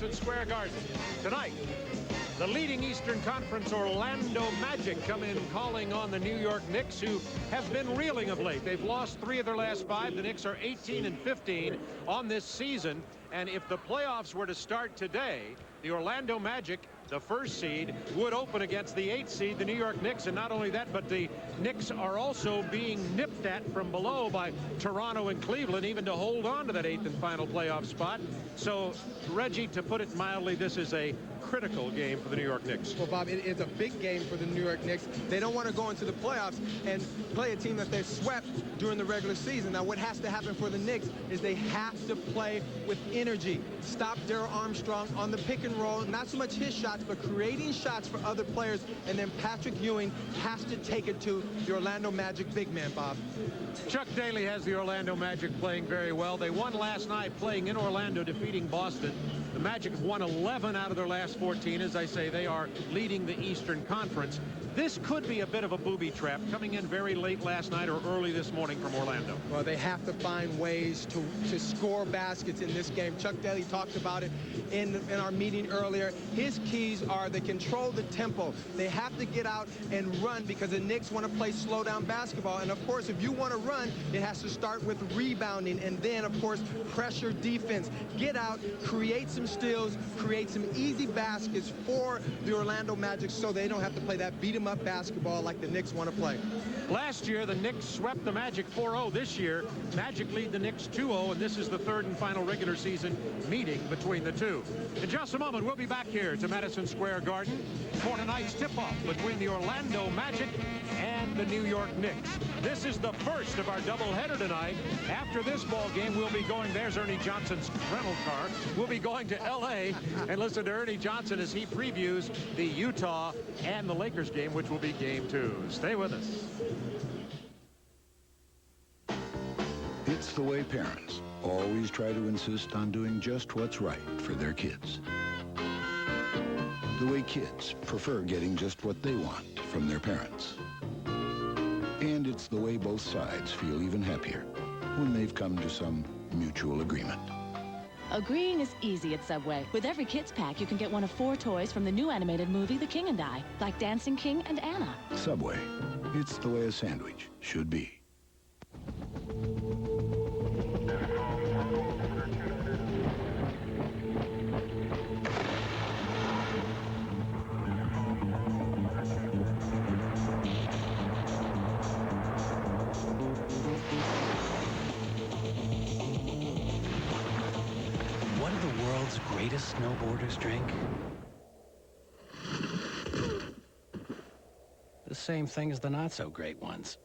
Madison Square Garden. Tonight, the leading Eastern Conference Orlando Magic come in calling on the New York Knicks, who have been reeling of late. They've lost 3 of their last 5. The Knicks are 18-15 on this season. And if the playoffs were to start today, the Orlando Magic, the first seed, would open against the 8th seed, the New York Knicks. And not only that, but the Knicks are also being nipped at from below by Toronto and Cleveland, even to hold on to that 8th and final playoff spot. So, Reggie, to put it mildly, this is a critical game for the New York Knicks. Well, Bob, it is a big game for the New York Knicks. They don't want to go into the playoffs and play a team that they swept during the regular season. Now, what has to happen for the Knicks is they have to play with energy. Stop Darryl Armstrong on the pick and roll. Not so much his shots, but creating shots for other players. And then Patrick Ewing has to take it to the Orlando Magic big man, Bob. Chuck Daly has the Orlando Magic playing very well. They won last night playing in Orlando, defeating Boston. The Magic have won 11 out of their last 14. As I say, they are leading the Eastern Conference. This could be a bit of a booby trap, coming in very late last night or early this morning from Orlando. Well, they have to find ways to score baskets in this game. Chuck Daly talked about it in our meeting earlier. His keys are they control the tempo. They have to get out and run because the Knicks want to play slow down basketball. And, of course, if you want to run, it has to start with rebounding and then, of course, pressure defense. Get out, create some steals, create some easy baskets for the Orlando Magic so they don't have to play that beat-em-up basketball like the Knicks want to play. Last year, the Knicks swept the Magic 4-0. This year, Magic lead the Knicks 2-0, and this is the third and final regular season meeting between the two. In just a moment, we'll be back here to Madison Square Garden for tonight's tip-off between the Orlando Magic and the New York Knicks. This is the first of our doubleheader tonight. After this ball game, we'll be going, there's Ernie Johnson's rental car. We'll be going to L.A. and listen to Ernie Johnson as he previews the Utah and the Lakers game, which will be game 2. Stay with us. It's the way parents always try to insist on doing just what's right for their kids. The way kids prefer getting just what they want from their parents. And it's the way both sides feel even happier when they've come to some mutual agreement. Agreeing is easy at Subway. With every Kids Pack, you can get one of 4 toys from the new animated movie, The King and I, like Dancing King and Anna. Subway. It's the way a sandwich should be. What do the world's greatest snowboarders drink? The same thing as the not-so-great ones.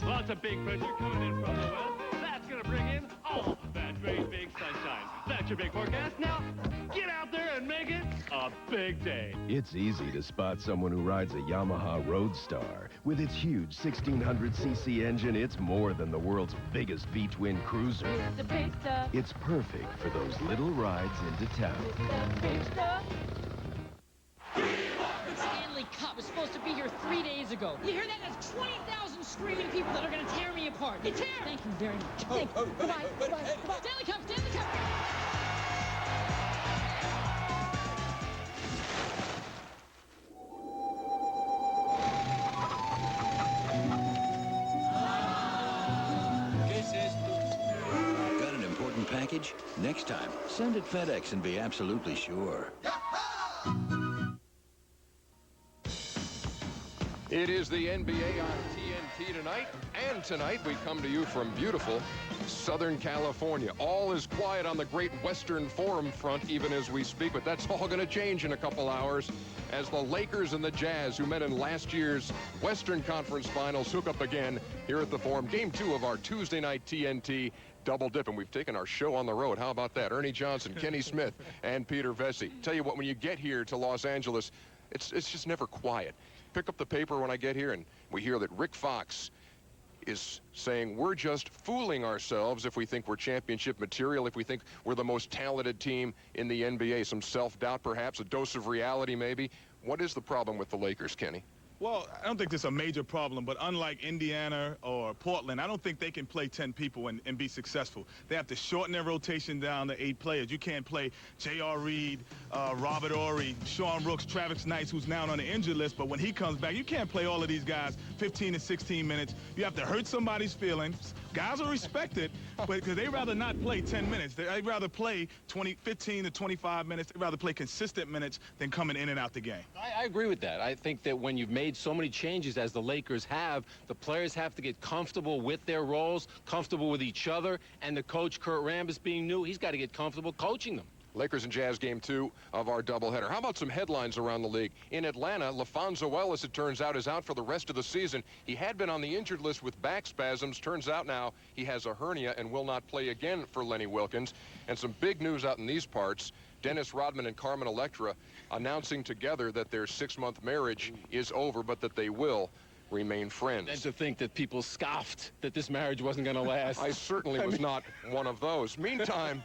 Lots of big pressure coming in from the west. That's going to bring in all that great big sunshine. That's your big forecast. Now, get out there and make it a big day. It's easy to spot someone who rides a Yamaha Roadstar. With its huge 1600cc engine, it's more than the world's biggest V-twin cruiser. It's the big stuff. It's perfect for those little rides into town. The big stuff. The Stanley Cup was supposed to be here 3 days ago. You hear that? There's 20,000 screaming people that are going to tear me apart. They tear! Thank you very much. Thank you. Goodbye. Goodbye. Goodbye. Stanley Cup! Stanley Cup! Got an important package? Next time, send it FedEx and be absolutely sure. It is the NBA on TNT tonight, and tonight we come to you from beautiful Southern California. All is quiet on the Great Western Forum front even as we speak, but that's all going to change in a couple hours as the Lakers and the Jazz, who met in last year's Western Conference Finals, hook up again here at the Forum. Game 2 of our Tuesday night TNT double dip, and we've taken our show on the road. How about that? Ernie Johnson, Kenny Smith, and Peter Vesey. Tell you what, when you get here to Los Angeles, it's just never quiet. Pick up the paper when I get here, and we hear that Rick Fox is saying we're just fooling ourselves if we think we're championship material, if we think we're the most talented team in the NBA. Some self-doubt, perhaps, a dose of reality, maybe. What is the problem with the Lakers, Kenny? Well, I don't think this is a major problem, but unlike Indiana or Portland, I don't think they can play 10 people and be successful. They have to shorten their rotation down to 8 players. You can't play J.R. Reed, Robert Horry, Sean Rooks, Travis Knights, who's now on the injured list, but when he comes back, you can't play all of these guys 15 to 16 minutes. You have to hurt somebody's feelings. Guys will respect it, but because they'd rather not play 10 minutes. They'd rather play 15 to 25 minutes. They'd rather play consistent minutes than coming in and out the game. I agree with that. I think that when you've made so many changes as the Lakers have, the players have to get comfortable with their roles, comfortable with each other, and the coach, Kurt Rambis, being new, he's got to get comfortable coaching them. Lakers and Jazz game 2 of our doubleheader. How about some headlines around the league? In Atlanta, LaFonso Ellis, it turns out, is out for the rest of the season. He had been on the injured list with back spasms. Turns out now he has a hernia and will not play again for Lenny Wilkens. And some big news out in these parts. Dennis Rodman and Carmen Electra announcing together that their 6-month marriage is over, but that they will remain friends. And to think that people scoffed that this marriage wasn't going to last. I certainly was not one of those. Meantime,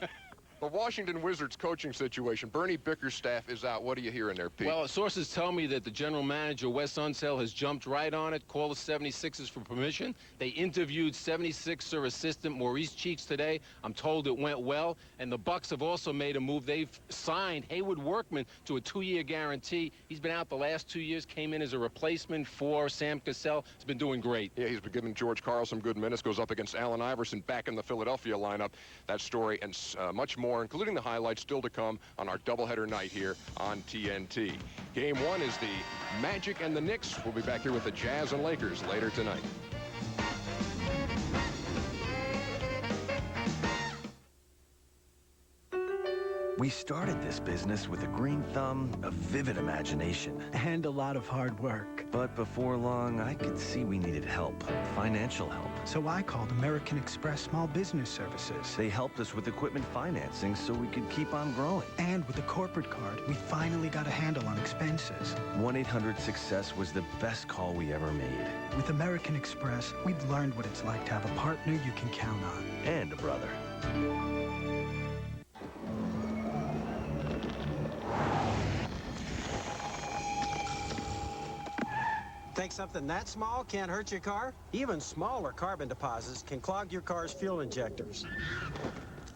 the Washington Wizards coaching situation. Bernie Bickerstaff is out. What are you hearing there, Pete? Well, sources tell me that the general manager, Wes Unseld, has jumped right on it, called the 76ers for permission. They interviewed 76er assistant Maurice Cheeks today. I'm told it went well. And the Bucks have also made a move. They've signed Hayward Workman to a 2-year guarantee. He's been out the last 2 years, came in as a replacement for Sam Cassell. He's been doing great. Yeah, he's been giving George Karl some good minutes. Goes up against Allen Iverson back in the Philadelphia lineup. That story and much more, including the highlights, still to come on our doubleheader night here on TNT. Game 1 is the Magic and the Knicks. We'll be back here with the Jazz and Lakers later tonight. We started this business with a green thumb, a vivid imagination, And a lot of hard work. but before long, I could see we needed help, financial help. So I called American Express Small Business Services. They helped us with equipment financing so we could keep on growing. And with the corporate card, we finally got a handle on expenses. 1-800-SUCCESS was the best call we ever made. With American Express, we've learned what it's like to have a partner you can count on. And a brother. Think something that small can't hurt your car? Even smaller carbon deposits can clog your car's fuel injectors.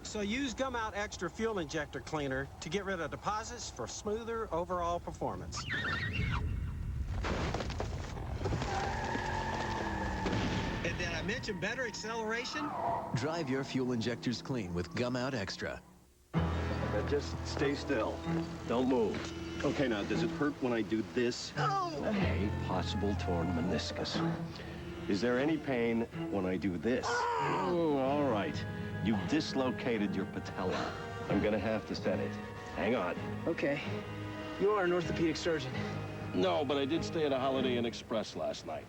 So use Gum Out Extra Fuel Injector Cleaner to get rid of deposits for smoother overall performance. And did I mention better acceleration? Drive your fuel injectors clean with Gum Out Extra. Just stay still. Don't move. Okay, now, does it hurt when I do this? A possible torn meniscus. Is there any pain when I do this? Oh, all right. You've dislocated your patella. I'm gonna have to set it. Hang on. Okay. You are an orthopedic surgeon. No, but I did stay at a Holiday Inn Express last night.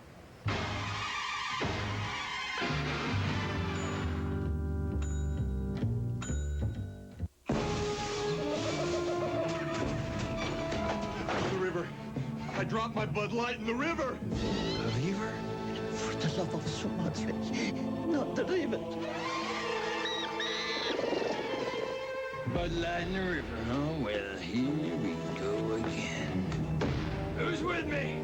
I dropped my Bud Light in the river. The river? For the love of Sumatra, not the river. Bud Light in the river, huh? Well, here we go again. Who's with me?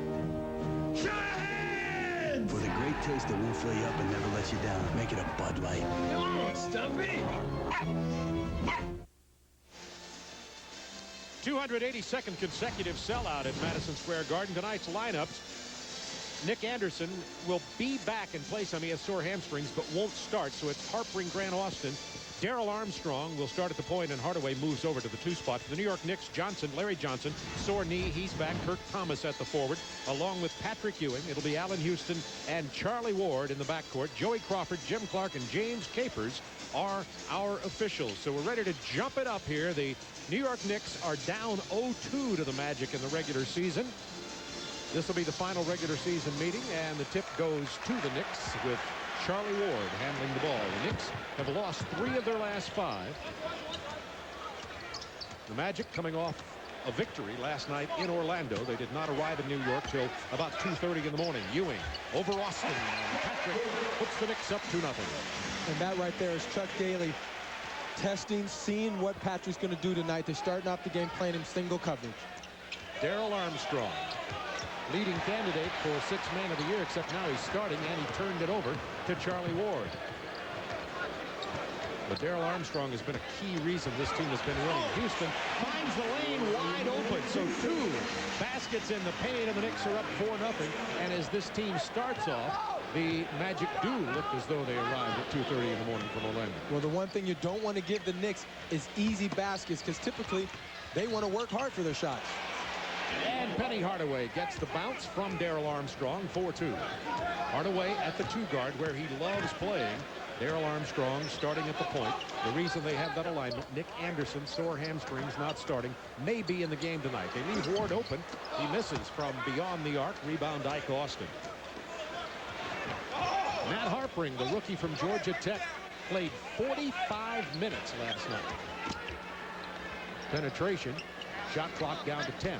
Show your hands! With a great taste that won't fill you up and never let you down, make it a Bud Light. Come on, Stumpy! 282nd consecutive sellout at Madison Square Garden. Tonight's lineups. Nick Anderson will be back in place. He has sore hamstrings, but won't start. So it's Harpering, Grant Austin. Darrell Armstrong will start at the point, and Hardaway moves over to the 2 spot. For the New York Knicks, Larry Johnson, sore knee, he's back. Kirk Thomas at the forward, along with Patrick Ewing. It'll be Allen Houston and Charlie Ward in the backcourt. Joey Crawford, Jim Clark, and James Capers are our officials. So we're ready to jump it up here. The New York Knicks are down 0-2 to the Magic in the regular season. This will be the final regular season meeting, and the tip goes to the Knicks with Charlie Ward handling the ball. The Knicks have lost 3 of their last 5. The Magic coming off a victory last night in Orlando. They did not arrive in New York till about 2:30 in the morning. Ewing over Austin. Patrick puts the Knicks up 2-0. And that right there is Chuck Daly testing, seeing what Patrick's going to do tonight. They're starting off the game playing him single coverage. Darrell Armstrong leading candidate for Sixth Man of the Year, except now he's starting, and he turned it over to Charlie Ward. But Darrell Armstrong has been a key reason this team has been winning. Houston finds the lane wide open, so 2 baskets in the paint, and the Knicks are up 4-0. And as this team starts off, the Magic do look as though they arrived at 2:30 in the morning from Orlando. Well, the one thing you don't want to give the Knicks is easy baskets, because typically they want to work hard for their shots. And Penny Hardaway gets the bounce from Darrell Armstrong, 4-2. Hardaway at the 2 guard, where he loves playing. Darrell Armstrong starting at the point. The reason they have that alignment, Nick Anderson, sore hamstrings, not starting, may be in the game tonight. They leave Ward open. He misses from beyond the arc. Rebound, Ike Austin. Matt Harpring, the rookie from Georgia Tech, played 45 minutes last night. Penetration. Shot clock down to 10.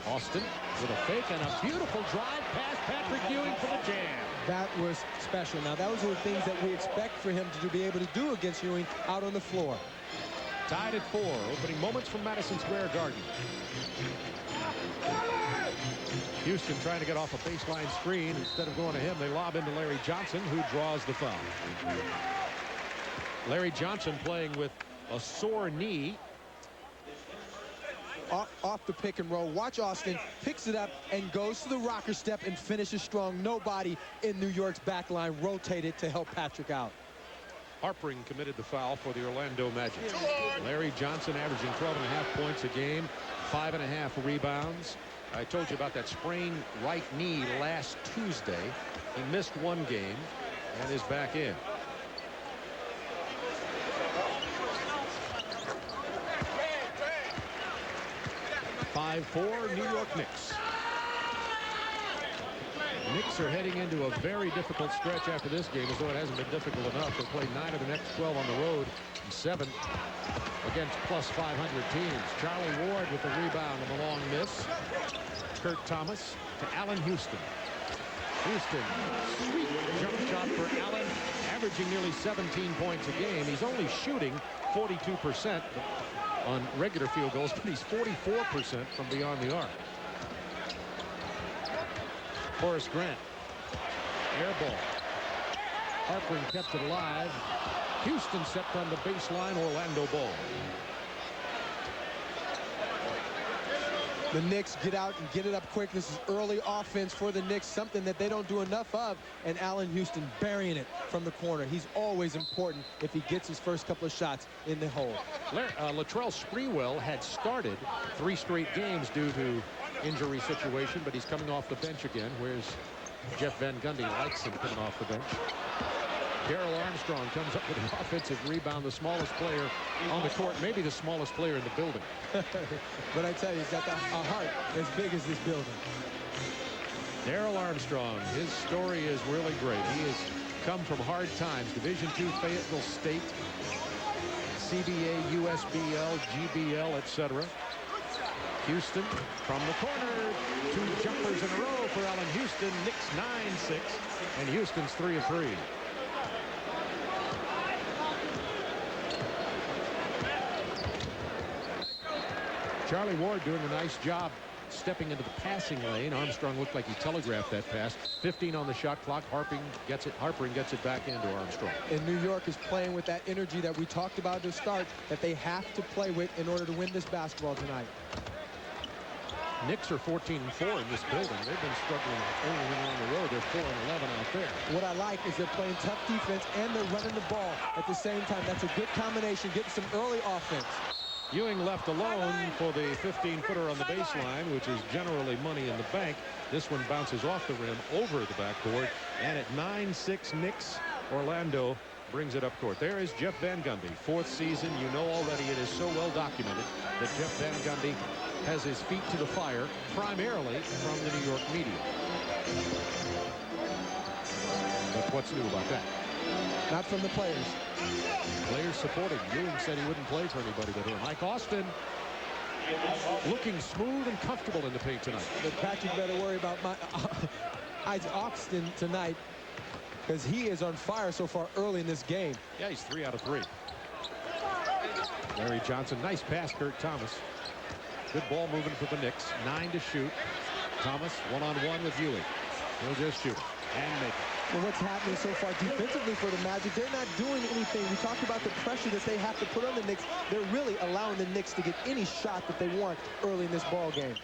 Austin with a fake and a beautiful drive past Patrick Ewing for the jam. That was special. Now, those are the things that we expect for him to be able to do against Ewing out on the floor. Tied at 4. Opening moments from Madison Square Garden. Houston trying to get off a baseline screen. Instead of going to him, they lob into Larry Johnson, who draws the foul. Larry Johnson playing with a sore knee. Off the pick and roll. Watch Austin, picks it up and goes to the rocker step and finishes strong. Nobody in New York's back line rotated to help Patrick out. Harpring committed the foul for the Orlando Magic. Larry Johnson averaging 12.5 points a game, 5.5 rebounds. I told you about that sprained right knee last Tuesday. He missed 1 game and is back in. For New York Knicks. Knicks are heading into a very difficult stretch after this game, as though it hasn't been difficult enough. They played 9 of the next 12 on the road and 7 against plus 500 teams. Charlie Ward with the rebound and the long miss. Kurt Thomas to Allen Houston. Houston, sweet jump shot for Allen, averaging nearly 17 points a game. He's only shooting 42% on regular field goals, but he's 44% from beyond the arc. Horace Grant, air ball. Harpring kept it alive. Houston stepped on the baseline. Orlando ball. The Knicks get out and get it up quick. This is early offense for the Knicks, something that they don't do enough of. And Allen Houston burying it from the corner. He's always important if he gets his first couple of shots in the hole. Latrell Sprewell had started 3 straight games due to injury situation, but he's coming off the bench again, whereas Jeff Van Gundy likes him coming off the bench. Darrell Armstrong comes up with an offensive rebound, the smallest player on the court, maybe the smallest player in the building. But I tell you, he's got a heart as big as this building. Darrell Armstrong, his story is really great. He has come from hard times. Division II Fayetteville State, CBA, USBL, GBL, etc. Houston from the corner. 2 jumpers in a row for Allen Houston. Knicks 9-6, and Houston's 3 of 3. Charlie Ward doing a nice job stepping into the passing lane. Armstrong looked like he telegraphed that pass. 15 on the shot clock. Harpring gets it back into Armstrong. And New York is playing with that energy that we talked about to start, that they have to play with in order to win this basketball tonight. Knicks are 14-4 in this building. They've been struggling only when on the road. They're 4-11 out there. What I like is they're playing tough defense and they're running the ball at the same time. That's a good combination, getting some early offense. Ewing left alone for the 15-footer on the baseline, which is generally money in the bank. This one bounces off the rim over the backboard. And at 9-6 Knicks, Orlando brings it up court. There is Jeff Van Gundy, 4th season. You know already, it is so well documented that Jeff Van Gundy has his feet to the fire, primarily from the New York media. But what's new about that? Not from the players. Players supporting. Ewing said he wouldn't play for anybody but him. Mike Austin looking smooth and comfortable in the paint tonight. But Patrick better worry about Austin tonight, because he is on fire so far early in this game. Yeah, he's 3 out of 3. Larry Johnson, nice pass, Kurt Thomas. Good ball movement for the Knicks. 9 to shoot. Thomas one-on-one with Ewing. He'll just shoot and make it. Well, what's happening so far defensively for the Magic, they're not doing anything. We talked about the pressure that they have to put on the Knicks. They're really allowing the Knicks to get any shot that they want early in this ball game.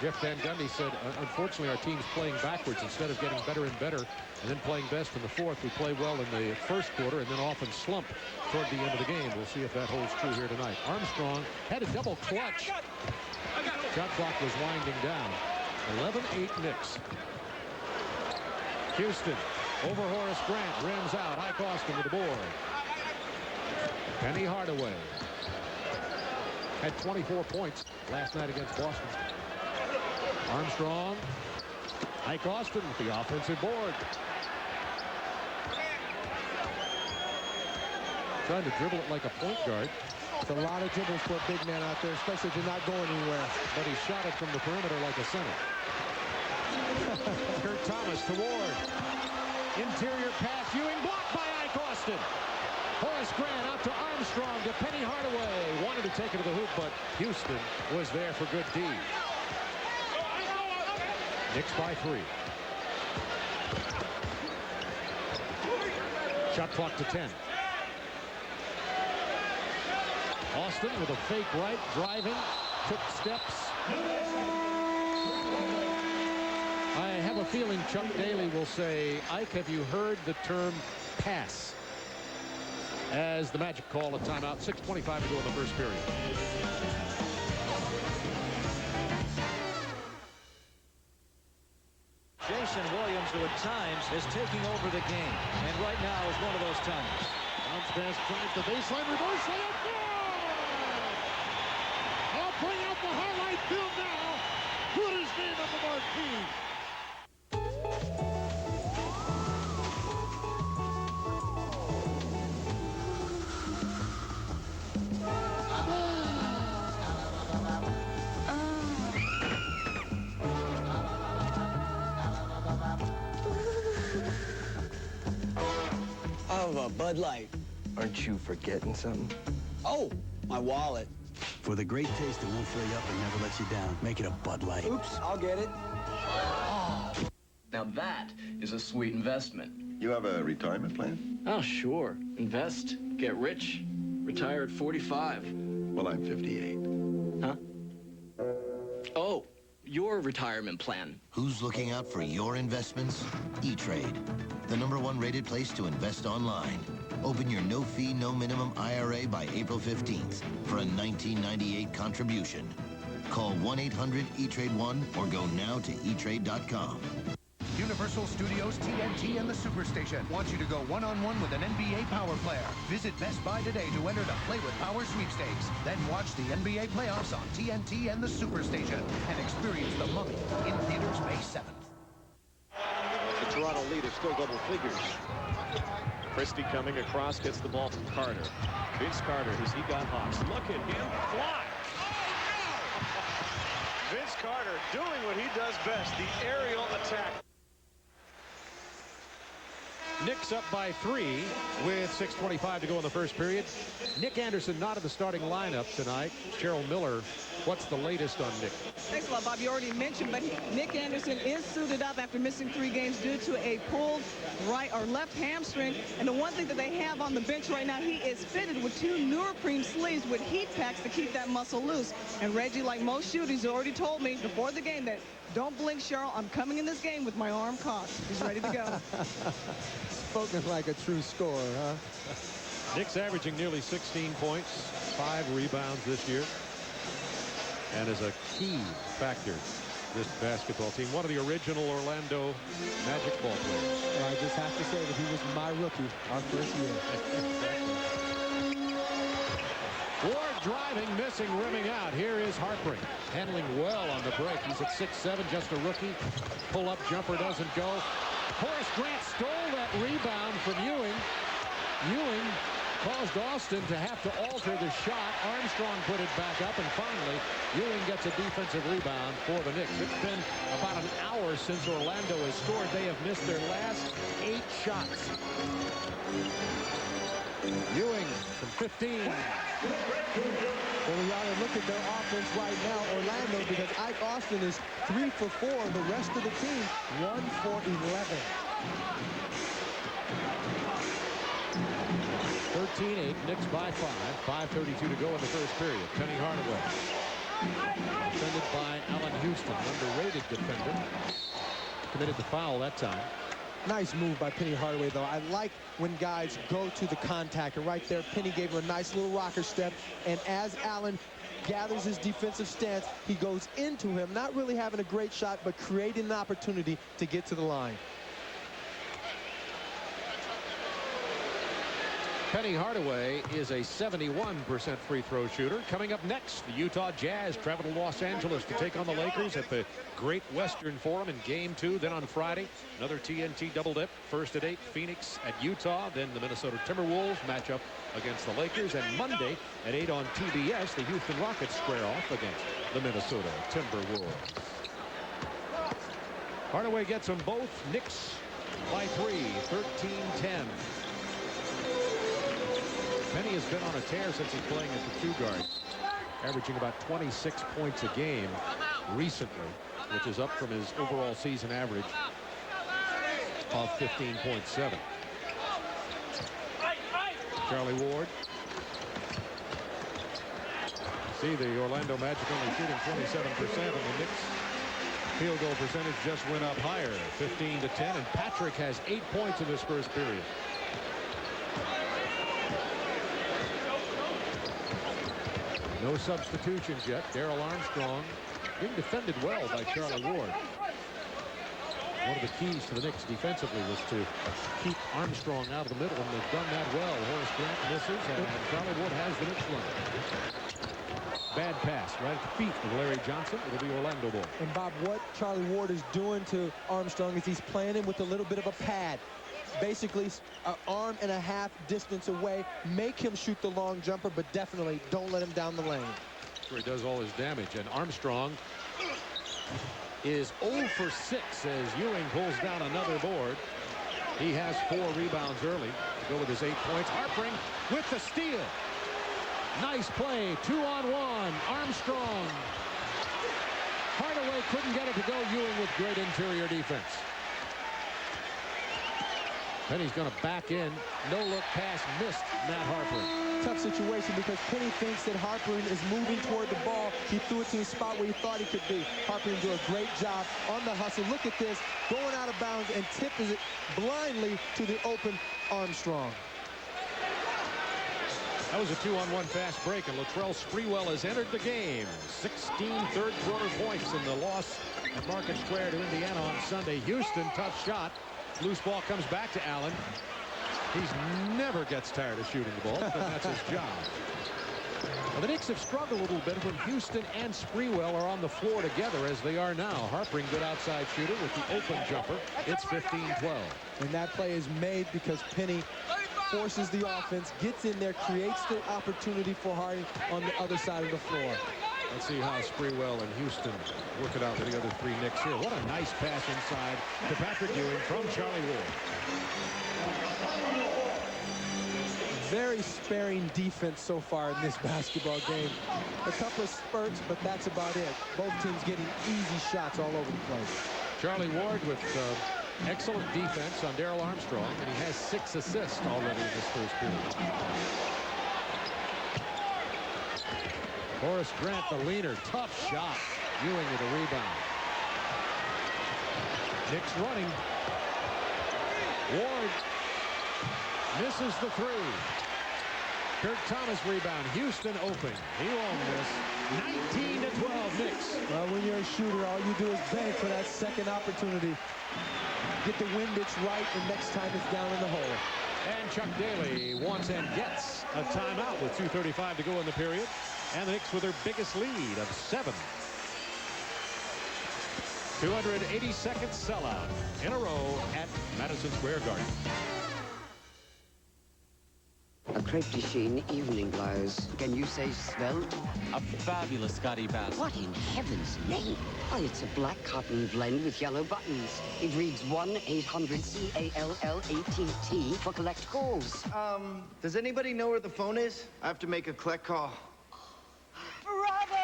Jeff Van Gundy said, unfortunately, our team's playing backwards instead of getting better and better and then playing best in the fourth. We play well in the first quarter and then often slump toward the end of the game. We'll see if that holds true here tonight. Armstrong had a double clutch. Shot clock was winding down. 11-8 Knicks. Houston over Horace Grant. Rims out. Ike Austin with the board. Penny Hardaway had 24 points last night against Boston. Armstrong. Ike Austin with the offensive board. Trying to dribble it like a point guard. It's a lot of dribbles for a big man out there, especially if you're not going anywhere. But he shot it from the perimeter like a center. Kurt Thomas to Ward. Interior pass. Ewing blocked by Ike Austin. Horace Grant out to Armstrong to Penny Hardaway. Wanted to take it to the hoop, but Houston was there for good D. Knicks by 3. Shot clock to 10. Austin with a fake right, driving, took steps. I have a feeling Chuck Daly will say, Ike, have you heard the term pass? As the Magic call a timeout. 6:25 to go in the first period. Jason Williams, who at times is taking over the game, and right now is one of those times. Bounce pass, drives the baseline, reverse layup, good! I'll bring out the highlight film now. Put his name on the marquee. A Bud Light. Aren't you forgetting something? Oh, my wallet. For the great taste that won't fill you up and never lets you down, make it a Bud Light. Oops, I'll get it. Now that is a sweet investment. You have a retirement plan? Oh, sure. Invest, get rich, retire at 45. Well, I'm 58. Huh? Oh, your retirement plan. Who's looking out for your investments? E-Trade, the #1 rated place to invest online. Open your no-fee, no-minimum IRA by April 15th for a $19.98 contribution. Call 1-800-E-TRADE-1 or go now to etrade.com. Universal Studios TNT and the Superstation wants you to go one-on-one with an NBA Power player. Visit Best Buy today to enter the Play with Power sweepstakes. Then watch the NBA playoffs on TNT and the Superstation and experience The Mummy in theaters May 7th. The Toronto lead is still double figures. Christie coming across, gets the ball from Carter. Vince Carter, as he got Hawks. Look at him fly. Vince Carter doing what he does best, the aerial attack. Knicks up by 3 with 6:25 to go in the first period. Nick Anderson not in the starting lineup tonight. Cheryl Miller, what's the latest on Nick? Thanks a lot, Bob. You already mentioned, but Nick Anderson is suited up after missing 3 games due to a pulled right or left hamstring. And the one thing that they have on the bench right now, he is fitted with 2 neoprene sleeves with heat packs to keep that muscle loose. And Reggie, like most shooters, already told me before the game that don't blink, Cheryl. I'm coming in this game with my arm cocked. He's ready to go. Spoken like a true scorer, huh? Nick's averaging nearly 16 points, 5 rebounds this year, and is a key factor this basketball team. One of the original Orlando Magic ball players. Well, I just have to say that he was my rookie our first year. Ward driving, missing, rimming out. Here is Harper handling well on the break. He's at 6'7", just a rookie. Pull-up jumper doesn't go. Horace Grant stole that rebound from Ewing. Ewing caused Austin to have to alter the shot. Armstrong put it back up, and finally, Ewing gets a defensive rebound for the Knicks. It's been about an hour since Orlando has scored. They have missed their last 8 shots. Ewing from 15. Well, we ought to look at their offense right now, Orlando, because Ike Austin is 3 for 4. The rest of the team, 1 for 11. 13-8, Knicks by 5. 5:32 to go in the first period. Penny Hardaway. Defended by Allen Houston, underrated defender. Committed the foul that time. Nice move by Penny Hardaway, though. I like when guys go to the contact. And right there, Penny gave him a nice little rocker step. And as Allen gathers his defensive stance, he goes into him, not really having a great shot, but creating an opportunity to get to the line. Penny Hardaway is a 71% free throw shooter. Coming up next, the Utah Jazz travel to Los Angeles to take on the Lakers at the Great Western Forum in Game 2. Then on Friday, another TNT double dip. First at 8, Phoenix at Utah. Then the Minnesota Timberwolves match up against the Lakers. And Monday at 8 on TBS, the Houston Rockets square off against the Minnesota Timberwolves. Hardaway gets them both. Knicks by 3, 13-10. Penny has been on a tear since he's playing at the 2 guard, averaging about 26 points a game recently, which is up from his overall season average of 15.7. Charlie Ward. See, the Orlando Magic only shooting 27%, and the Knicks field goal percentage just went up higher, 15-10, and Patrick has 8 points in this first period. No substitutions yet. Darrell Armstrong being defended well by Charlie Ward. One of the keys to the Knicks defensively was to keep Armstrong out of the middle, and they've done that well. Horace Grant misses, and Charlie Ward has the Knicks running. Bad pass right at the feet of Larry Johnson. It'll be Orlando ball. And Bob, what Charlie Ward is doing to Armstrong is he's playing him with a little bit of a pad. Basically an arm and a half distance away. Make him shoot the long jumper, but definitely don't let him down the lane. That's where he does all his damage. And Armstrong is 0 for 6 as Ewing pulls down another board. He has 4 rebounds early to go with his 8 points. Harpering with the steal. Nice play. 2-on-1. Armstrong. Hardaway couldn't get it to go. Ewing with great interior defense. Penny's going to back in. No-look pass missed Matt Harper. Tough situation because Penny thinks that Harper is moving toward the ball. He threw it to the spot where he thought he could be. Harper did a great job on the hustle. Look at this. Going out of bounds and tips it blindly to the open Armstrong. That was a 2-on-1 fast break, and Latrell Sprewell has entered the game. 16 third-quarter points in the loss at Market Square to Indiana on Sunday. Houston, tough shot. Loose ball comes back to Allen. He never gets tired of shooting the ball, but that's his job. Well, the Knicks have struggled a little bit when Houston and Sprewell are on the floor together as they are now. Harpering, good outside shooter with the open jumper. It's 15-12. And that play is made because Penny forces the offense, gets in there, creates the opportunity for Hardy on the other side of the floor. Let's see how Sprewell and Houston work it out with the other 3 Knicks here. What a nice pass inside to Patrick Ewing from Charlie Ward. Very sparing defense so far in this basketball game. A couple of spurts, but that's about it. Both teams getting easy shots all over the place. Charlie Ward with excellent defense on Darrell Armstrong, and he has 6 assists already in this first period. Horace Grant, the leader. Tough shot. Ewing with a rebound. Knicks running. Ward misses the 3. Kirk Thomas rebound. Houston open. He won't miss. 19-12 Knicks. Well, when you're a shooter, all you do is beg for that second opportunity. Get the windage right, and next time it's down in the hole. And Chuck Daly wants and gets a timeout with 2:35 to go in the period. And the Knicks with their biggest lead of 7. 282nd sellout in a row at Madison Square Garden. crepe de chine evening blouse. Can you say svelte? A fabulous Scotty Bass. What in heaven's name? Why, it's a black cotton blend with yellow buttons. It reads 1-800-CALL-ATT for collect calls. Does anybody know where the phone is? I have to make a collect call. Bravo!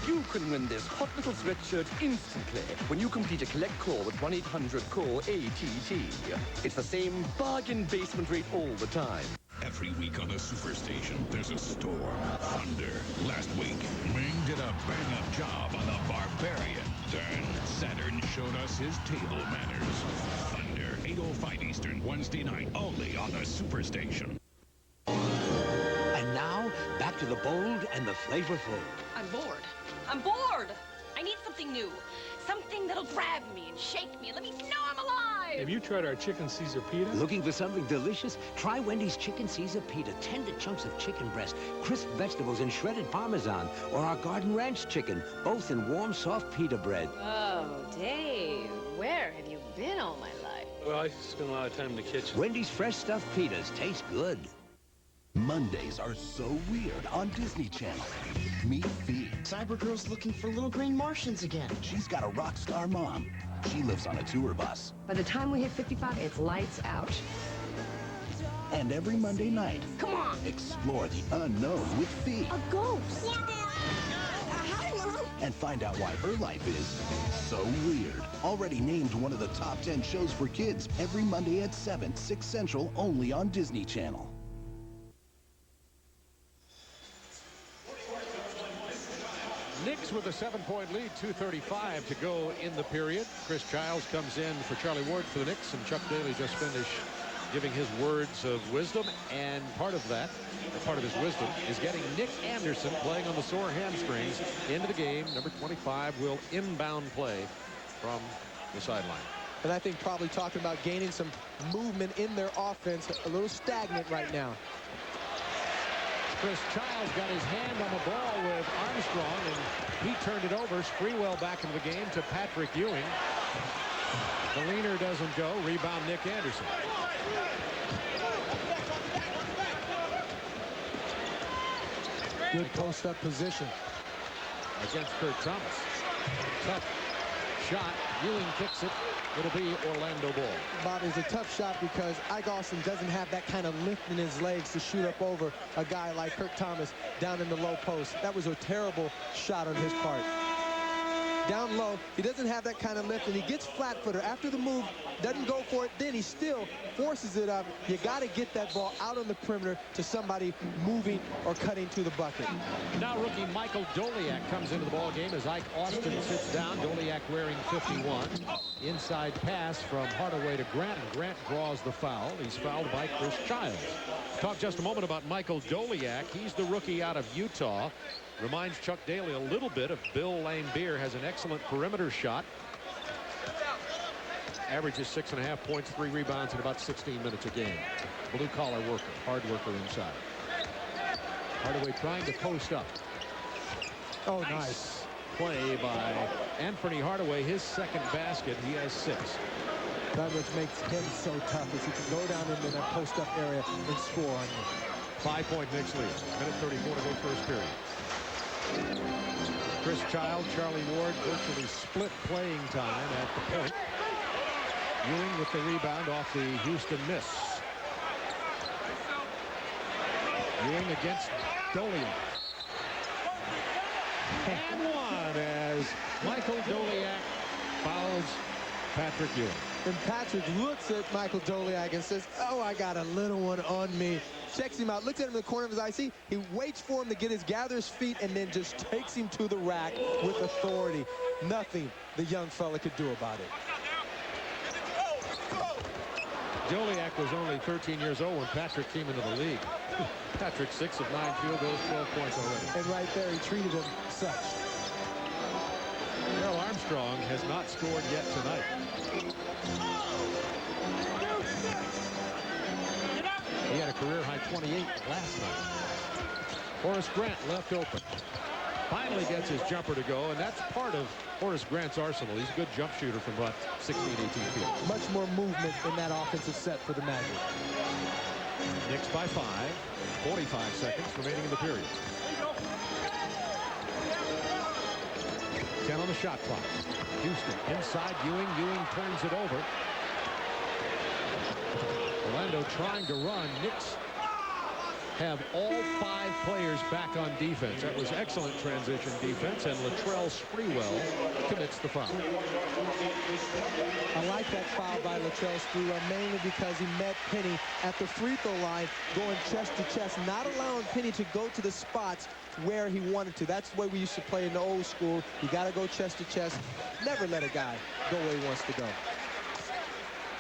You can win this hot little sweatshirt instantly when you complete a collect call with 1-800-CALL-ATT. It's the same bargain basement rate all the time. Every week on the Superstation, there's a storm. Thunder. Last week, Ming did a bang-up job on the Barbarian. Then, Saturn showed us his table manners. Thunder, 8:05 Eastern, Wednesday night, only on the Superstation. And now, back to the bold and the flavorful. I'm bored. I'm bored! I need something new. Something that'll grab me and shake me and let me know I'm alive! Have you tried our Chicken Caesar Pita? Looking for something delicious? Try Wendy's Chicken Caesar Pita. Tender chunks of chicken breast, crisp vegetables, and shredded Parmesan. Or our Garden Ranch chicken, both in warm, soft pita bread. Oh, Dave, where have you been all my life? Well, I spend a lot of time in the kitchen. Wendy's fresh stuffed pitas taste good. Mondays are so weird on Disney Channel. Meet Fee. Cybergirl's looking for little green Martians again. She's got a rock star mom. She lives on a tour bus. By the time we hit 55, it's lights out. And every Monday night, come on, explore the unknown with Fee. A ghost. Hi, Mom. And find out why her life is so weird. Already named one of the top 10 shows for kids every Monday at 7, 6 Central, only on Disney Channel. Knicks with a 7-point lead, 2:35 to go in the period. Chris Childs comes in for Charlie Ward for the Knicks, and Chuck Daly just finished giving his words of wisdom. And part of that, or part of his wisdom, is getting Nick Anderson playing on the sore hamstrings into the game. Number 25 will inbound play from the sideline. And I think probably talking about gaining some movement in their offense, a little stagnant right now. Chris Childs got his hand on the ball with Armstrong, and he turned it over. Sprewell back into the game to Patrick Ewing. The leaner doesn't go. Rebound, Nick Anderson. Good post-up position. Against Kurt Thomas. Tough shot. Ewing kicks it. It'll be Orlando ball. Bob, is a tough shot because Ike Austin doesn't have that kind of lift in his legs to shoot up over a guy like Kurt Thomas down in the low post. That was a terrible shot on his part. Down low, he doesn't have that kind of lift, and he gets flat-footer. After the move, doesn't go for it, then he still forces it up. You got to get that ball out on the perimeter to somebody moving or cutting to the bucket. Now rookie Michael Doliak comes into the ball game as Ike Austin sits down. Doliak wearing 51. Inside pass from Hardaway to Grant, and Grant draws the foul. He's fouled by Chris Childs. Talk just a moment about Michael Doliak. He's the rookie out of Utah. Reminds Chuck Daly a little bit of Bill Laimbeer. Has an excellent perimeter shot. Averages 6.5 points, 3 rebounds in about 16 minutes a game. Blue-collar worker, hard worker inside. Hardaway trying to post up. Oh, nice play by Anthony Hardaway. His second basket. He has 6. That which makes him so tough is he can go down into that post-up area and score on you. 5-point Knicks lead. Minute 34 to go first period. Chris Child, Charlie Ward virtually split playing time at the point. Ewing with the rebound off the Houston miss. Ewing against Doliak. And one as Michael Doliak fouls Patrick Ewing. And Patrick looks at Michael Doliak and says, oh, I got a little one on me. Checks him out, looks at him in the corner of his eye. See, he waits for him to gather his feet and then just takes him to the rack with authority. Nothing the young fella could do about it. Doliak was only 13 years old when Patrick came into the league. Patrick 6 of 9 field goals, 12 points already. And right there, he treated him such. Neil Armstrong has not scored yet tonight. He had a career-high 28 last night. Horace Grant left open. Finally gets his jumper to go, and that's part of Horace Grant's arsenal. He's a good jump shooter from about 16, 18 feet. Much more movement in that offensive set for the Magic. Knicks by 5. 45 seconds remaining in the period. 10 on the shot clock. Houston inside Ewing. Ewing turns it over. Orlando trying to run. Knicks have all 5 players back on defense. That was excellent transition defense, and Latrell Sprewell commits the foul. I like that foul by Latrell Sprewell, mainly because he met Penny at the free throw line, going chest to chest, not allowing Penny to go to the spots where he wanted to. That's the way we used to play in the old school. You got to go chest to chest. Never let a guy go where he wants to go.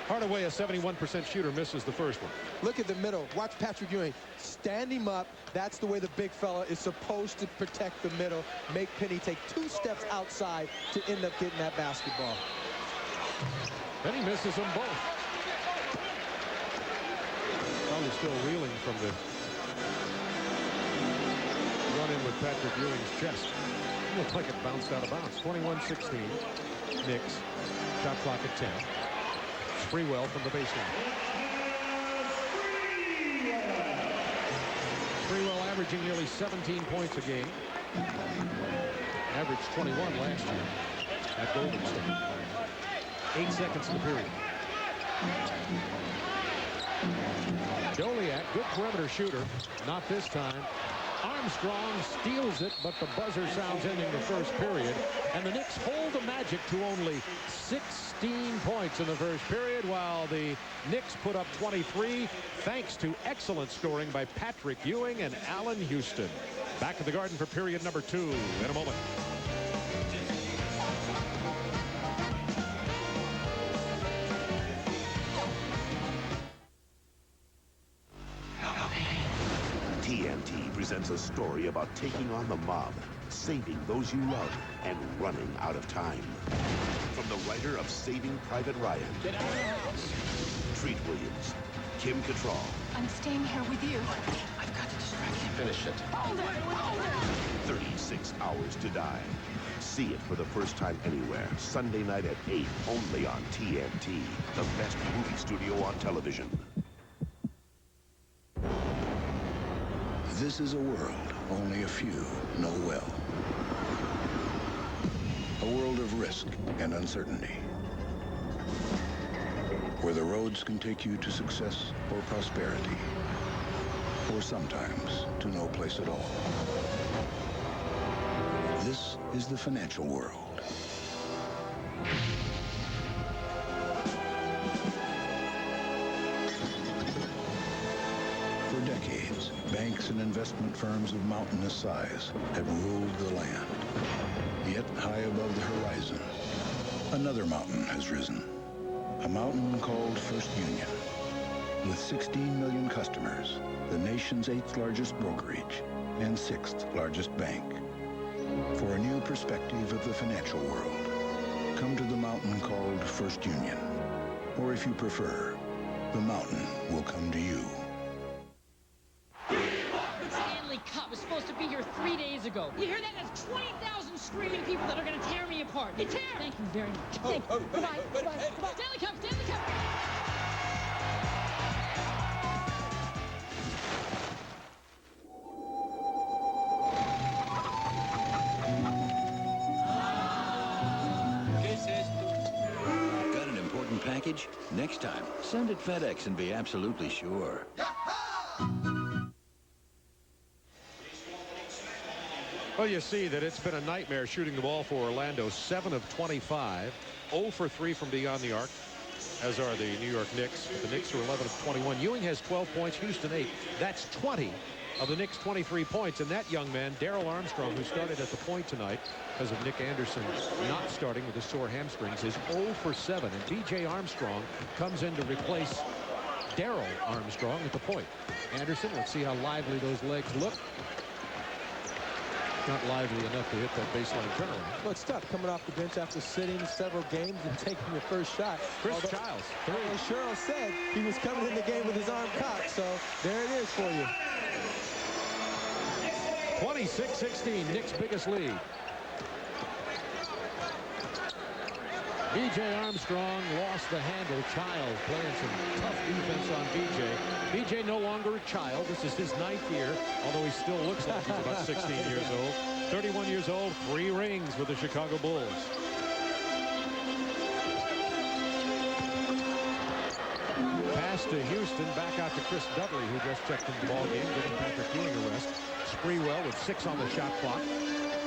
Hardaway, a 71% shooter, misses the first one. Look at the middle. Watch Patrick Ewing. Stand him up. That's the way the big fella is supposed to protect the middle. Make Penny take 2 steps outside to end up getting that basketball. Penny misses them both. Probably still reeling from the run-in with Patrick Ewing's chest. It looked like it bounced out of bounds. 21-16. Knicks. Shot clock at 10. Sprewell from the baseline. Sprewell averaging nearly 17 points a game. Averaged 21 last year at Golden State. 8 seconds in the period. Joliak, good perimeter shooter. Not this time. Armstrong steals it, but the buzzer sounds ending the first period. And the Knicks hold the Magic to only 16 points in the first period, while the Knicks put up 23, thanks to excellent scoring by Patrick Ewing and Allen Houston. Back at the Garden for period number 2 in a moment. TNT presents a story about taking on the mob, saving those you love, and running out of time. From the writer of Saving Private Ryan, get out of the house. Treat Williams, Kim Cattrall. I'm staying here with you. I've got to distract him. Finish it. Hold it! Hold it! 36 Hours to Die. See it for the first time anywhere. Sunday night at 8, only on TNT, the best movie studio on television. This is a world only a few know well. A world of risk and uncertainty, where the roads can take you to success or prosperity, or sometimes to no place at all. This is the financial world. For decades, banks and investment firms of mountainous size have ruled the land. Yet high above the horizon, another mountain has risen. A mountain called First Union. With 16 million customers, the nation's 8th largest brokerage and 6th largest bank. For a new perspective of the financial world, come to the mountain called First Union. Or if you prefer, the mountain will come to you. Stanley Cup was supposed to be here 3 days ago. You hear that? That's 20,000 screaming people that are going to tear me apart. They tear! Thank you very much. Goodbye. Goodbye. Stanley Cup! Stanley Cup! Got an important package? Next time, send it FedEx and be absolutely sure. Well, you see that it's been a nightmare shooting the ball for Orlando. 7 of 25. 0 for 3 from beyond the arc, as are the New York Knicks. The Knicks are 11 of 21. Ewing has 12 points. Houston 8. That's 20 of the Knicks' 23 points. And that young man, Darrell Armstrong, who started at the point tonight because of Nick Anderson not starting with his sore hamstrings, is 0 for 7. And B.J. Armstrong comes in to replace Darrell Armstrong at the point. Anderson, let's see how lively those legs look. Not lively enough to hit that baseline turnaround. Well, it's tough coming off the bench after sitting several games and taking your first shot. Chris Childs. Cheryl said he was coming in the game with his arm cocked, so there it is for you. 26-16, Knicks' biggest lead. B.J. Armstrong lost the handle. Child playing some tough defense on B.J. B.J. no longer a child. This is his 9th year, although he still looks like he's about 16 years old. 31 years old, 3 rings with the Chicago Bulls. Pass to Houston, back out to Chris Dudley, who just checked into the ball game, getting Patrick Ewing a rest. Sprewell with 6 on the shot clock.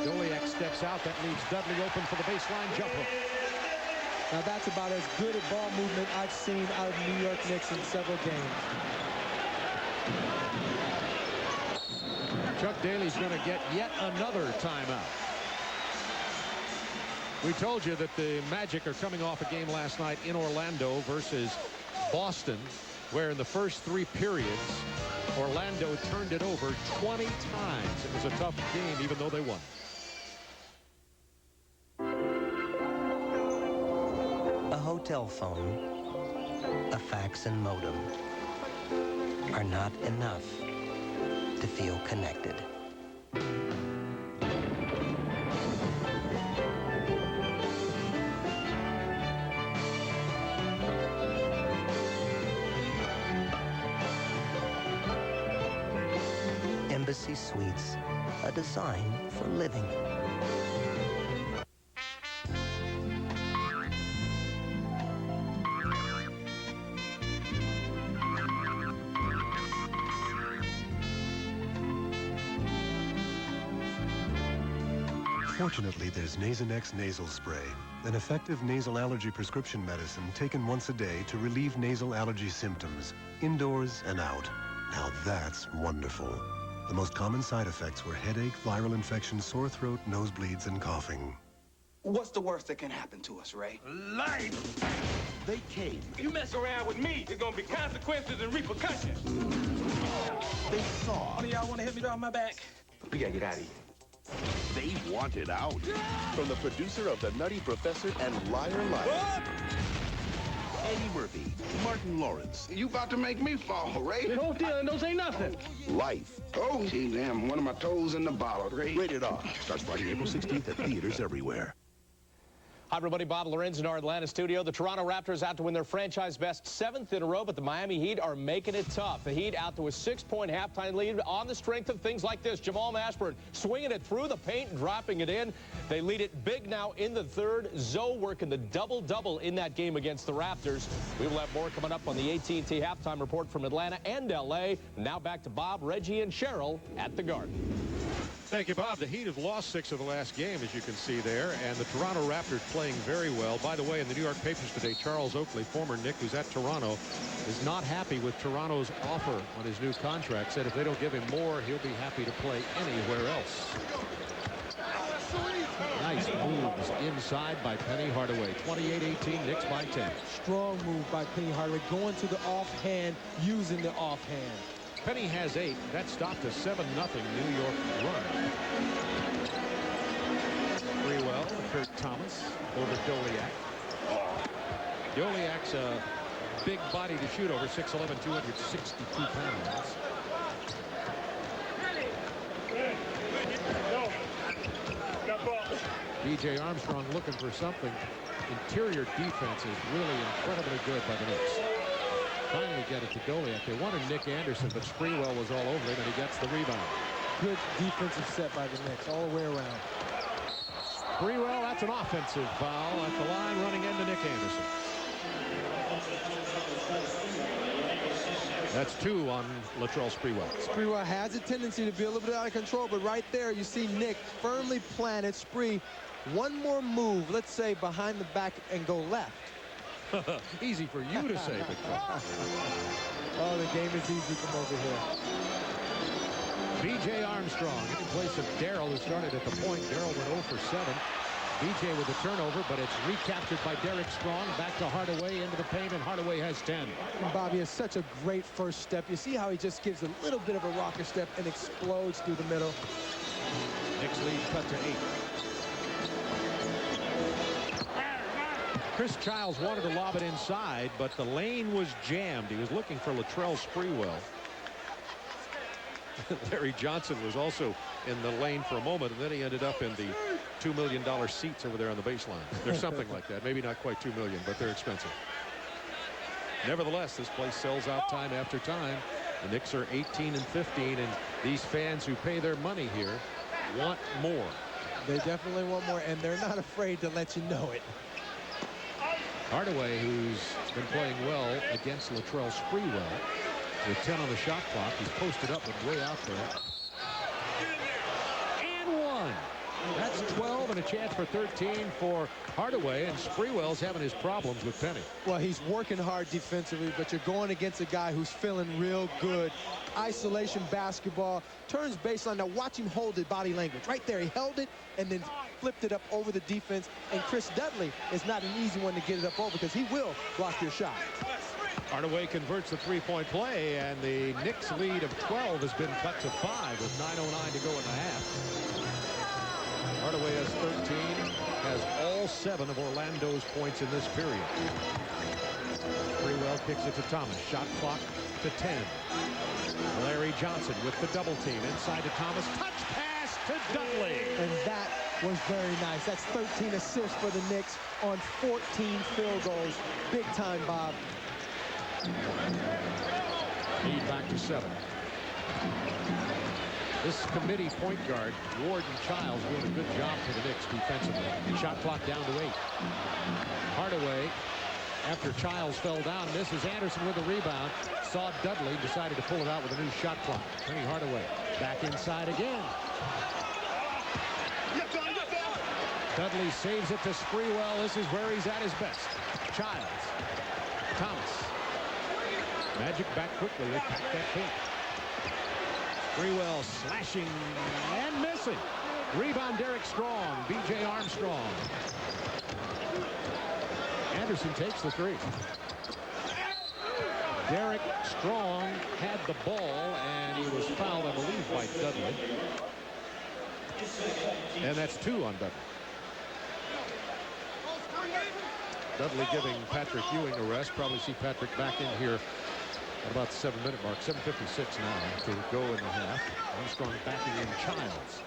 Goliak steps out. That leaves Dudley open for the baseline jump hook. Now that's about as good a ball movement I've seen out of New York Knicks in several games. Chuck Daly's going to get yet another timeout. We told you that the Magic are coming off a game last night in Orlando versus Boston, where in the first 3 periods, Orlando turned it over 20 times. It was a tough game, even though they won. A hotel phone, a fax and modem are not enough to feel connected. Embassy Suites, a design for living. Fortunately, there's Nasonex nasal spray, an effective nasal allergy prescription medicine taken once a day to relieve nasal allergy symptoms, indoors and out. Now that's wonderful. The most common side effects were headache, viral infection, sore throat, nosebleeds, and coughing. What's the worst that can happen to us, Ray? Life! They came. You mess around with me, there's gonna be consequences and repercussions. They saw. One of y'all wanna hit me down my back? We gotta get out of here. They wanted out. From the producer of The Nutty Professor and Liar Liar. Eddie Murphy, Martin Lawrence. You about to make me fall, Ray. The whole deal and don't say nothing. Life. Oh, gee, damn, one of my toes in the bottle, Ray. Rated R. Starts Friday, April 16th at theaters everywhere. Hi, everybody. Bob Lorenz in our Atlanta studio. The Toronto Raptors out to win their franchise best 7th in a row, but the Miami Heat are making it tough. The Heat out to a 6-point halftime lead on the strength of things like this. Jamal Mashburn swinging it through the paint and dropping it in. They lead it big now in the 3rd. Zoe working the double-double in that game against the Raptors. We will have more coming up on the AT&T halftime report from Atlanta and L.A. Now back to Bob, Reggie, and Cheryl at the Garden. Thank you, Bob. The Heat have lost 6 of the last game, as you can see there, and the Toronto Raptors playing very well. By the way, in the New York papers today, Charles Oakley, former Knick, who's at Toronto, is not happy with Toronto's offer on his new contract. Said if they don't give him more, he'll be happy to play anywhere else. Nice moves inside by Penny Hardaway. 28-18, Knicks by 10. Strong move by Penny Hardaway, going to the offhand, using the offhand. Penny has 8. That stopped a 7-0 New York run. Sprewell, Kurt Thomas over Goliak. Goliak's a big body to shoot over, 6'11", 262 pounds. B.J. Armstrong looking for something. Interior defense is really incredibly good by the Knicks. Finally get it to Goliak. They wanted Nick Anderson, but Sprewell was all over him, and he gets the rebound. Good defensive set by the Knicks all the way around. Sprewell, that's an offensive foul at the line, running into Nick Anderson. That's 2 on Latrell Sprewell. Sprewell has a tendency to be a little bit out of control, but right there you see Nick firmly planted. Spree, one more move, let's say behind the back and go left. Easy for you to say, but oh, the game is easy from over here. B.J. Armstrong in place of Darrell, who started at the point. Darrell went 0 for 7. B.J. with the turnover, but it's recaptured by Derek Strong. Back to Hardaway into the paint, and Hardaway has 10. And Bobby has such a great first step. You see how he just gives a little bit of a rocker step and explodes through the middle. Knicks lead cut to 8. Chris Childs wanted to lob it inside, but the lane was jammed. He was looking for Latrell Sprewell. Larry Johnson was also in the lane for a moment, and then he ended up in the $2 million seats over there on the baseline. There's something like that. Maybe not quite $2 million, but they're expensive. Nevertheless, this place sells out time after time. The Knicks are 18-15, and these fans who pay their money here want more. They definitely want more, and they're not afraid to let you know it. Hardaway, who's been playing well against Latrell Sprewell, with 10 on the shot clock. He's posted up but way out there. And one. That's 12 and a chance for 13 for Hardaway, and Sprewell's having his problems with Penny. Well, he's working hard defensively, but you're going against a guy who's feeling real good. Isolation basketball, turns baseline. Now watch him hold it, body language. Right there, he held it and then flipped it up over the defense. And Chris Dudley is not an easy one to get it up over because he will block your shot. Hardaway converts the three-point play, and the Knicks lead of 12 has been cut to 5 with 9:09 to go in the half. Hardaway has 13, has all 7 of Orlando's points in this period. Sprewell kicks it to Thomas. Shot clock to 10. Larry Johnson with the double team inside to Thomas. Touch pass to Dudley. And that was very nice. That's 13 assists for the Knicks on 14 field goals. Big time, Bob. Lead back to 7. This committee point guard, Ward and Childs, doing a good job for the Knicks defensively. Shot clock down to 8. Hardaway, after Childs fell down, misses. Anderson with the rebound. Saw Dudley, decided to pull it out with a new shot clock. Penny Hardaway back inside again. Dudley saves it to Sprewell. This is where he's at his best. Childs. Thomas. Magic back quickly. They pack that paint. Sprewell slashing and missing. Rebound Derek Strong. B.J. Armstrong. Anderson takes the 3. Derek Strong had the ball, and he was fouled, I believe, by Dudley. And that's 2 on Dudley. Dudley giving Patrick Ewing a rest. Probably see Patrick back in here at about the 7-minute mark. 7:56 now to go in the half. Armstrong backing in Childs.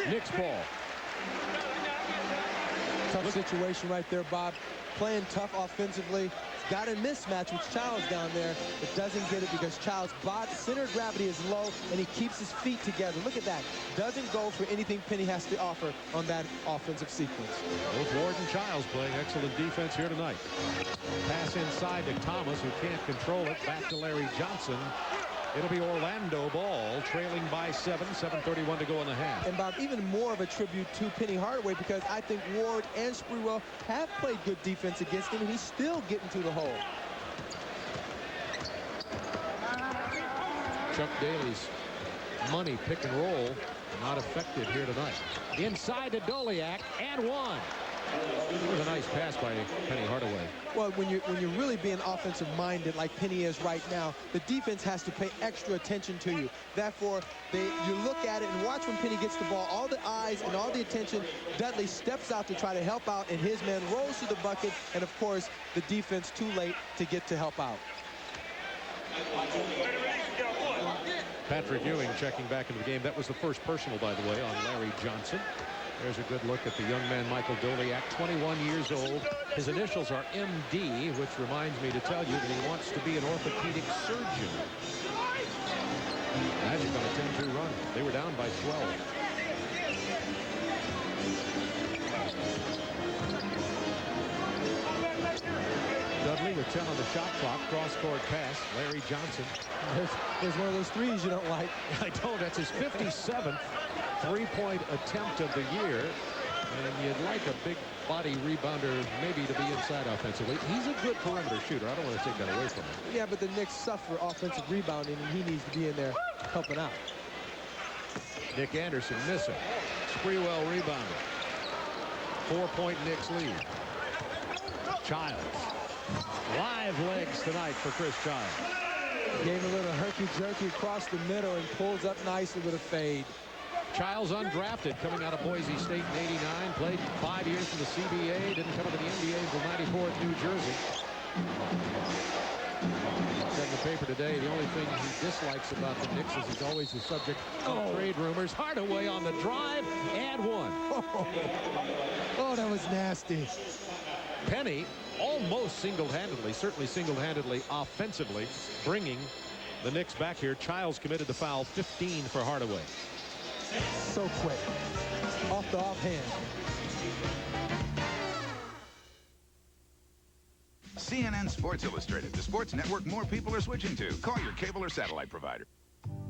Knicks ball. Tough situation right there, Bob. Playing tough offensively. Got a mismatch with Childs down there, but doesn't get it because Childs' center of gravity is low, and he keeps his feet together. Look at that. Doesn't go for anything Penny has to offer on that offensive sequence. Both Ward and Childs playing excellent defense here tonight. Pass inside to Thomas, who can't control it. Back to Larry Johnson. It'll be Orlando ball, trailing by 7. 7:31 to go in the half. And Bob, even more of a tribute to Penny Hardaway because I think Ward and Sprewell have played good defense against him, and he's still getting to the hole. Chuck Daly's money pick and roll not effective here tonight. Inside to Doliak, and 1. It was a nice pass by Penny Hardaway. Well, when you're really being offensive minded like Penny is right now, the defense has to pay extra attention to you. Therefore, you look at it and watch when Penny gets the ball, all the eyes and all the attention. Dudley steps out to try to help out, and his man rolls to the bucket, and of course, the defense too late to get to help out. Patrick Ewing checking back into the game. That was the first personal, by the way, on Larry Johnson. There's a good look at the young man, Michael Doliak, 21 years old. His initials are MD, which reminds me to tell you that he wants to be an orthopedic surgeon. Magic on a 10-2 run. They were down by 12. Dudley with 10 on the shot clock. Cross-court pass. Larry Johnson. There's one of those threes you don't like. I don't. That's his 57th three-point attempt of the year. And you'd like a big body rebounder maybe to be inside offensively. He's a good perimeter shooter. I don't want to take that away from him. Yeah, but the Knicks suffer offensive rebounding, and he needs to be in there helping out. Nick Anderson missing. Sprewell rebounding. 4-point Knicks lead. Childs. Live legs tonight for Chris Childs. Gave a little herky-jerky across the middle and pulls up nicely with a fade. Childs undrafted, coming out of Boise State in '89. Played 5 years in the CBA. Didn't come into the NBA until '94 at New Jersey. Said in the paper today, the only thing he dislikes about the Knicks is he's always the subject of trade rumors. Hardaway on the drive and one. Oh, that was nasty. Penny almost single-handedly, certainly single-handedly offensively, bringing the Knicks back here. Childs committed the foul, 15 for Hardaway. So quick. Off the offhand. CNN Sports Illustrated, the sports network more people are switching to. Call your cable or satellite provider.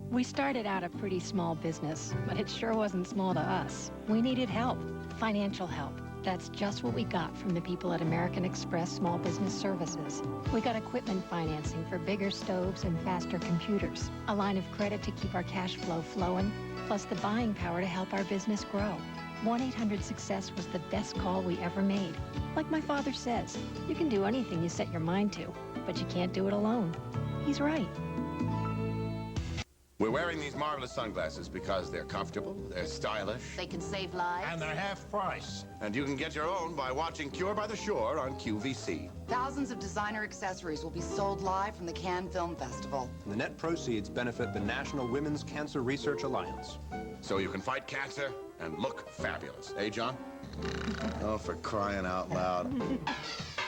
We started out a pretty small business, but it sure wasn't small to us. We needed help, financial help. That's just what we got from the people at American Express Small Business Services. We got equipment financing for bigger stoves and faster computers, a line of credit to keep our cash flow flowing, plus the buying power to help our business grow. 1-800-SUCCESS was the best call we ever made. Like my father says, you can do anything you set your mind to, but you can't do it alone. He's right. We're wearing these marvelous sunglasses because they're comfortable, they're stylish, They can save lives. and they're half price. And you can get your own by watching Cure by the Shore on QVC. Thousands of designer accessories will be sold live from the Cannes Film Festival. The net proceeds benefit the National Women's Cancer Research Alliance. So you can fight cancer and look fabulous. Eh, John? Oh, for crying out loud.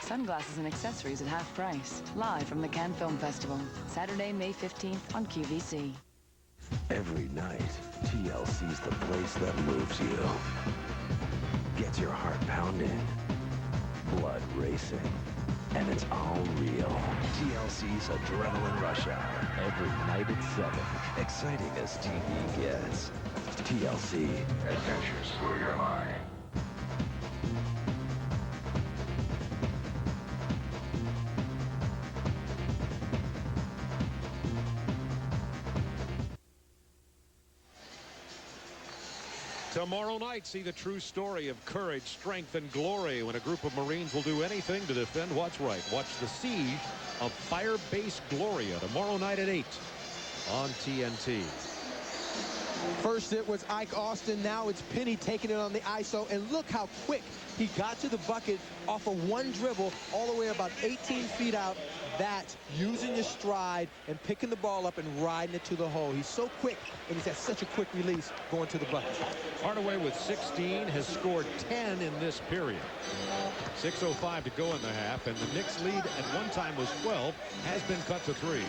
Sunglasses and accessories at half price. Live from the Cannes Film Festival. Saturday, May 15th on QVC. Every night, TLC's the place that moves you. Gets your heart pounding, blood racing, and it's all real. TLC's Adrenaline Rush Hour, every night at 7. Exciting as TV gets. TLC. Adventures for your mind. Tomorrow night, see the true story of courage, strength, and glory when a group of Marines will do anything to defend what's right. Watch the siege of Fire Base Gloria tomorrow night at 8 on TNT. First it was Ike Austin, now it's Penny taking it on the ISO, and look how quick he got to the bucket off of one dribble all the way about 18 feet out. That, using his stride and picking the ball up and riding it to the hole. He's so quick, and he's had such a quick release going to the bucket. Hardaway with 16 has scored 10 in this period. 6:05 to go in the half, and the Knicks lead at one time was 12, has been cut to 3.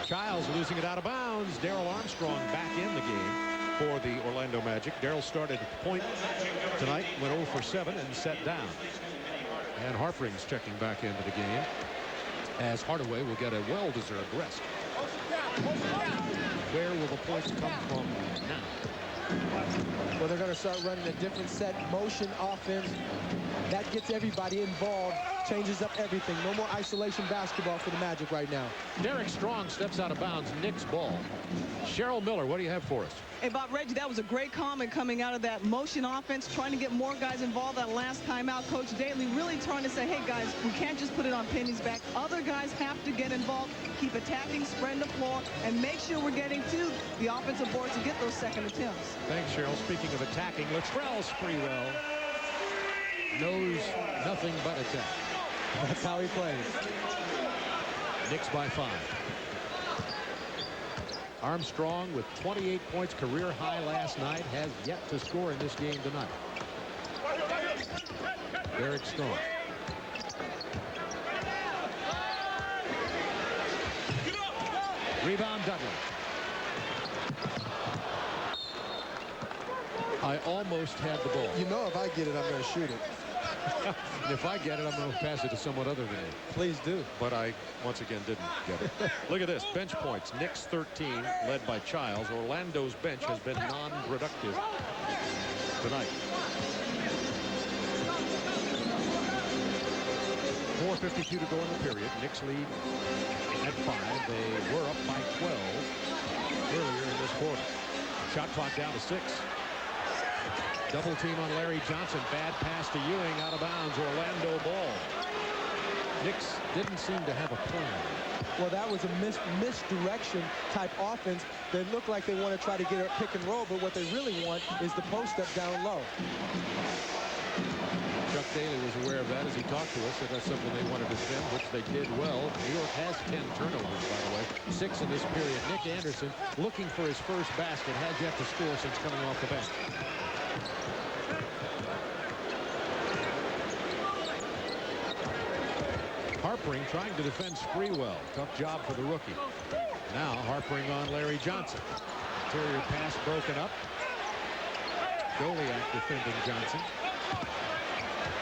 Childs losing it out of bounds. Darrell Armstrong back in the game for the Orlando Magic. Darrell started at the point tonight, went 0 for 7 and set down. And Harpering's checking back into the game, as Hardaway will get a well-deserved rest. Where will the points come from now? Well, they're going to start running a different set motion offense. That gets everybody involved, changes up everything. No more isolation basketball for the Magic right now. Derek Strong steps out of bounds. Knicks ball. Cheryl Miller, what do you have for us? Hey, Bob, Reggie, that was a great comment coming out of that motion offense, trying to get more guys involved. That last timeout, Coach Daly really trying to say, hey, guys, we can't just put it on Penny's back. Other guys have to get involved, keep attacking, spreading the floor, and make sure we're getting to the offensive boards to get those second attempts. Thanks, Cheryl. Speaking of attacking, Latrell Sprewell knows nothing but attack. That's how he plays. Knicks by 5. Armstrong with 28 points, career high last night, has yet to score in this game tonight. Derek Strong. Rebound Dudley. I almost had the ball. You know, if I get it, I'm going to shoot it. And if I get it, I'm going to pass it to someone other than you. Please do. But I, once again, didn't get it. Look at this. Bench points. Knicks 13, led by Childs. Orlando's bench has been non-productive tonight. 4:52 to go in the period. Knicks lead at 5. They were up by 12 earlier in this quarter. Shot clock down to 6. Double team on Larry Johnson. Bad pass to Ewing, out of bounds. Orlando ball. Knicks didn't seem to have a plan. Well, that was a misdirection type offense. They look like they want to try to get a pick and roll, but what they really want is the post up down low. Chuck Daly was aware of that as he talked to us, so that's something they wanted to defend, which they did well. New York has 10 turnovers, by the way, 6 in this period. Nick Anderson looking for his first basket, has yet to score since coming off the bench. Harpering trying to defend Sprewell. Tough job for the rookie. Now Harpering on Larry Johnson. Interior pass broken up. Goliak defending Johnson.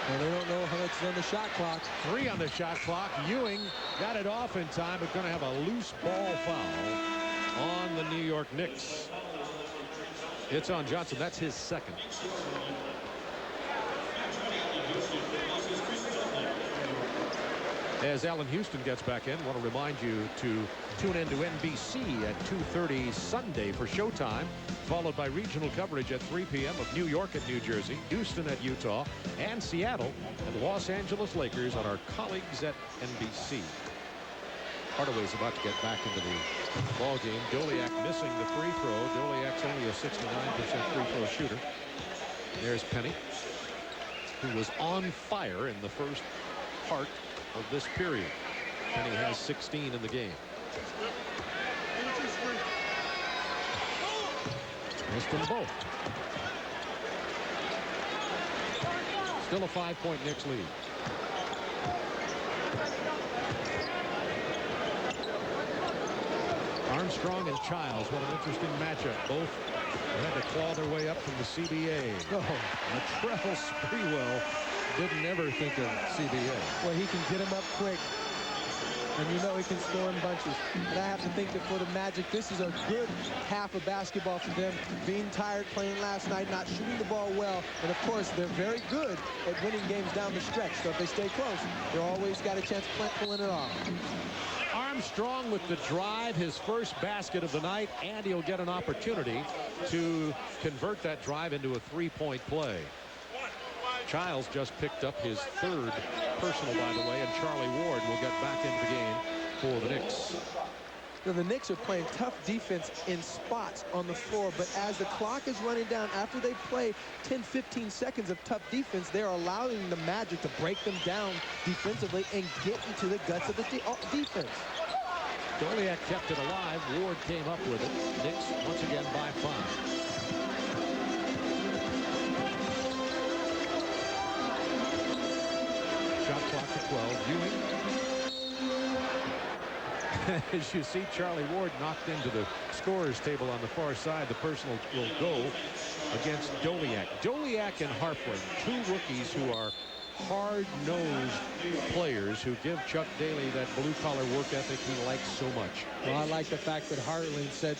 And they don't know how much is on the shot clock. 3 on the shot clock. Ewing got it off in time, but going to have a loose ball foul on the New York Knicks. It's on Johnson. That's his second. As Allen Houston gets back in, I want to remind you to tune in to NBC at 2:30 Sunday for Showtime, followed by regional coverage at 3 p.m. of New York at New Jersey, Houston at Utah, and Seattle and Los Angeles Lakers on our colleagues at NBC. Hardaway's about to get back into the ball game. Goliak missing the free throw. Goliak's only a 69% free throw shooter. There's Penny, who was on fire in the first part of this period. Penny has 16 in the game. Missed them both. Still a 5-point Knicks lead. Armstrong and Childs, what an interesting matchup. Both had to claw their way up from the CBA. Latrell Sprewell didn't ever think of CBA. Well, he can get him up quick. And you know he can score in bunches. And I have to think that for the Magic, this is a good half of basketball for them. Being tired playing last night, not shooting the ball well. And of course, they're very good at winning games down the stretch. So if they stay close, they're always got a chance of pulling it off. Armstrong with the drive, his first basket of the night, and he'll get an opportunity to convert that drive into a 3-point play. Childs just picked up his third personal, by the way, and Charlie Ward will get back into the game for the Knicks. Now, the Knicks are playing tough defense in spots on the floor, but as the clock is running down, after they play 10-15 seconds of tough defense, they're allowing the Magic to break them down defensively and get into the guts of the defense. Goliak kept it alive. Ward came up with it. Knicks once again by 5. Shot clock to 12. Ewing. As you see Charlie Ward knocked into the scorer's table on the far side, the personal will go against Goliak. Goliak and Harpering, 2 rookies who are hard-nosed players who give Chuck Daly that blue-collar work ethic he likes so much. Well, I like the fact that Harding said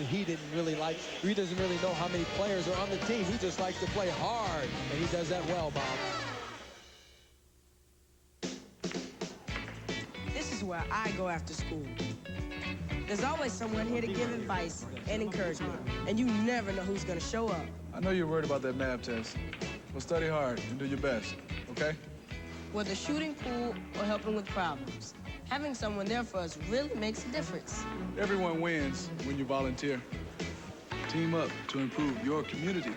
he doesn't really know how many players are on the team. He just likes to play hard, and he does that well, Bob. This is where I go after school. There's always someone here to give advice and encouragement, and you never know who's going to show up. I know you're worried about that math test. Well, study hard and do your best, okay? Whether shooting pool or helping with problems, having someone there for us really makes a difference. Everyone wins when you volunteer. Team up to improve your community.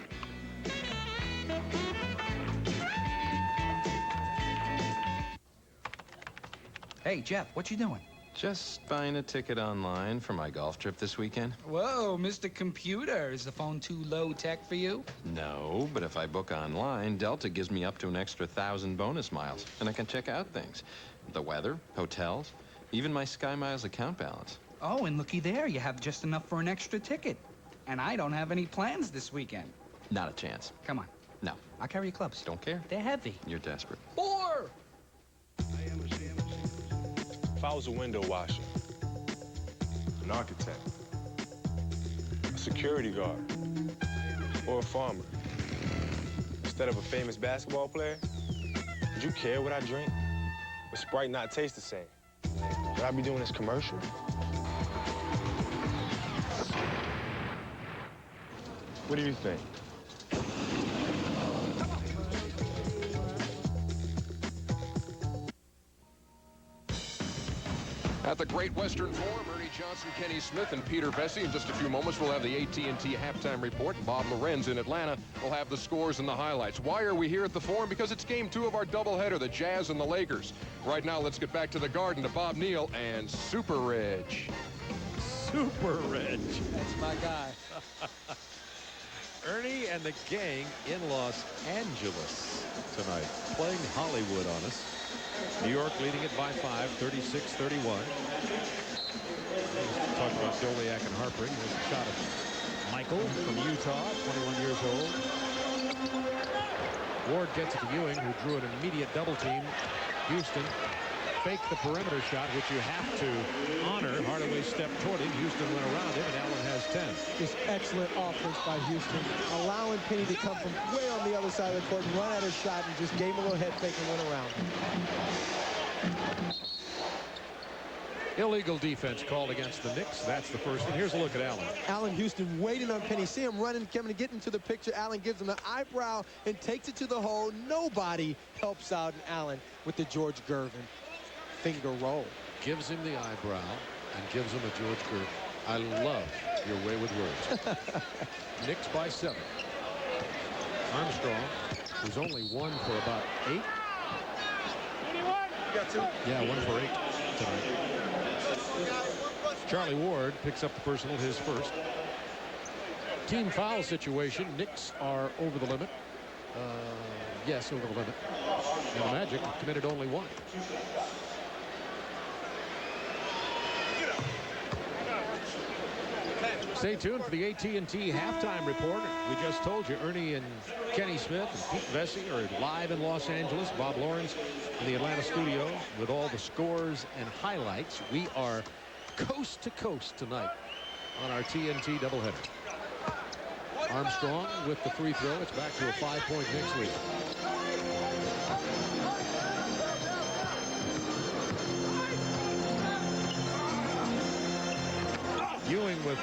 Hey, Jeff, what you doing? Just buying a ticket online for my golf trip this weekend. Whoa, Mr. Computer. Is the phone too low tech for you? No, but if I book online, Delta gives me up to an extra 1,000 bonus miles, and I can check out things. The weather, hotels, even my Sky Miles account balance. Oh, and looky there, you have just enough for an extra ticket. And I don't have any plans this weekend. Not a chance. Come on. No. I'll carry your clubs. Don't care. They're heavy. You're desperate. 4! If I was a window washer, an architect, a security guard, or a farmer, instead of a famous basketball player, would you care what I drink? Would Sprite not taste the same? Would I be doing this commercial? What do you think? At the Great Western Forum, Ernie Johnson, Kenny Smith, and Peter Vesey. In just a few moments, we'll have the AT&T halftime report. Bob Lorenz in Atlanta will have the scores and the highlights. Why are we here at the Forum? Because it's game 2 of our doubleheader, the Jazz and the Lakers. Right now, let's get back to the Garden to Bob Neal and Super Reg. Super Reg. That's my guy. Ernie and the gang in Los Angeles tonight, playing Hollywood on us. New York leading it by 5, 36-31. Talk about Doliak and Harpering. There's a shot of Michael from Utah, 21 years old. Ward gets it to Ewing, who drew an immediate double team. Houston faked the perimeter shot, which you have to honor. Hardaway stepped toward him. Houston went around him, and Allen has 10. Just excellent offense by Houston, allowing Penny to come from way on the other side of the court and run at his shot, and just gave him a little head fake and went around him. Illegal defense called against the Knicks. That's the first one. Here's a look at Allen. Allen Houston waiting on Penny. See him running, coming to get into the picture. Allen gives him an eyebrow and takes it to the hole. Nobody helps out Allen with the George Gervin finger roll. Gives him the eyebrow and gives him a George Gervin. I love your way with words. Knicks by 7. Armstrong, who's only 1 for about 8. Got 2. Yeah, 1 for 8 tonight. Charlie Ward picks up the personal, his first. Team foul situation. Knicks are over the limit. Yes, over the limit. And the Magic committed only 1. Stay tuned for the AT&T halftime report. We just told you Ernie and Kenny Smith and Pete Vesey are live in Los Angeles. Bob Lawrence in the Atlanta studio with all the scores and highlights. We are coast to coast tonight on our TNT doubleheader. Armstrong with the free throw. It's back to a 5-point Knicks lead. Ewing with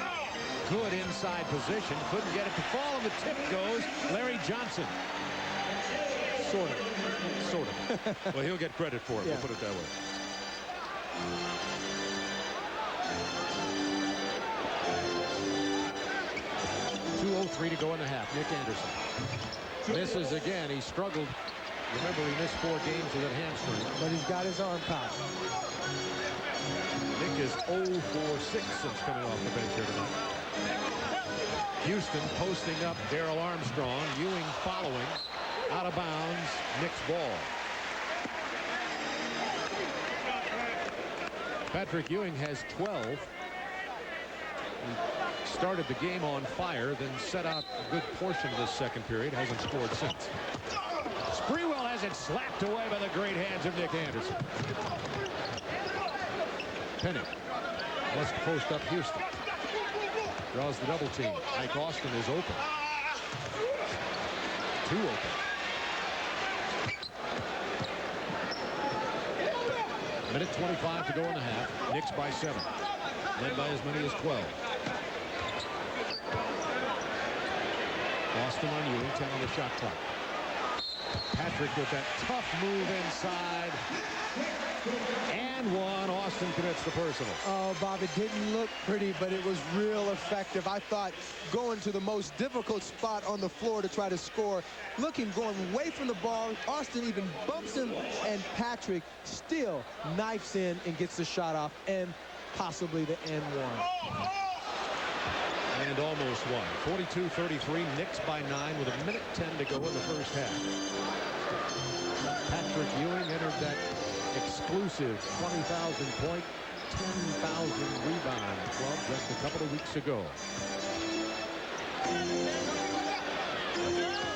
good inside position. Couldn't get it to fall, and the tip goes Larry Johnson. Sort of. Well, he'll get credit for it. Yeah. We'll put it that way. .203 to go in the half. Nick Anderson misses again. He struggled. Remember, he missed 4 games with that hamstring. But he's got his arm caught. Nick is 0 for 6 since coming off the bench here tonight. Houston posting up Darrell Armstrong. Ewing following. Out of bounds. Knicks ball. Patrick Ewing has 12. He started the game on fire, then set out a good portion of this second period. Hasn't scored since. Sprewell has it slapped away by the great hands of Nick Anderson. Penny wants to post up Houston. Draws the double team. Ike Austin is open. 2 open. Minute 25 to go in the half. Knicks by 7. Led by as many as 12. Austin on Ewing. 10 on the shot clock. Patrick with that tough move inside. And 1. Austin commits the personal. Oh, Bob, it didn't look pretty, but it was real effective. I thought going to the most difficult spot on the floor to try to score, going away from the ball. Austin even bumps him, and Patrick still knifes in and gets the shot off, and possibly the N1. And almost won. 42-33. Knicks by 9 with a minute 10 to go in the first half. Patrick Ewing entered that exclusive 20,000 point, 10,000 rebound club just a couple of weeks ago.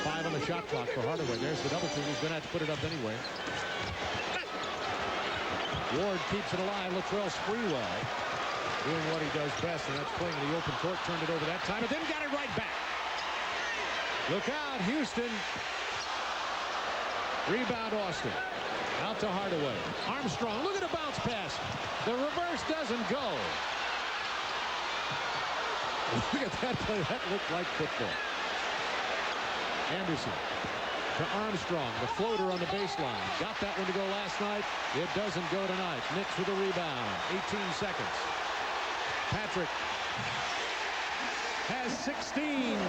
5 on the shot clock for Hardaway. There's the double team. He's going to have to put it up anyway. Ward keeps it alive. Latrell Sprewell doing what he does best, and that's playing in the open court. Turned it over that time, but then got it right back. Look out, Houston. Rebound Austin. Out to Hardaway. Armstrong, look at a bounce pass. The reverse doesn't go. Look at that play. That looked like football. Anderson to Armstrong. The floater on the baseline. Got that one to go last night. It doesn't go tonight. Knicks with a rebound. 18 seconds. Patrick has 16.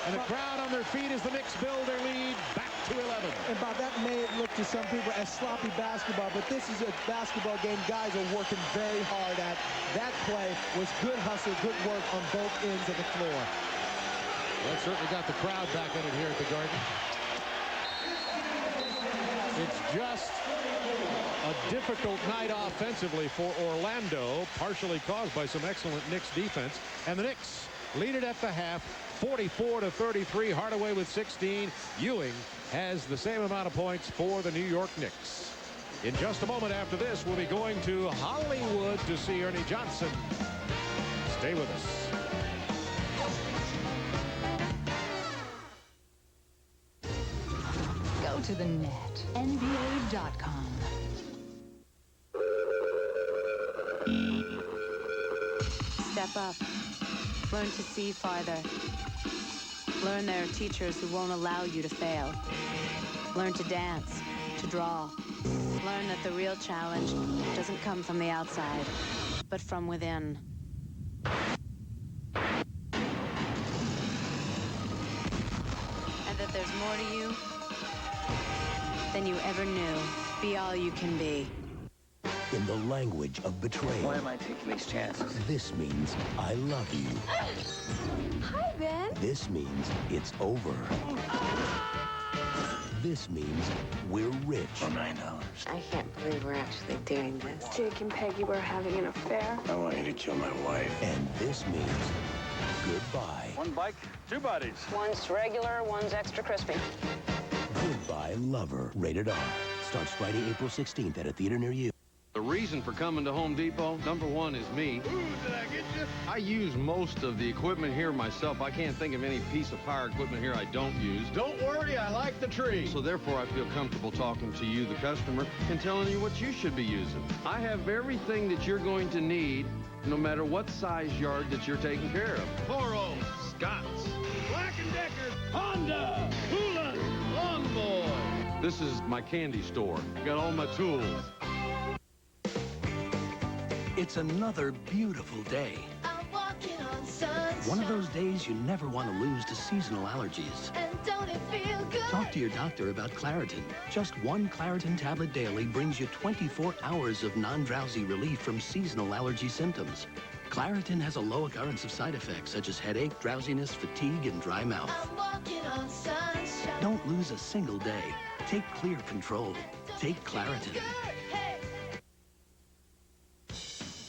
And the crowd on their feet as the Knicks build their lead back to 11. And Bob, that may look to some people as sloppy basketball, but this is a basketball game guys are working very hard at. That play was good hustle, good work on both ends of the floor. That certainly got the crowd back in it here at the Garden. It's just a difficult night offensively for Orlando, partially caused by some excellent Knicks defense. And the Knicks lead it at the half, 44-33. Hardaway with 16. Ewing has the same amount of points for the New York Knicks. In just a moment after this, we'll be going to Hollywood to see Ernie Johnson. Stay with us. Go to the net, NBA.com. Step up. Learn to see farther. Learn there are teachers who won't allow you to fail. Learn to dance, to draw. Learn that the real challenge doesn't come from the outside, but from within. And that there's more to you than you ever knew. Be all you can be. In the language of betrayal. Why am I taking these chances? This means I love you. Hi, Ben. This means it's over. This means we're rich. For $9. I can't believe we're actually doing this. Jake and Peggy were having an affair. I want you to kill my wife. And this means goodbye. One bike, two bodies. One's regular, one's extra crispy. Goodbye, Lover. Rated R. Starts Friday, April 16th at a theater near you. The reason for coming to Home Depot, number one, is me. Ooh, did I get you? I use most of the equipment here myself. I can't think of any piece of power equipment here I don't use. Don't worry, I like the tree. So therefore, I feel comfortable talking to you, the customer, and telling you what you should be using. I have everything that you're going to need, no matter what size yard that you're taking care of. Toro, Scott's, Black & Decker, Honda, Hula, Lawn Boy. This is my candy store. Got all my tools. It's another beautiful day. I'm walking on sunshine. One of those days you never want to lose to seasonal allergies. And don't it feel good? Talk to your doctor about Claritin. Just one Claritin tablet daily brings you 24 hours of non-drowsy relief from seasonal allergy symptoms. Claritin has a low occurrence of side effects such as headache, drowsiness, fatigue, and dry mouth. I'm walking on sunshine. Don't lose a single day. Take clear control. Take Claritin.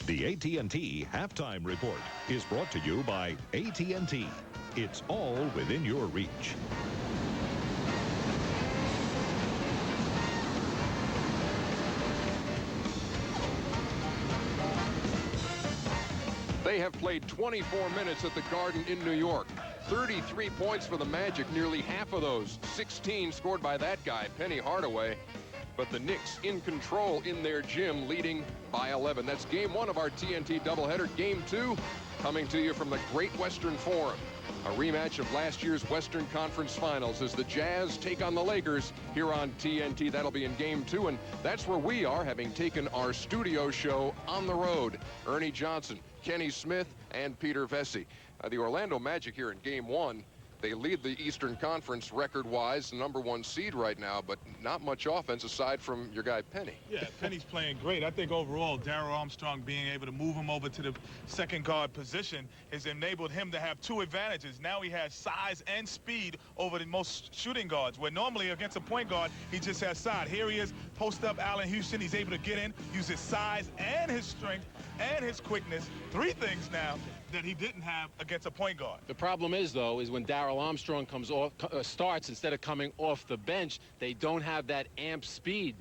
The AT&T Halftime Report is brought to you by AT&T. It's all within your reach. They have played 24 minutes at the Garden in New York. 33 points for the Magic, nearly half of those, 16 scored by that guy, Penny Hardaway. But the Knicks in control in their gym, leading by 11. That's game one of our TNT doubleheader. Game two coming to you from the Great Western Forum. A rematch of last year's Western Conference Finals as the Jazz take on the Lakers here on TNT. That'll be in game two, and that's where we are, having taken our studio show on the road. Ernie Johnson, Kenny Smith, and Peter Vesey. The Orlando Magic here in game one. They lead the Eastern Conference record-wise, number one seed right now, but not much offense aside from your guy Penny. Yeah, Penny's playing great. I think overall, Darryl Armstrong being able to move him over to the second guard position has enabled him to have two advantages. Now he has size and speed over the most shooting guards, where normally against a point guard, he just has size. Here he is, post up Allen Houston. He's able to get in, use his size and his strength and his quickness. Three things now that he didn't have against a point guard. The problem is, though, is when Darryl Armstrong comes off, starts instead of coming off the bench, they don't have that amp speed.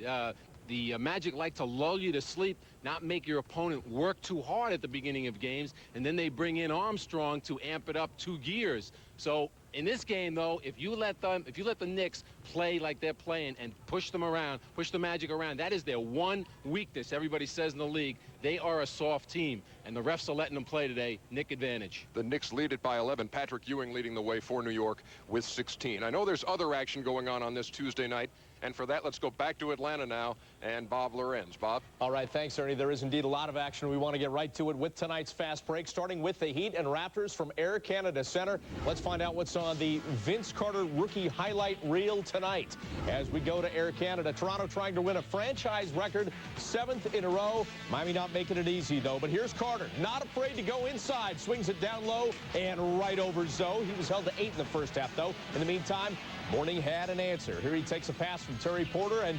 The Magic like to lull you to sleep, not make your opponent work too hard at the beginning of games, and then they bring in Armstrong to amp it up 2 gears. So In this game, though, if you let the Knicks play like they're playing and push them around, push the Magic around, that is their one weakness. Everybody says in the league, they are a soft team, and the refs are letting them play today. Knick advantage. The Knicks lead it by 11. Patrick Ewing leading the way for New York with 16. I know there's other action going on this Tuesday night. And for that, let's go back to Atlanta now and Bob Lorenz. Bob? All right, thanks, Ernie. There is indeed a lot of action. We want to get right to it with tonight's fast break, starting with the Heat and Raptors from Air Canada Center. Let's find out what's on the Vince Carter rookie highlight reel tonight. As we go to Air Canada, Toronto trying to win a franchise record, 7th in a row. Miami not making it easy, though. But here's Carter, not afraid to go inside, swings it down low and right over Zoe. He was held to 8 in the first half, though. In the meantime, Mourning had an answer. Here he takes a pass from Terry Porter and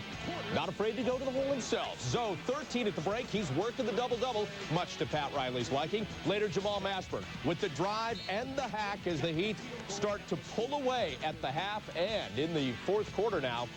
not afraid to go to the hole himself. Zoe, 13 at the break. He's working the double-double, much to Pat Riley's liking. Later, Jamal Mashburn with the drive and the hack as the Heat start to pull away at the half and in the fourth quarter now,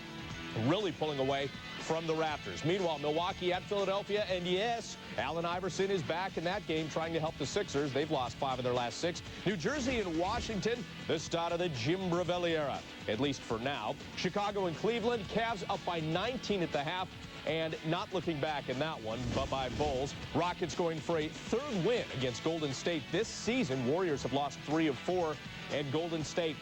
really pulling away from the Raptors. Meanwhile, Milwaukee at Philadelphia, and yes, Allen Iverson is back in that game trying to help the Sixers. They've lost 5 of their last 6. New Jersey and Washington, the start of the Jim Bravelli era, at least for now. Chicago and Cleveland, Cavs up by 19 at the half, and not looking back in that one, bye-bye Bulls. Rockets going for a 3rd win against Golden State this season. Warriors have lost 3 of 4, and Golden State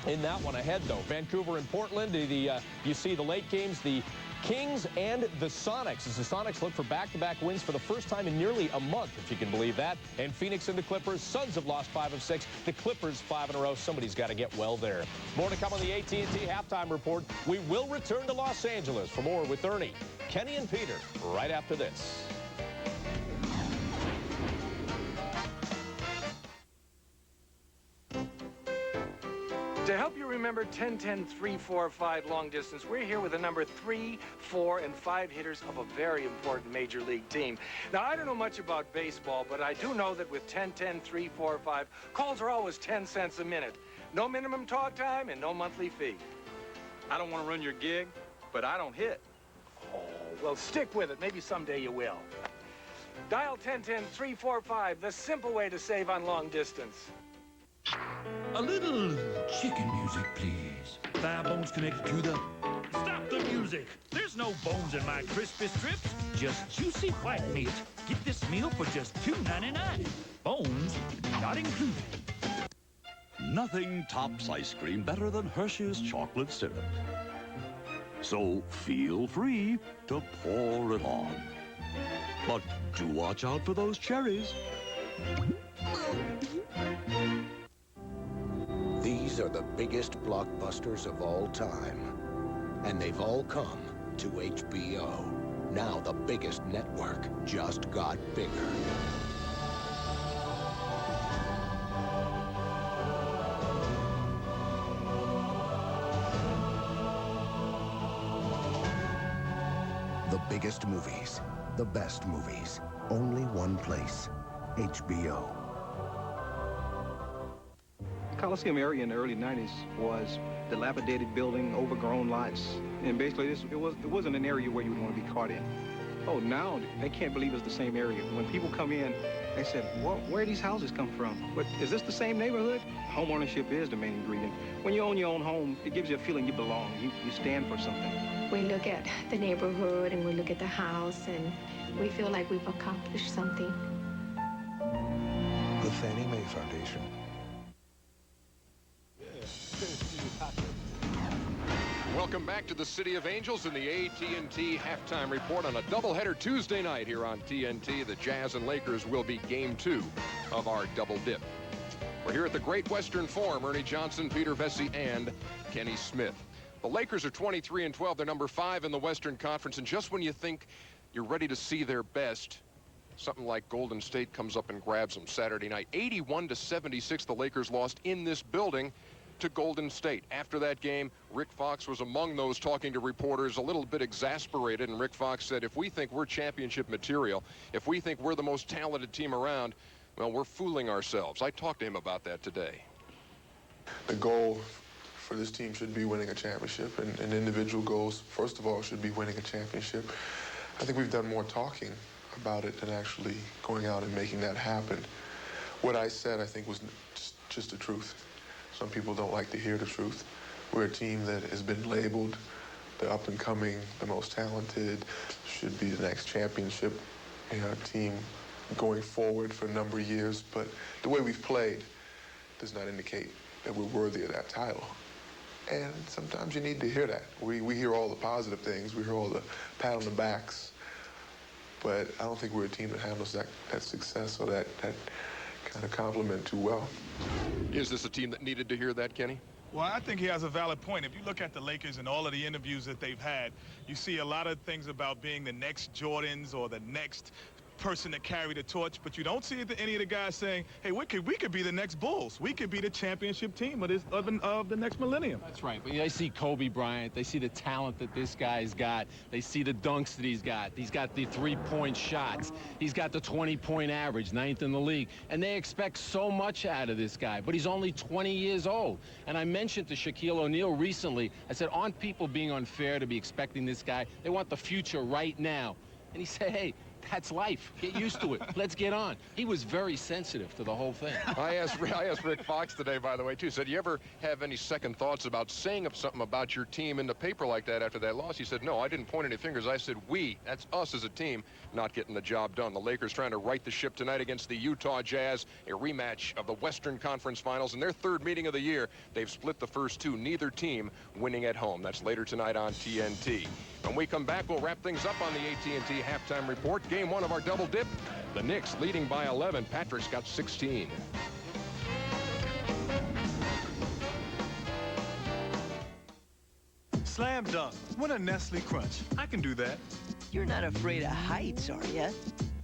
in that one ahead, though. Vancouver and Portland, you see the late games, the Kings and the Sonics, as the Sonics look for back-to-back wins for the first time in nearly a month, if you can believe that. And Phoenix and the Clippers. Suns have lost 5 of 6. The Clippers 5 in a row. Somebody's got to get well there. More to come on the AT&T Halftime Report. We will return to Los Angeles for more with Ernie, Kenny, and Peter right after this. To help you remember 10, 10, 3, 4, 5 long distance, we're here with the number 3, 4, and 5 hitters of a very important major league team. Now, I don't know much about baseball, but I do know that with 10, 10, 3, 4, 5, calls are always 10 cents a minute. No minimum talk time and no monthly fee. I don't want to run your gig, but I don't hit. Oh, well, stick with it. Maybe someday you will. Dial 10, 10, 3, 4, 5, the simple way to save on long distance. A little chicken music, please. 5 bones connected to the... Stop the music! There's no bones in my crispy strips. Just juicy white meat. Get this meal for just $2.99. Bones not included. Nothing tops ice cream better than Hershey's chocolate syrup. So feel free to pour it on. But do watch out for those cherries. These are the biggest blockbusters of all time. And they've all come to HBO. Now the biggest network just got bigger. The biggest movies, the best movies, only one place, HBO. Coliseum area in the early 90s was dilapidated building, overgrown lots, and basically it wasn't an area where you would want to be caught in. Oh, now they can't believe it's the same area. When people come in, they said, well, where do these houses come from? But is this the same neighborhood? Home ownership is the main ingredient. When you own your own home, it gives you a feeling you belong. You stand for something. We look at the neighborhood and we look at the house and we feel like we've accomplished something. The Fannie Mae Foundation. Welcome back to the City of Angels in the AT&T Halftime Report on a doubleheader Tuesday night here on TNT. The Jazz and Lakers will be Game 2 of our double dip. We're here at the Great Western Forum. Ernie Johnson, Peter Vesey, and Kenny Smith. The Lakers are 23-12. They're number 5 in the Western Conference. And just when you think you're ready to see their best, something like Golden State comes up and grabs them Saturday night. 81-76, the Lakers lost in this building to Golden State. After that game, Rick Fox was among those talking to reporters, a little bit exasperated, and Rick Fox said, if we think we're championship material, if we think we're the most talented team around, well, we're fooling ourselves. I talked to him about that today. The goal for this team should be winning a championship, and individual goals, first of all, should be winning a championship. I think we've done more talking about it than actually going out and making that happen. What I said, I think, was just the truth. Some people don't like to hear the truth. We're a team that has been labeled the up-and-coming, the most talented, should be the next championship team going forward for a number of years. But the way we've played does not indicate that we're worthy of that title. And sometimes you need to hear that. We hear all the positive things. We hear all the pat on the backs. But I don't think we're a team that handles that success or that kind of compliment too well. Is this a team that needed to hear that, Kenny? Well, I think he has a valid point. If you look at the Lakers and all of the interviews that they've had, you see a lot of things about being the next Jordans or the next person to carry the torch, but you don't see any of the guys saying, hey, we could be the next Bulls. We could be the championship team of the next millennium. That's right. But they see Kobe Bryant. They see the talent that this guy's got. They see the dunks that he's got. He's got the three-point shots. He's got the 20-point average, 9th in the league. And they expect so much out of this guy, but he's only 20 years old. And I mentioned to Shaquille O'Neal recently, I said, aren't people being unfair to be expecting this guy? They want the future right now. And he said, hey, that's life. Get used to it. Let's get on. He was very sensitive to the whole thing. I asked Rick Fox today, by the way, too. Said, you ever have any second thoughts about saying something about your team in the paper like that after that loss? He said, no, I didn't point any fingers. I said, that's us as a team, not getting the job done. The Lakers trying to right the ship tonight against the Utah Jazz, a rematch of the Western Conference Finals. In their third meeting of the year, they've split the first two, neither team winning at home. That's later tonight on TNT. When we come back, we'll wrap things up on the AT&T Halftime Report. Game one of our double dip. The Knicks leading by 11. Patrick's got 16. Slam dunk. Win a Nestle Crunch. I can do that. You're not afraid of heights, are you?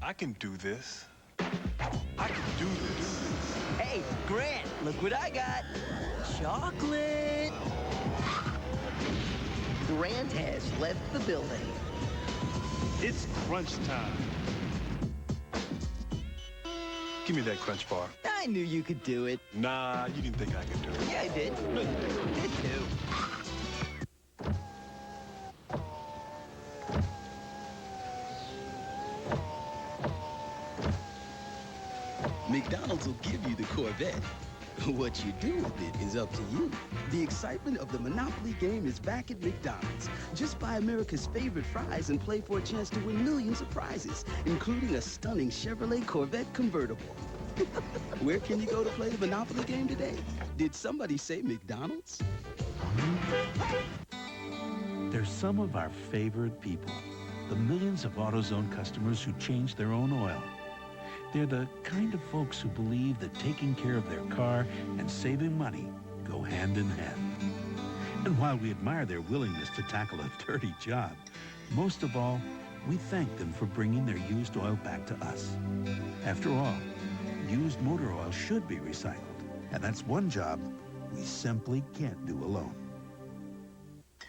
I can do this. I can do this. Hey, Grant, look what I got. Chocolate. Grant has left the building. It's crunch time. Give me that crunch bar. I knew you could do it. Nah, you didn't think I could do it. Yeah, I did. No, you didn't. Did too. McDonald's will give you the Corvette. What you do with it is up to you. The excitement of the Monopoly game is back at McDonald's. Just buy America's favorite fries and play for a chance to win millions of prizes, including a stunning Chevrolet Corvette convertible. Where can you go to play the Monopoly game today? Did somebody say McDonald's? They're some of our favorite people. The millions of AutoZone customers who change their own oil. They're the kind of folks who believe that taking care of their car and saving money go hand in hand. And while we admire their willingness to tackle a dirty job, most of all, we thank them for bringing their used oil back to us. After all, used motor oil should be recycled, and that's one job we simply can't do alone.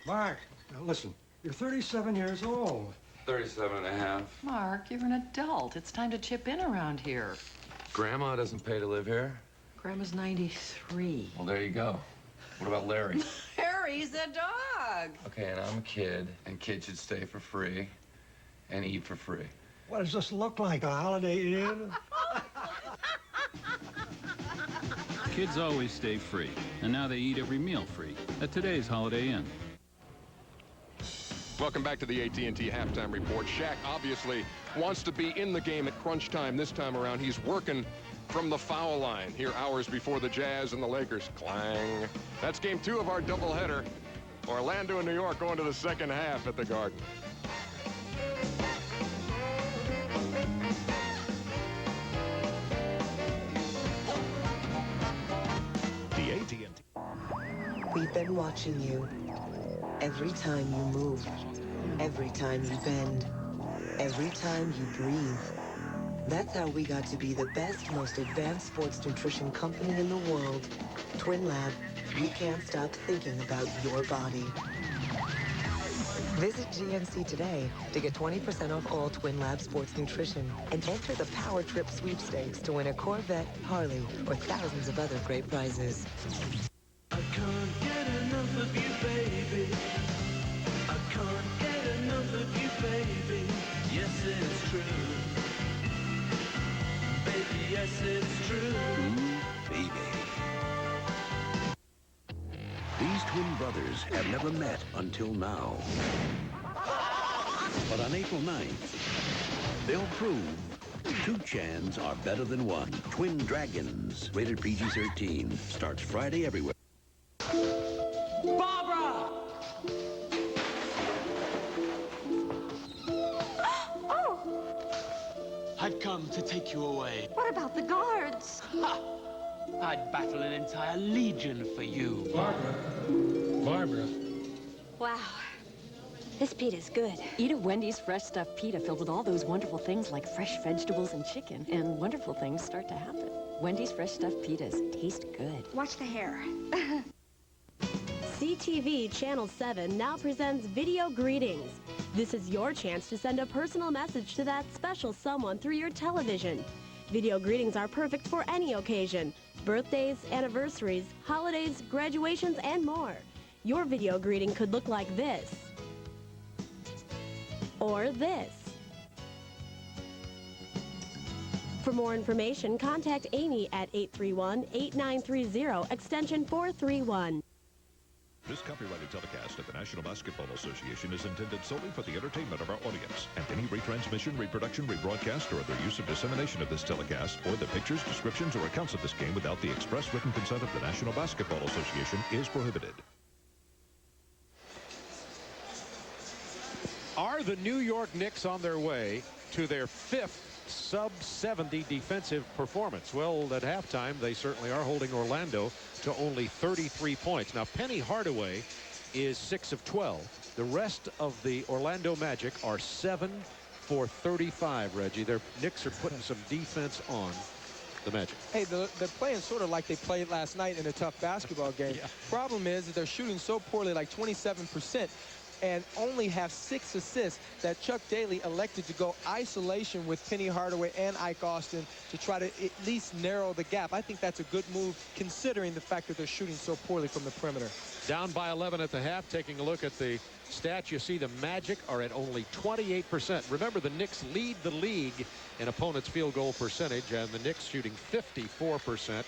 Mark, now listen, you're 37 years old. 37 and a half. Mark, you're an adult. It's time to chip in around here. Grandma doesn't pay to live here. Grandma's 93. Well, there you go. What about Larry? Harry's a dog. Okay, and I'm a kid, and kids should stay for free and eat for free. What does this look like, a Holiday Inn? Kids always stay free, and now they eat every meal free at today's Holiday Inn. Welcome back to the AT&T Halftime Report. Shaq obviously wants to be in the game at crunch time this time around. He's working from the foul line here hours before the Jazz and the Lakers. Clang. That's game two of our doubleheader. Orlando and New York going to the second half at the Garden. The AT&T. We've been watching you. Every time you move, every time you bend, every time you breathe. That's how we got to be the best, most advanced sports nutrition company in the world. Twin Lab, we can't stop thinking about your body. Visit GNC today to get 20% off all Twin Lab sports nutrition and enter the Power Trip sweepstakes to win a Corvette, Harley, or thousands of other great prizes. I can't get enough of you, baby. I can't get enough of you, baby. Yes, it's true. Baby, yes, it's true. Ooh, baby. twin brothers have never met until now. But on April 9th, they'll prove two Chans are better than one. Twin Dragons, rated PG-13, starts Friday everywhere. Barbara! I've come to take you away. What about the guards? Ha! I'd battle an entire legion for you. Barbara. Wow. This pita's good. Eat a Wendy's fresh stuffed pita filled with all those wonderful things like fresh vegetables and chicken, and wonderful things start to happen. Wendy's fresh stuffed pitas taste good. Watch the hair. CTV Channel 7 now presents Video Greetings. This is your chance to send a personal message to that special someone through your television. Video greetings are perfect for any occasion. Birthdays, anniversaries, holidays, graduations, and more. Your video greeting could look like this. Or this. For more information, contact Amy at 831-8930, extension 431. This copyrighted telecast of the National Basketball Association is intended solely for the entertainment of our audience, and any retransmission, reproduction, rebroadcast, or other use or dissemination of this telecast, or the pictures, descriptions, or accounts of this game without the express written consent of the National Basketball Association is prohibited. Are the New York Knicks on their way to their 5th sub-70 defensive performance? Well, at halftime, they certainly are, holding Orlando to only 33 points. Now, Penny Hardaway is 6 of 12. The rest of the Orlando Magic are 7 for 35, Reggie. Their Knicks are putting some defense on the Magic. Hey, they're playing sort of like they played last night in a tough basketball game. Yeah. Problem is that they're shooting so poorly, like 27%. And only have 6 assists, that Chuck Daly elected to go isolation with Penny Hardaway and Ike Austin to try to at least narrow the gap. I think that's a good move considering the fact that they're shooting so poorly from the perimeter. Down by 11 at the half. Taking a look at the stats, you see the Magic are at only 28%. Remember, the Knicks lead the league in opponents' field goal percentage, and the Knicks shooting 54%.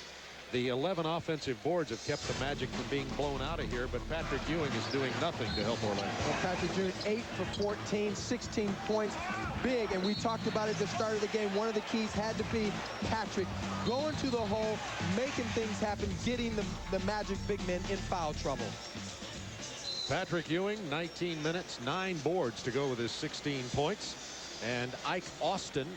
The 11 offensive boards have kept the Magic from being blown out of here, but Patrick Ewing is doing nothing to help Orlando. Well, Patrick Ewing, 8 for 14, 16 points, big, and we talked about it at the start of the game. One of the keys had to be Patrick going to the hole, making things happen, getting the Magic big men in foul trouble. Patrick Ewing, 19 minutes, 9 boards to go with his 16 points. And Ike Austin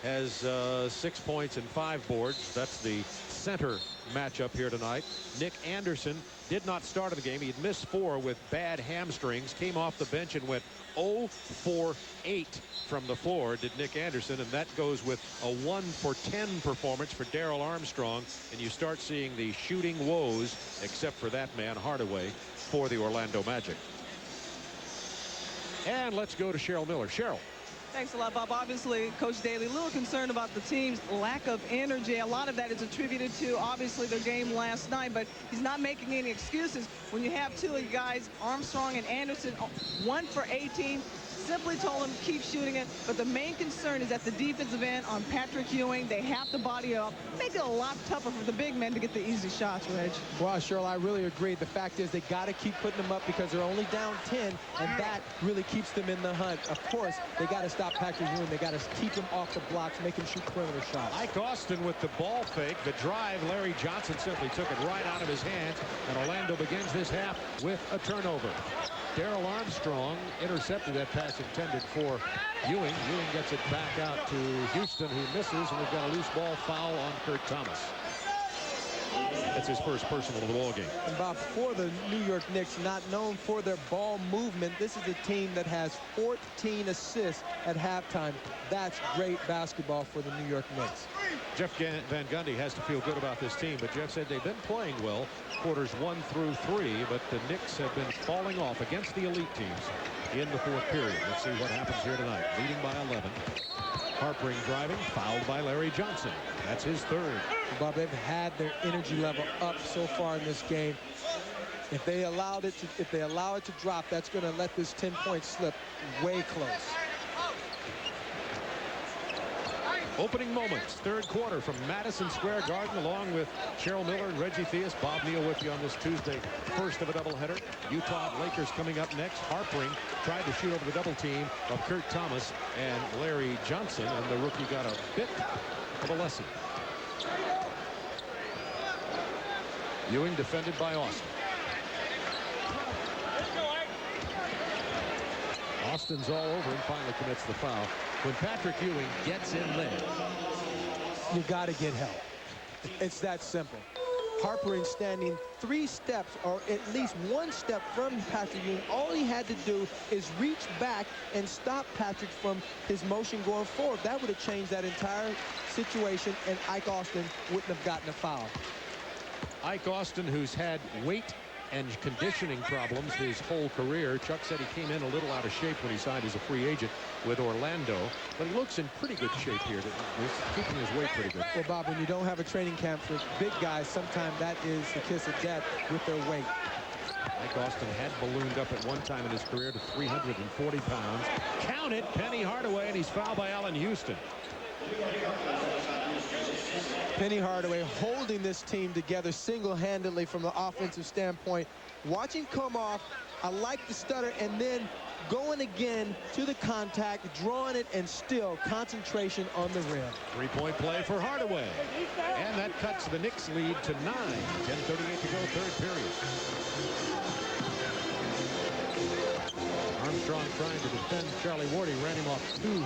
has 6 points and 5 boards. That's the center matchup here tonight. Nick Anderson did not start the game. He had missed 4 with bad hamstrings, came off the bench and went 0 for 8 from the floor, did Nick Anderson, and that goes with a 1 for 10 performance for Darrell Armstrong, and you start seeing the shooting woes, except for that man Hardaway, for the Orlando Magic. And let's go to Cheryl Miller. Cheryl. Thanks a lot, Bob. Obviously, Coach Daly, a little concerned about the team's lack of energy. A lot of that is attributed to, obviously, their game last night, but he's not making any excuses. When you have 2 of you guys, Armstrong and Anderson, 1 for 18, simply told him keep shooting it. But the main concern is at the defensive end on Patrick Ewing. They have to body up, make it a lot tougher for the big men to get the easy shots, Reg. Well, Cheryl, I really agree. The fact is they got to keep putting them up because they're only down 10, and that really keeps them in the hunt. Of course, they got to stop Patrick Ewing. They got to keep him off the blocks, make him shoot perimeter shots. Ike Austin with the ball fake. The drive, Larry Johnson simply took it right out of his hands, and Orlando begins this half with a turnover. Darrell Armstrong intercepted that pass intended for Ewing. Ewing gets it back out to Houston, who misses, and we've got a loose ball foul on Kurt Thomas. That's his first personal of the ball game. And Bob, for the New York Knicks, not known for their ball movement, this is a team that has 14 assists at halftime. That's great basketball for the New York Knicks. Jeff Van Gundy has to feel good about this team, but Jeff said they've been playing well quarters 1 through 3, but the Knicks have been falling off against the elite teams in the 4th period. Let's see what happens here tonight. Leading by 11. Harpering driving, fouled by Larry Johnson. That's his 3rd. Bob, they've had their energy level up so far in this game. If they allow it to drop, that's going to let this 10-point slip way close. Opening moments, third quarter from Madison Square Garden, along with Cheryl Miller and Reggie Theus. Bob Neal with you on this Tuesday, first of a doubleheader. Utah Lakers coming up next. Harpering tried to shoot over the double team of Kurt Thomas and Larry Johnson, and the rookie got a bit of a lesson. Ewing defended by Austin. Austin's all over and finally commits the foul. When Patrick Ewing gets in there, you got to get help. It's that simple. Harpering standing 3 steps or at least 1 step from Patrick Ewing. All he had to do is reach back and stop Patrick from his motion going forward. That would have changed that entire situation, and Ike Austin wouldn't have gotten a foul. Ike Austin, who's had weight and conditioning problems his whole career. Chuck said he came in a little out of shape when he signed as a free agent with Orlando, but he looks in pretty good shape here. He's keeping his weight pretty good. Well, Bob, when you don't have a training camp for big guys, sometimes that is the kiss of death with their weight. Ike Austin had ballooned up at one time in his career to 340 pounds. Count it, Penny Hardaway, and he's fouled by Allen Houston. Penny Hardaway holding this team together single-handedly from the offensive standpoint. Watch him come off. I like the stutter, and then going again to the contact, drawing it, and still concentration on the rim. Three-point play for Hardaway. And that cuts the Knicks lead to 9. 10:38 to go, third period. Armstrong trying to defend Charlie Ward. He ran him off 2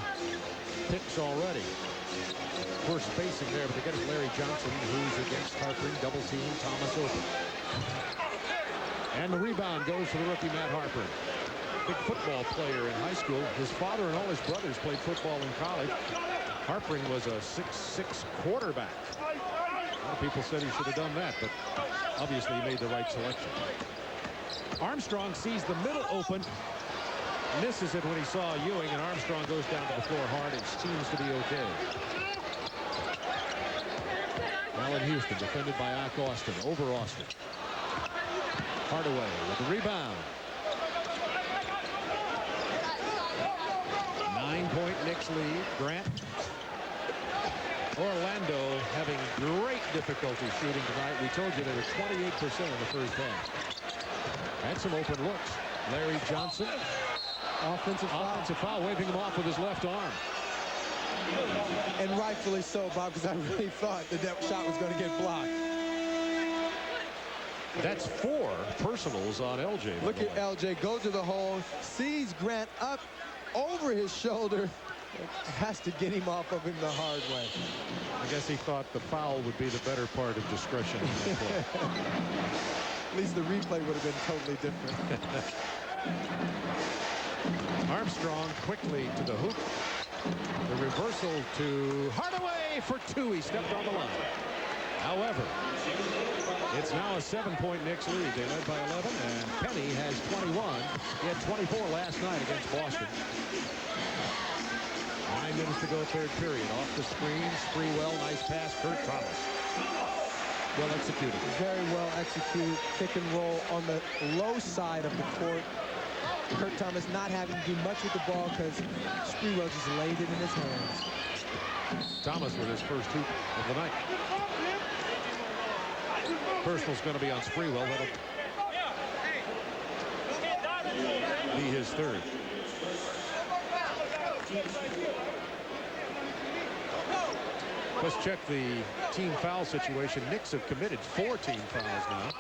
picks already. Poor spacing there, but they get it Larry Johnson, who's against Harpering, double team, Thomas open. And the rebound goes to the rookie Matt Harpering. Big football player in high school. His father and all his brothers played football in college. Harpering was a 6'6" quarterback. A lot of people said he should have done that, but obviously he made the right selection. Armstrong sees the middle open, misses it when he saw Ewing, and Armstrong goes down to the floor hard. It seems to be okay. Allen Houston defended by Ike Austin. Over Austin. Hardaway with the rebound. 9-point Knicks lead. Grant. Orlando having great difficulty shooting tonight. We told you they were 28% in the first half. And some open looks. Larry Johnson. Offensive foul, waving him off with his left arm. And rightfully so, Bob, because I really thought that shot was going to get blocked. That's 4 personals on LJ. Look at LJ, go to the hole, sees Grant up over his shoulder, has to get him off of him the hard way. I guess he thought the foul would be the better part of discretion in that play. At least the replay would have been totally different. Armstrong quickly to the hoop. The reversal to Hardaway for 2. He stepped on the line. However, it's now a 7-point Knicks lead. They led by 11, and Penny has 21. He had 24 last night against Boston. 9 minutes to go, third period. Off the screen, Sprewell, nice pass, Kurt Thomas. Well executed. Very well executed. Pick and roll on the low side of the court. Kurt Thomas not having to do much with the ball because Sprewell just laid it in his hands. Thomas with his first hoop of the night. Personal's going to be on Sprewell. That'll be his third. Let's check the team foul situation. Knicks have committed 4 team fouls now.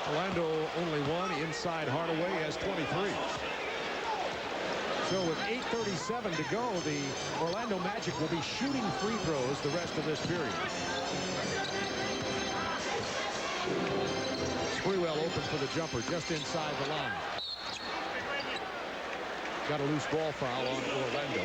Orlando only 1 inside Hardaway has 23. So with 8:37 to go, the Orlando Magic will be shooting free throws the rest of this period. Sprewell open for the jumper just inside the line. Got a loose ball foul on Orlando.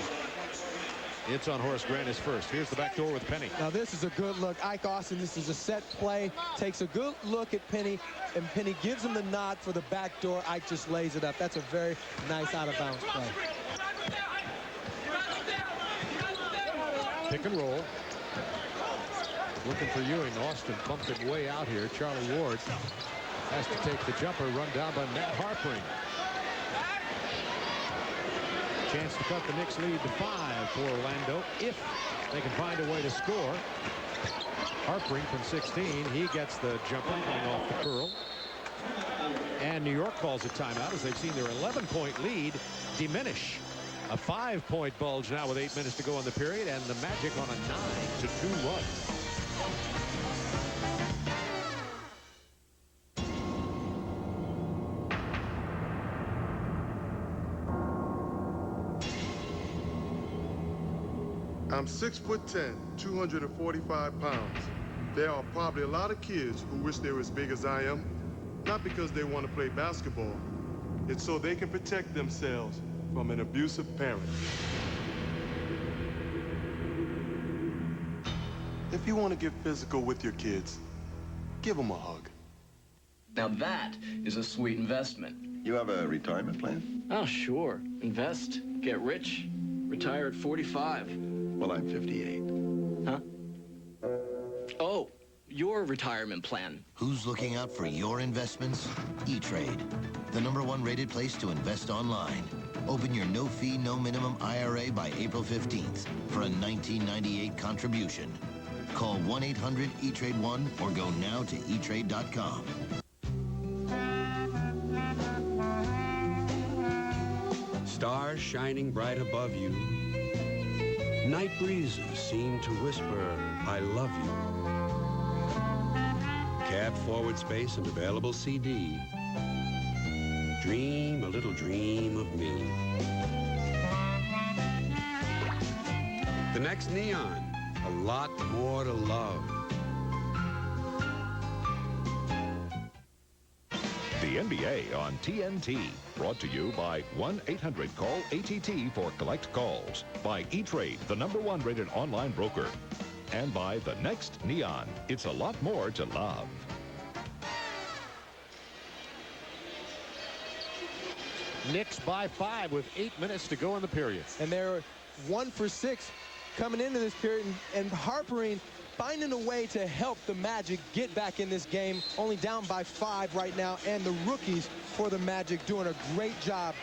It's on Horace Grant is first. Here's the back door with Penny. Now this is a good look. Ike Austin, this is a set play. Takes a good look at Penny, and Penny gives him the nod for the back door. Ike just lays it up. That's a very nice out-of-bounds play. Pick and roll. Looking for Ewing. Austin bumped it way out here. Charlie Ward has to take the jumper. Run down by Matt Harpering. Chance to cut the Knicks lead to 5. drive for Orlando if they can find a way to score. Harpering from 16. He gets the jumper going off the curl. And New York calls a timeout as they've seen their 11-point lead diminish. A 5-point bulge now with 8 minutes to go in the period, and the Magic on a 9-2 run. I'm 6'10", 245 pounds. There are probably a lot of kids who wish they were as big as I am, not because they want to play basketball. It's so they can protect themselves from an abusive parent. If you want to get physical with your kids, give them a hug. Now that is a sweet investment. You have a retirement plan? Oh, sure. Invest, get rich, retire at 45. Well, I'm 58. Huh? Oh, your retirement plan. Who's looking out for your investments? E-Trade, the #1 rated place to invest online. Open your no-fee, no-minimum IRA by April 15th for a $19.98 contribution. Call 1-800-E-TRADE-1 or go now to etrade.com. Stars shining bright above you. Night breezes seem to whisper, I love you. Cab forward space and available CD. Dream a little dream of me. The next Neon, a lot more to love. The NBA on TNT. Brought to you by 1-800-CALL-ATT for collect calls. By E-Trade, the #1 rated online broker. And by the next Neon. It's a lot more to love. Knicks by 5 with 8 minutes to go in the period. And they're 1 for 6 coming into this period, and Harpering finding a way to help the Magic get back in this game. Only down by 5 right now, and the rookies for the Magic doing a great job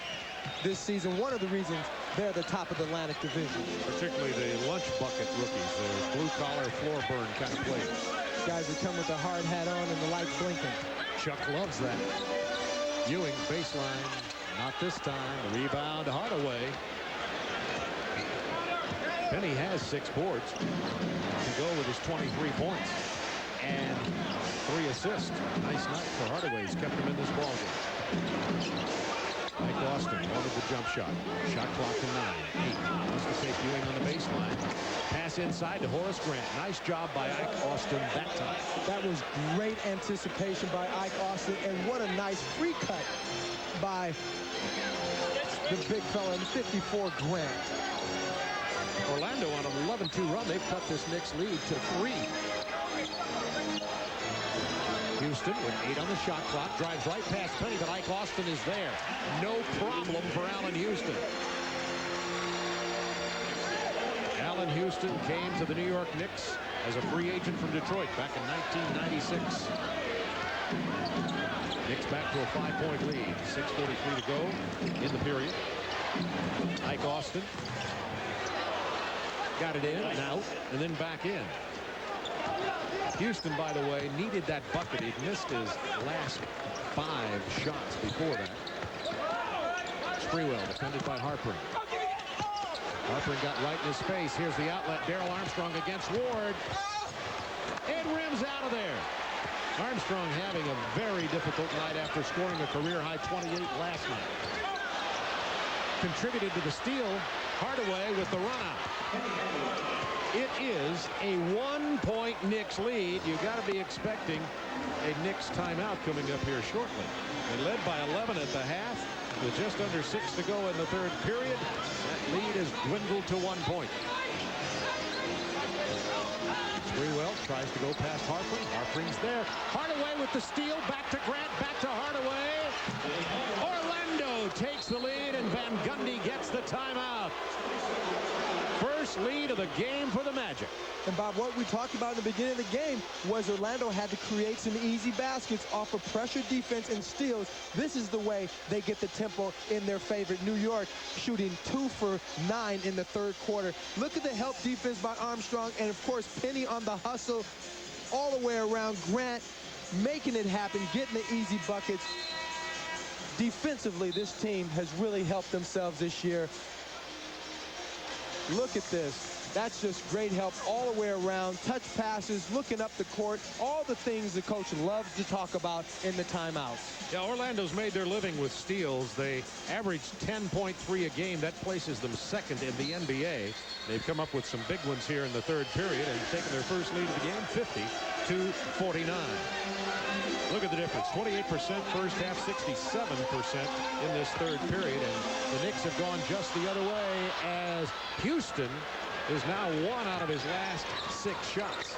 this season. One of the reasons they're the top of the Atlantic Division. Particularly the lunch bucket rookies, the blue-collar, floor burn kind of players. Guys that come with the hard hat on and the lights blinking. Chuck loves that. Ewing, baseline, not this time. The rebound, Hardaway. Penny has 6 boards to go with his 23 points and 3 assists. Nice night for Hardaway. He's kept him in this ballgame. Mike Austin wanted the jump shot. Shot clock to 9. 8. Wants to take Ewing on the baseline. Pass inside to Horace Grant. Nice job by Ike Austin that time. That was great anticipation by Ike Austin, and what a nice free cut by the big fella in 54, Grant. Orlando on an 11-2 run. They've cut this Knicks lead to 3. Houston with 8 on the shot clock. Drives right past Penny, but Ike Austin is there. No problem for Allen Houston. Allen Houston came to the New York Knicks as a free agent from Detroit back in 1996. Knicks back to a 5-point lead. 6:43 to go in the period. Ike Austin got it in and out and then back in. Houston, by the way, needed that bucket. He'd missed his last 5 shots before that. Sprewell defended by Harpering. Harpering got right in his face. Here's the outlet. Darrell Armstrong against Ward. And rims out of there. Armstrong having a very difficult night after scoring a career-high 28 last night. Contributed to the steal. Hardaway with the run-out. It is a 1-point Knicks lead. You got to be expecting a Knicks timeout coming up here shortly. They led by 11 at the half with just under 6 to go in the 3rd period. That lead has dwindled to 1 point. Sprewell tries to go past Harpering. Harpering's there. Hardaway with the steal. Back to Grant. Back to Hardaway. Orlando takes the lead, and Van Gundy gets the timeout. First lead of the game for the Magic. And Bob, what we talked about in the beginning of the game was Orlando had to create some easy baskets off of pressure defense and steals. This is the way they get the tempo in their favor. New York shooting 2 for 9 in the third quarter. Look at the help defense by Armstrong, and of course Penny on the hustle all the way around. Grant making it happen, getting the easy buckets. Defensively, this team has really helped themselves this year. Look at this. That's just great help all the way around. Touch passes, looking up the court, all the things the coach loves to talk about in the timeouts. Yeah, Orlando's made their living with steals. They averaged 10.3 a game. That places them second in the NBA. They've come up with some big ones here in the third period and taken their first lead of the game, 50-49. Look at the difference. 28% first half, 67% in this third period. And the Knicks have gone just the other way as Houston is now 1 out of his last 6 shots.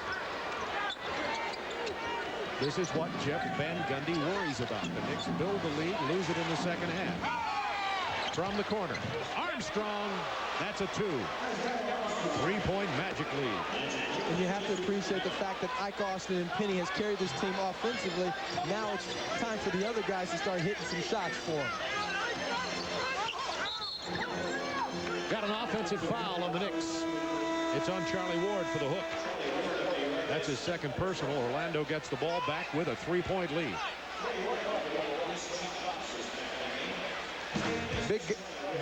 This is what Jeff Van Gundy worries about. The Knicks build the lead, lose it in the second half. From the corner, Armstrong, that's a 2. 3-point Magic lead. And you have to appreciate the fact that Ike Austin and Penny has carried this team offensively. Now it's time for the other guys to start hitting some shots for them. Got an offensive foul on the Knicks. It's on Charlie Ward for the hook. That's his second personal. Orlando gets the ball back with a 3-point lead.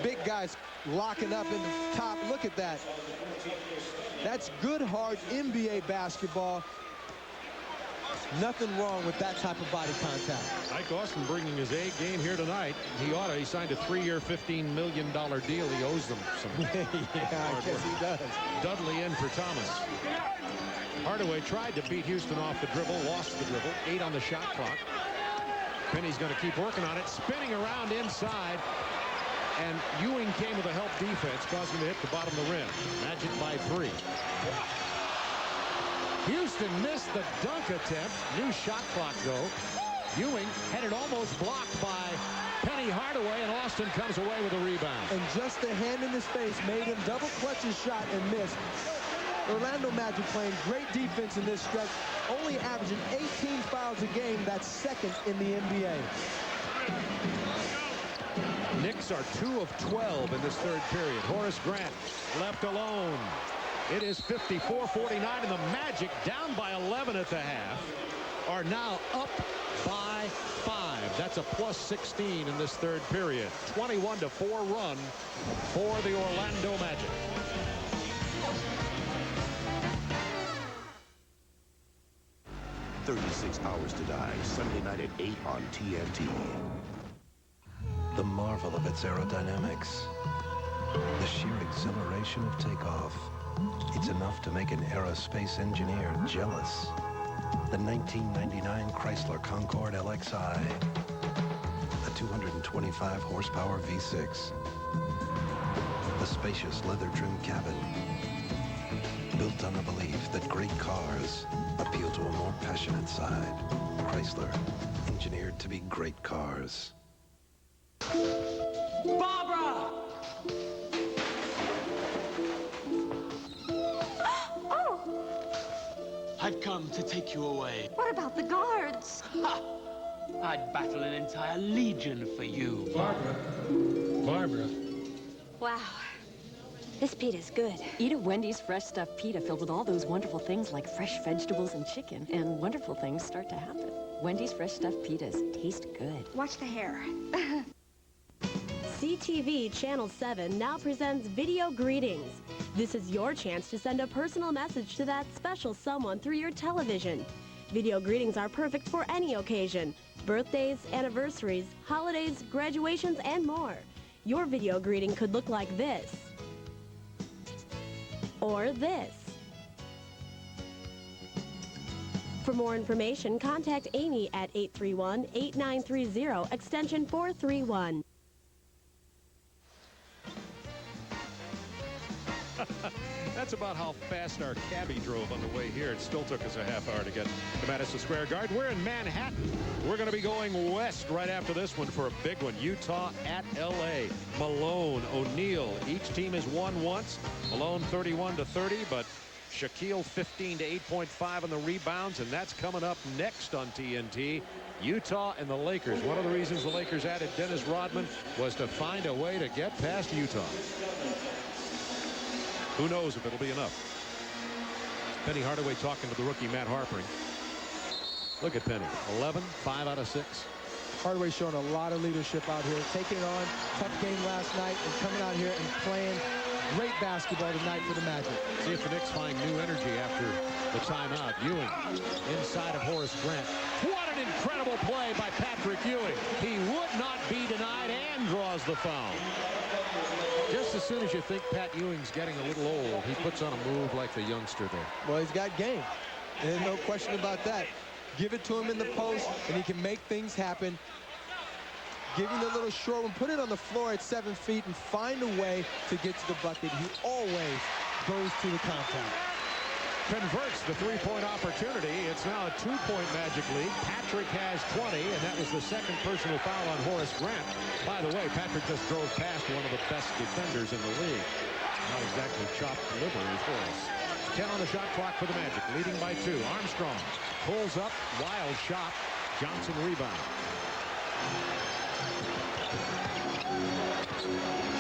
Big guys locking up in the top. Look at that. That's good, hard NBA basketball. Nothing wrong with that type of body contact. Ike Austin bringing his A game here tonight. He signed a 3-year, $15 million deal. He owes them some. Yeah, I guess he does. Dudley in for Thomas. Hardaway tried to beat Houston off the dribble, lost the dribble, 8 on the shot clock. Penny's going to keep working on it, spinning around inside. And Ewing came with a help defense, causing him to hit the bottom of the rim. Magic by 3. Houston missed the dunk attempt. New shot clock, though. Ewing had it almost blocked by Penny Hardaway, and Austin comes away with a rebound. And just the hand in his face made him double clutch his shot and miss. Orlando Magic playing great defense in this stretch, only averaging 18 fouls a game. That's second in the NBA. Knicks are 2 of 12 in this third period. Horace Grant left alone. It is 54-49, and the Magic, down by 11 at the half, are now up by 5. That's a plus 16 in this third period. 21-4 run for the Orlando Magic. "36 Hours to Die, Sunday night at 8 on TNT. The marvel of its aerodynamics, the sheer exhilaration of takeoff. It's enough to make an aerospace engineer jealous. The 1999 Chrysler Concorde LXI, a 225 horsepower V6, a spacious leather-trimmed cabin, built on the belief that great cars appeal to a more passionate side. Chrysler, engineered to be great cars. Barbara! Oh! I've come to take you away. What about the guards? Ha! I'd battle an entire legion for you. Barbara. Wow. This pita's good. Eat a Wendy's fresh stuffed pita filled with all those wonderful things like fresh vegetables and chicken, and wonderful things start to happen. Wendy's fresh stuffed pitas taste good. Watch the hair. CTV Channel 7 now presents Video Greetings. This is your chance to send a personal message to that special someone through your television. Video greetings are perfect for any occasion. Birthdays, anniversaries, holidays, graduations, and more. Your video greeting could look like this. Or this. For more information, contact Amy at 831-8930, extension 431. That's about how fast our cabbie drove on the way here. It still took us a half hour to get to Madison Square Garden. We're in Manhattan. We're going to be going west right after this one for a big one. Utah at L.A. Malone, O'Neal. Each team has won once. Malone 31-30, but Shaquille 15 to 8.5 on the rebounds, and that's coming up next on TNT. Utah and the Lakers. One of the reasons the Lakers added Dennis Rodman was to find a way to get past Utah. Who knows if it'll be enough. Penny Hardaway talking to the rookie Matt Harpering. Look at Penny. 11, 5 out of 6. Hardaway showing a lot of leadership out here, taking it on. Tough game last night and coming out here and playing great basketball tonight for the Magic. See if the Knicks find new energy after the timeout. Ewing inside of Horace Grant. What an incredible play by Patrick Ewing. He would not be denied and draws the foul. Just as soon as you think Pat Ewing's getting a little old, he puts on a move like the youngster there. Well, he's got game. There's no question about that. Give it to him in the post, and he can make things happen. Give him the little short one, put it on the floor at 7 feet, and find a way to get to the bucket. He always goes to the contact. Converts the three-point opportunity. It's now a 2-point Magic lead. Patrick has 20, and that was the second personal foul on Horace Grant. By the way, Patrick just drove past one of the best defenders in the league. Not exactly chopped liver as Horace. 10 on the shot clock for the Magic, leading by 2. Armstrong pulls up, wild shot. Johnson rebound.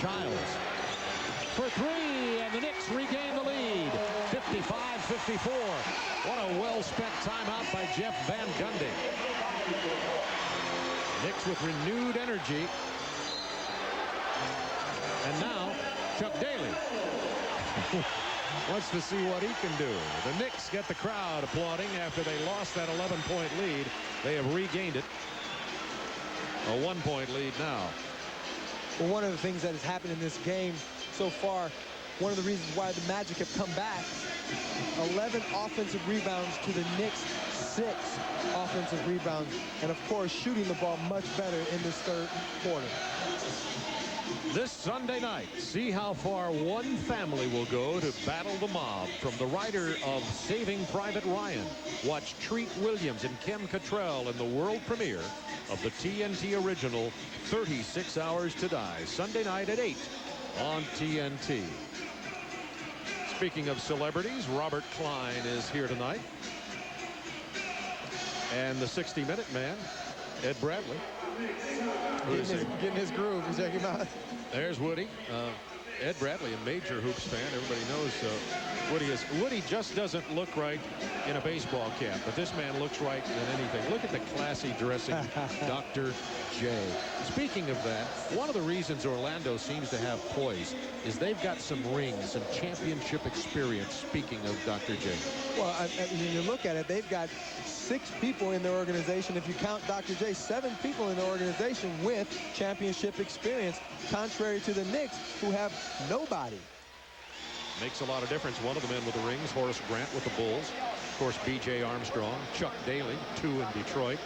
Childs for 3, and the Knicks regain the lead. 55-54. What a well-spent timeout by Jeff Van Gundy. Knicks with renewed energy. And now, Chuck Daly wants to see what he can do. The Knicks get the crowd applauding after they lost that 11-point lead. They have regained it. A 1-point lead now. Well, one of the things that has happened in this game so far, one of the reasons why the Magic have come back, 11 offensive rebounds to the Knicks 6 offensive rebounds, and of course shooting the ball much better in this third quarter. This Sunday night, see how far one family will go to battle the mob. From the writer of Saving Private Ryan, watch Treat Williams and Kim Cattrall in the world premiere of the TNT original 36 Hours to Die, Sunday night at 8 on TNT. Speaking of celebrities, Robert Klein is here tonight. And the 60-minute man, Ed Bradley. Getting his groove. Check him out. There's Woody. Ed Bradley, a major hoops fan. Everybody knows Woody is. Woody just doesn't look right in a baseball cap, but this man looks right in anything. Look at the classy dressing Dr. J. Speaking of that, one of the reasons Orlando seems to have poise is they've got some rings, some championship experience, speaking of Dr. J. Well, when you look at it, they've got 6 people in their organization. If you count Dr. J, 7 people in the organization with championship experience, contrary to the Knicks, who have nobody. Makes a lot of difference. One of the men with the rings, Horace Grant with the Bulls. Of course, B.J. Armstrong, Chuck Daly, 2 in Detroit.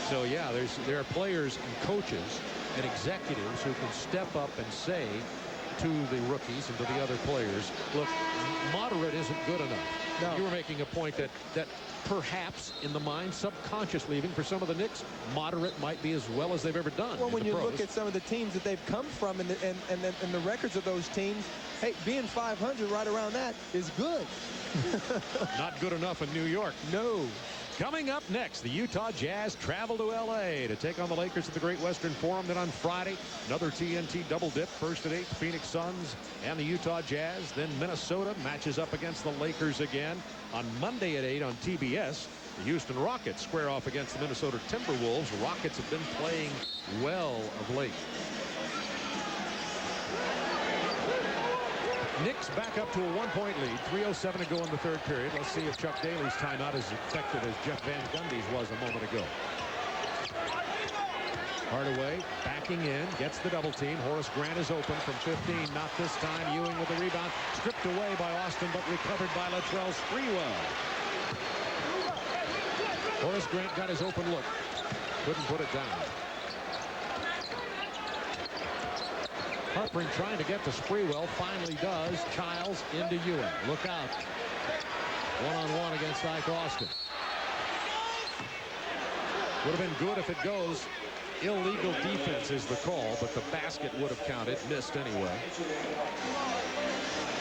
So, yeah, there are players and coaches and executives who can step up and say to the rookies and to the other players, look, moderate isn't good enough. No. You were making a point that perhaps in the mind, subconsciously, even for some of the Knicks, moderate might be as well as they've ever done. Well, when you look at some of the teams that they've come from and the records of those teams, hey, being 500 right around that is good. Not good enough in New York. No. Coming up next, the Utah Jazz travel to L.A. to take on the Lakers at the Great Western Forum. Then on Friday, another TNT double dip. First at 8, Phoenix Suns and the Utah Jazz. Then Minnesota matches up against the Lakers again. On Monday at 8 on TBS, the Houston Rockets square off against the Minnesota Timberwolves. Rockets have been playing well of late. Knicks back up to a 1-point lead. 3:07 to go in the third period. Let's see if Chuck Daly's timeout is effective as Jeff Van Gundy's was a moment ago. Hardaway backing in, gets the double team. Horace Grant is open from 15. Not this time. Ewing with the rebound. Stripped away by Austin, but recovered by Latrell Sprewell. Horace Grant got his open look. Couldn't put it down. Harpring trying to get to Sprewell, finally does. Childs into Ewing. Look out. One-on-one against Ike Austin. Would have been good if it goes. Illegal defense is the call, but the basket would have counted. Missed anyway.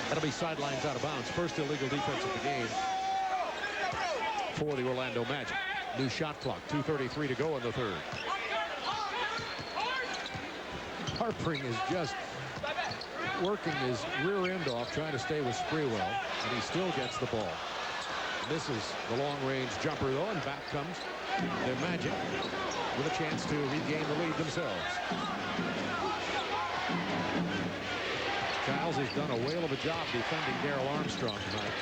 That'll be sidelines out of bounds. First illegal defense of the game for the Orlando Magic. New shot clock. 2:33 to go in the third. Harpring is just working his rear end off, trying to stay with Sprewell, and he still gets the ball. Misses the long-range jumper, though, and back comes the Magic with a chance to regain the lead themselves. Childs has done a whale of a job defending Darrell Armstrong tonight.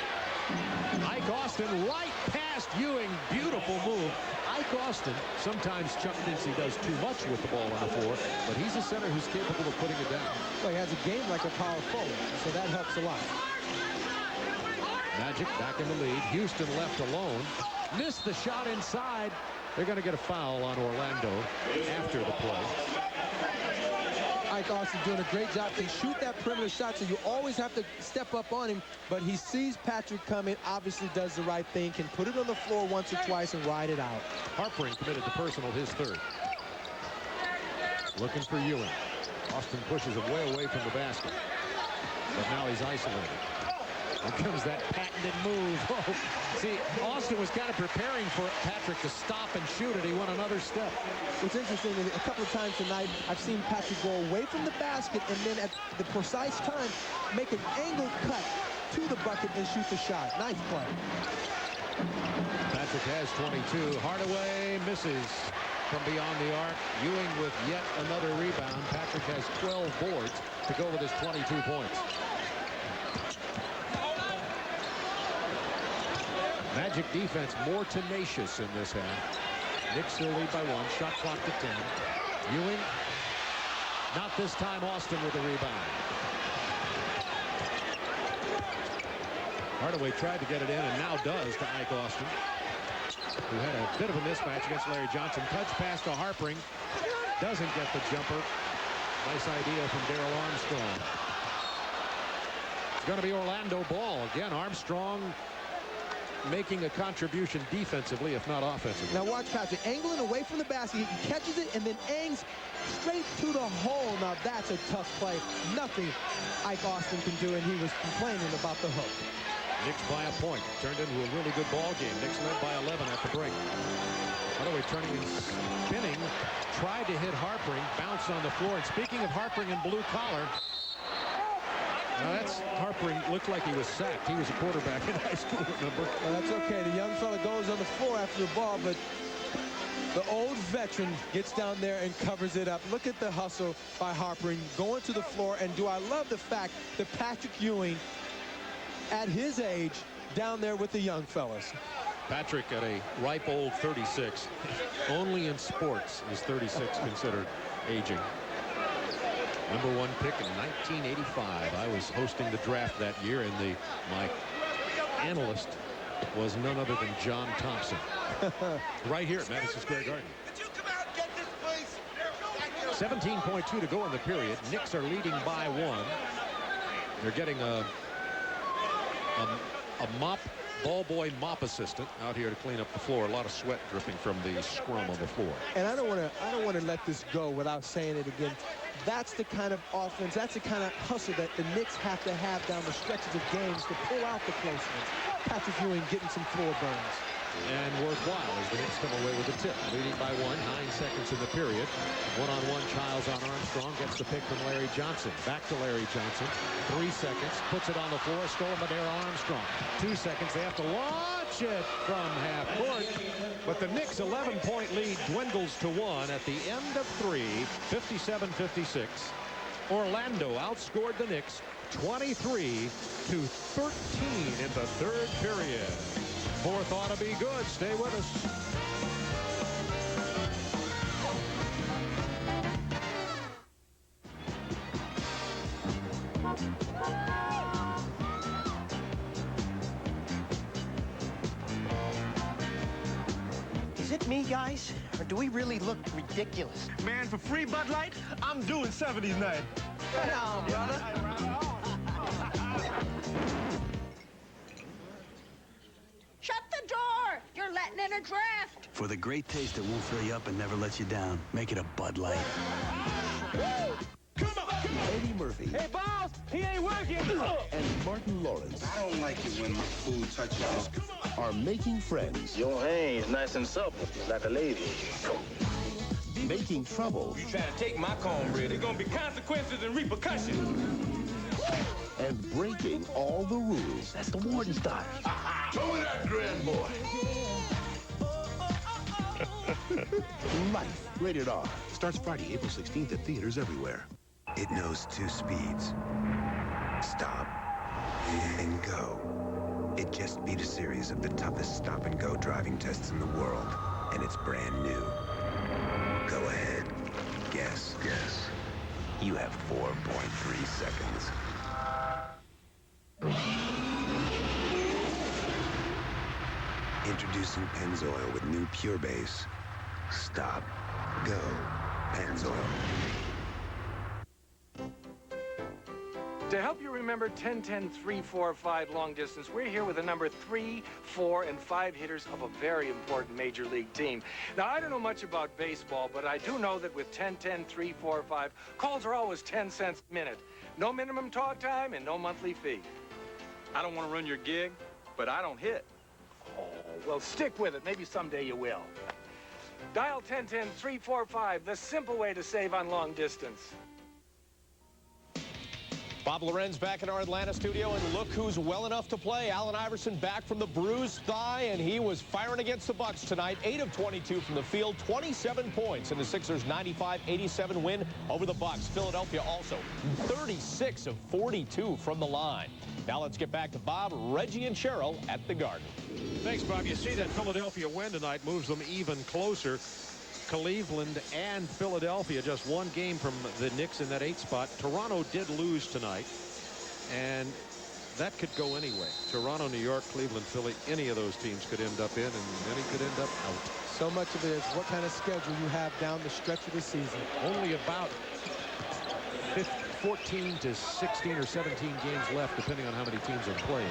Ike Austin right past Ewing. Beautiful move. Ike Austin, sometimes Chuck thinks he does too much with the ball on the floor, but he's a center who's capable of putting it down. Well, he has a game like a power forward, so that helps a lot. Magic back in the lead. Houston left alone. Missed the shot inside. They're going to get a foul on Orlando after the play. Ike Austin doing a great job. Can shoot that perimeter shot, so you always have to step up on him. But he sees Patrick coming, obviously does the right thing, can put it on the floor once or twice and ride it out. Harpring committed to personal, his third. Looking for Ewing. Austin pushes him way away from the basket. But now he's isolated. Here comes that patented move. Oh, see, Austin was kind of preparing for Patrick to stop and shoot it. He went another step. What's interesting is a couple of times tonight, I've seen Patrick go away from the basket and then at the precise time make an angle cut to the bucket and shoot the shot. Nice play. Patrick has 22. Hardaway misses from beyond the arc. Ewing with yet another rebound. Patrick has 12 boards to go with his 22 points. Magic defense more tenacious in this half. Knicks still lead by 1. Shot clock to 10. Ewing. Not this time. Austin with the rebound. Hardaway tried to get it in and now does to Ike Austin, who had a bit of a mismatch against Larry Johnson. Touch pass to Harpring. Doesn't get the jumper. Nice idea from Darrell Armstrong. It's going to be Orlando ball. Again, Armstrong making a contribution defensively, if not offensively. Now watch Patrick angling away from the basket. He catches it and then angs straight to the hole. Now that's a tough play. Nothing Ike Austin can do, and he was complaining about the hook. Knicks by a point. Turned into a really good ball game. Knicks led by 11 at the break. Hardaway turning and spinning. Tried to hit Harpring. Bounced on the floor. And speaking of Harpring and blue collar, now that's Harpring looked like he was sacked. He was a quarterback in high school, remember? Well, that's okay. The young fella goes on the floor after the ball, but the old veteran gets down there and covers it up. Look at the hustle by Harpring going to the floor. And do I love the fact that Patrick Ewing, at his age, down there with the young fellas. Patrick at a ripe old 36. Only in sports is 36 considered aging. #1 pick in 1985. I was hosting the draft that year, and my analyst was none other than John Thompson. Right here at Madison Square Garden. 17.2 to go in the period. Knicks are leading by 1. They're getting a ball boy mop assistant out here to clean up the floor. A lot of sweat dripping from the scrum on the floor. And I don't want to let this go without saying it again. That's the kind of offense, that's the kind of hustle that the Knicks have to have down the stretches of games to pull out the close ones. Patrick Ewing getting some floor burns. And worthwhile as the Knicks come away with a tip. Leading by 1, 9 seconds in the period. One-on-one Childs on Armstrong. Gets the pick from Larry Johnson. Back to Larry Johnson. 3 seconds. Puts it on the floor. Stolen by Darrell Armstrong. 2 seconds. They have to launch it from half court. But the Knicks' 11-point lead dwindles to 1 at the end of 3. 57-56. Orlando outscored the Knicks 23-13 in the third period. Fourth ought to be good. Stay with us. Is it me, guys? Or do we really look ridiculous? Man, for free Bud Light, I'm doing 70s night. Come on, brother. Shut the door! You're letting in a draft! For the great taste that won't fill you up and never lets you down, make it a Bud Light. Eddie Murphy. Hey, boss, he ain't working. And Martin Lawrence. I don't like it when my food touches this. Are making friends. Your hand's nice and supple, like a lady. Making trouble. You try to take my cornbread, there's gonna be consequences and repercussions. And breaking all the rules. That's the warden's daughter. Show me that grand boy. Life. Rated R. Starts Friday, April 16th at theaters everywhere. It knows 2 speeds. Stop and go. It just beat a series of the toughest stop-and-go driving tests in the world, and it's brand new. Go ahead. Guess. You have 4.3 seconds. Introducing Pennzoil with new Pure Base. Stop. Go. Pennzoil. To help you remember 10, 10, 3, 4, 5 long distance, we're here with the number 3, 4, and 5 hitters of a very important major league team. Now, I don't know much about baseball, but I do know that with 10, 10, 3, 4, 5, calls are always 10 cents a minute. No minimum talk time and no monthly fee. I don't want to run your gig, but I don't hit. Oh, well, stick with it. Maybe someday you will. Dial 10, 10, 3, 4, 5, the simple way to save on long distance. Bob Lorenz back in our Atlanta studio, and look who's well enough to play. Allen Iverson back from the bruised thigh, and he was firing against the Bucks tonight. 8 of 22 from the field, 27 points in the Sixers' 95-87 win over the Bucks. Philadelphia also 36 of 42 from the line. Now let's get back to Bob, Reggie, and Cheryl at the Garden. Thanks, Bob. You see that Philadelphia win tonight moves them even closer. Cleveland and Philadelphia just one game from the Knicks in that 8th spot. Toronto did lose tonight, and that could go anyway. Toronto, New York, Cleveland, Philly, any of those teams could end up in, and any could end up out. So much of it is what kind of schedule you have down the stretch of the season. Only about 14 to 16 or 17 games left, depending on how many teams are playing.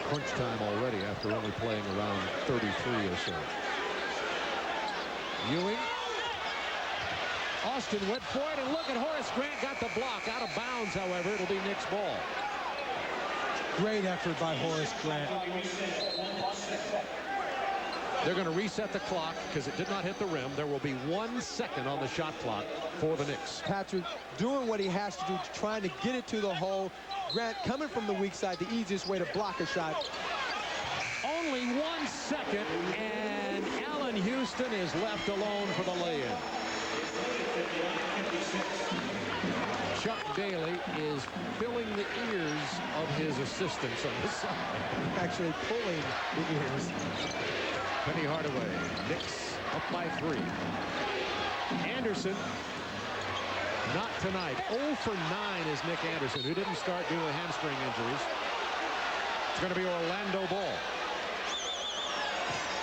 Crunch time already after only playing around 33 or so. Ewing. Austin went for it, and look at Horace Grant got the block. Out of bounds, however, it'll be Knicks' ball. Great effort by Horace Grant. They're going to reset the clock because it did not hit the rim. There will be 1 second on the shot clock for the Knicks. Patrick doing what he has to do, trying to get it to the hole. Grant coming from the weak side, the easiest way to block a shot. Only 1 second, and Allen Houston is left alone for the lay-in. Chuck Daly is filling the ears of his assistants on the side. Actually pulling the ears. Penny Hardaway, Knicks up by 3. Anderson, not tonight. 0 for 9 is Nick Anderson, who didn't start due to hamstring injuries. It's going to be Orlando ball.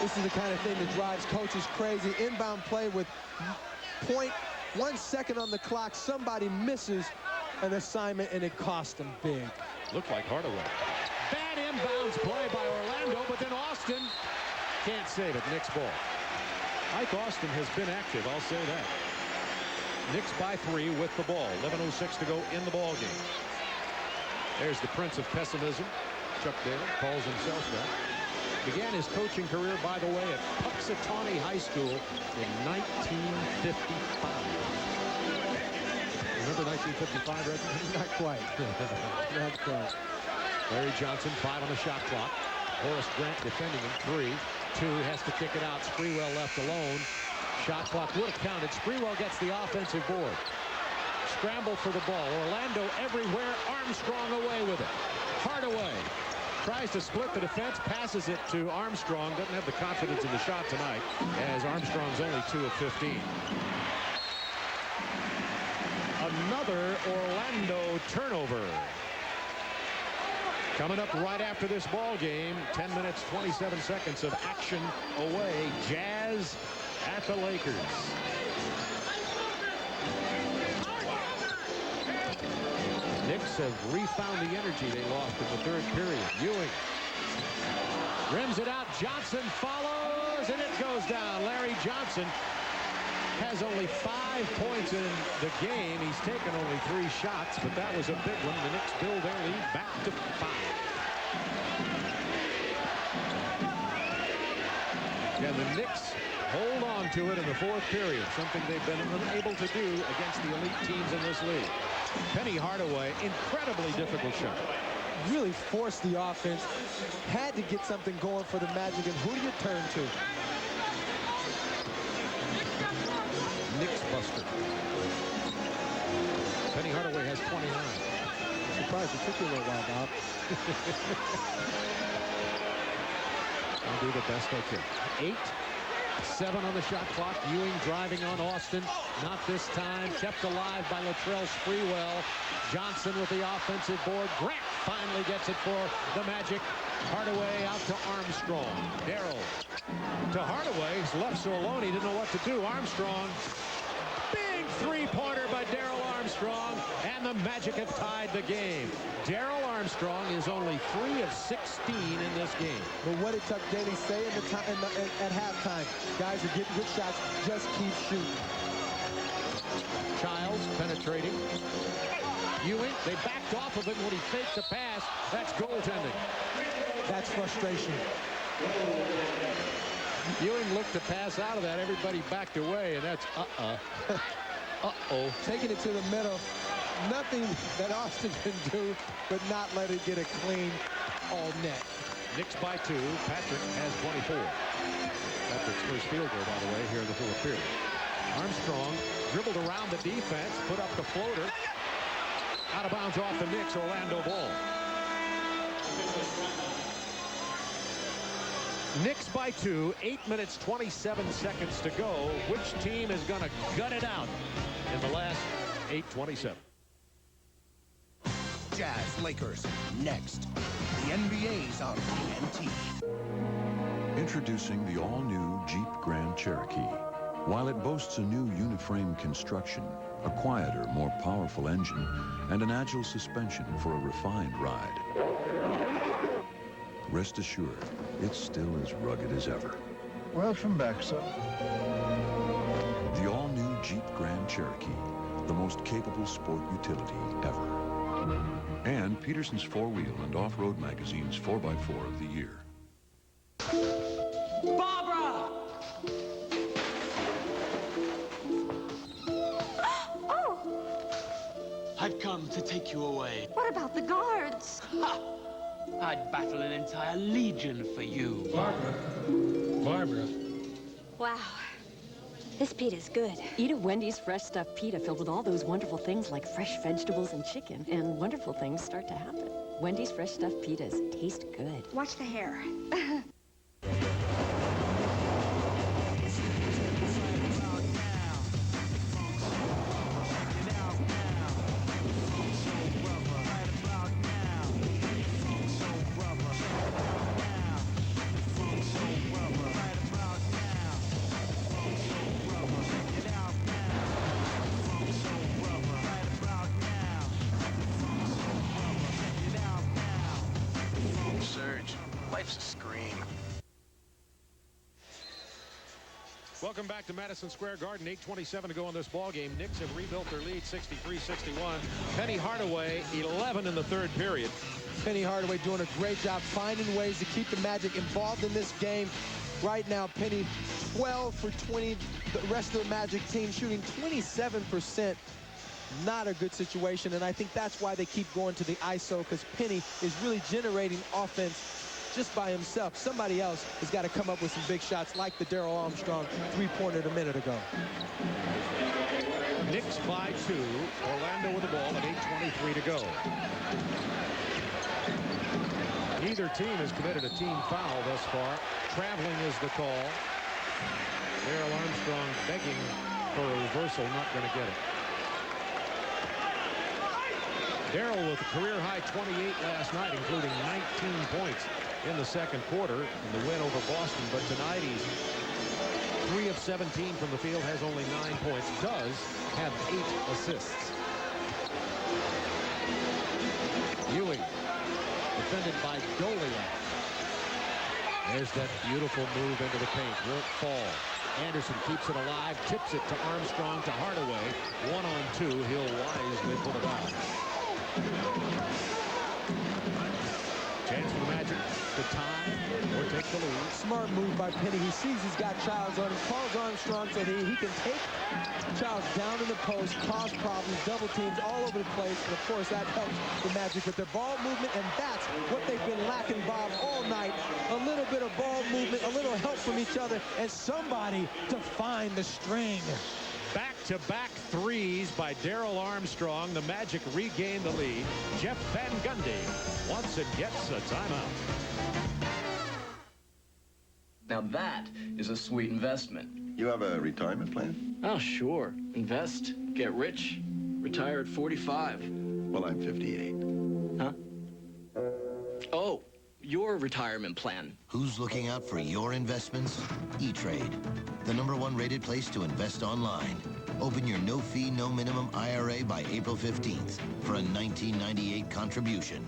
This is the kind of thing that drives coaches crazy. Inbound play with 0.1 second on the clock. Somebody misses an assignment, and it cost them big. Looked like Hardaway. Bad inbounds play by Orlando, but then Austin can't save it. Knicks ball. Ike Austin has been active, I'll say that. Knicks by 3 with the ball. 11:06 to go in the ball game. There's the prince of pessimism. Chuck Daly calls himself that. Began his coaching career, by the way, at Puxatawney High School in 1955. Remember 1955, Reggie? Not quite. Not quite. Larry Johnson, 5 on the shot clock. Horace Grant defending him. 3, 2, has to kick it out. Sprewell left alone. Shot clock would have counted. Sprewell gets the offensive board. Scramble for the ball. Orlando everywhere. Armstrong away with it. Hardaway tries to split the defense, passes it to Armstrong. Doesn't have the confidence in the shot tonight, as Armstrong's only 2 of 15. Another Orlando turnover. Coming up right after this ball game, 10 minutes, 27 seconds of action away. Jazz at the Lakers. have refound the energy they lost in the third period. Ewing rims it out. Johnson follows, and it goes down. Larry Johnson has only 5 points in the game. He's taken only 3 shots, but that was a big one. The Knicks build their lead back to 5. And the Knicks hold on to it in the fourth period, something they've been unable to do against the elite teams in this league. Penny Hardaway, incredibly difficult shot. Really forced the offense. Had to get something going for the Magic, and who do you turn to? Knicks buster. Penny Hardaway has 29. I'm surprised it took you a little while, Bob. I'll do the best I can. 8-7 on the shot clock. Ewing driving on Austin. Not this time. Kept alive by Latrell Sprewell. Johnson with the offensive board. Grant finally gets it for the Magic. Hardaway out to Armstrong. Darrell to Hardaway. He's left so alone he didn't know what to do. Armstrong. Big three-pointer by Darrell Armstrong. And the Magic have tied the game. Darrell Armstrong is only 3 of 16 in this game. But what did Chuck Daly say at halftime? Guys are getting good shots. Just keep shooting. Childs penetrating. Ewing, they backed off of him when he faked the pass. That's goaltending. That's frustration. Ewing looked to pass out of that. Everybody backed away, and that's uh-oh. Taking it to the middle. Nothing that Austin can do but not let it get a clean all net. Knicks by 2. Patrick has 24. Patrick's first field goal, by the way, here in the fourth period. Armstrong dribbled around the defense, put up the floater. Out of bounds off the Knicks. Orlando ball. Knicks by 2. 8 minutes, 27 seconds to go. Which team is going to gut it out in the last 8:27? Jazz Lakers next. The NBA's on TNT. Introducing the all-new Jeep Grand Cherokee. While it boasts a new uniframe construction, a quieter, more powerful engine, and an agile suspension for a refined ride, rest assured, it's still as rugged as ever. Welcome back, sir. The all-new Jeep Grand Cherokee, the most capable sport utility ever. And Peterson's 4-Wheel and Off-Road Magazine's 4x4 of the year. Barbara! Oh! I've come to take you away. What about the guards? Ha! I'd battle an entire legion for you. Barbara. Wow. This pita's good. Eat a Wendy's fresh stuffed pita filled with all those wonderful things like fresh vegetables and chicken, and wonderful things start to happen. Wendy's fresh stuffed pitas taste good. Watch the hair. Life's a scream. Welcome back to Madison Square Garden. 8:27 to go in this ball game. Knicks have rebuilt their lead 63-61. Penny Hardaway 11 in the third period. Penny Hardaway doing a great job finding ways to keep the Magic involved in this game. Right now, Penny 12 for 20. The rest of the Magic team shooting 27%. Not a good situation, and I think that's why they keep going to the ISO, because Penny is really generating offense just by himself. Somebody else has got to come up with some big shots like the Darrell Armstrong three-pointer a minute ago. Knicks by 2. Orlando with the ball at 8:23 to go. Neither team has committed a team foul thus far. Traveling is the call. Darrell Armstrong begging for a reversal, not going to get it. Darrell with a career-high 28 last night, including 19 points in the second quarter in the win over Boston. But tonight he's 3 of 17 from the field, has only 9 points, does have 8 assists. defended by Doliak. There's that beautiful move into the paint. Won't fall. Anderson keeps it alive, tips it to Armstrong, to Hardaway. 1-on-2. He'll wisely put it on. Chance for the Magic to tie or take the lead. Smart move by Penny. He sees he's got Childs on him, calls Armstrong so that he can take Childs down in the post, cause problems, double teams all over the place. And of course, that helps the Magic with their ball movement, and that's what they've been lacking, Bob, all night. A little bit of ball movement, a little help from each other, and somebody to find the string. Back-to-back threes by Darrell Armstrong. The Magic regain the lead. Jeff Van Gundy wants and gets a timeout. Now that is a sweet investment. You have a retirement plan? Oh, sure. Invest, get rich, retire at 45. Well, I'm 58. Huh? Oh, your retirement plan. Who's looking out for your investments? E-Trade, the #1 rated place to invest online. Open your no-fee, no-minimum IRA by April 15th for a $19.98 contribution.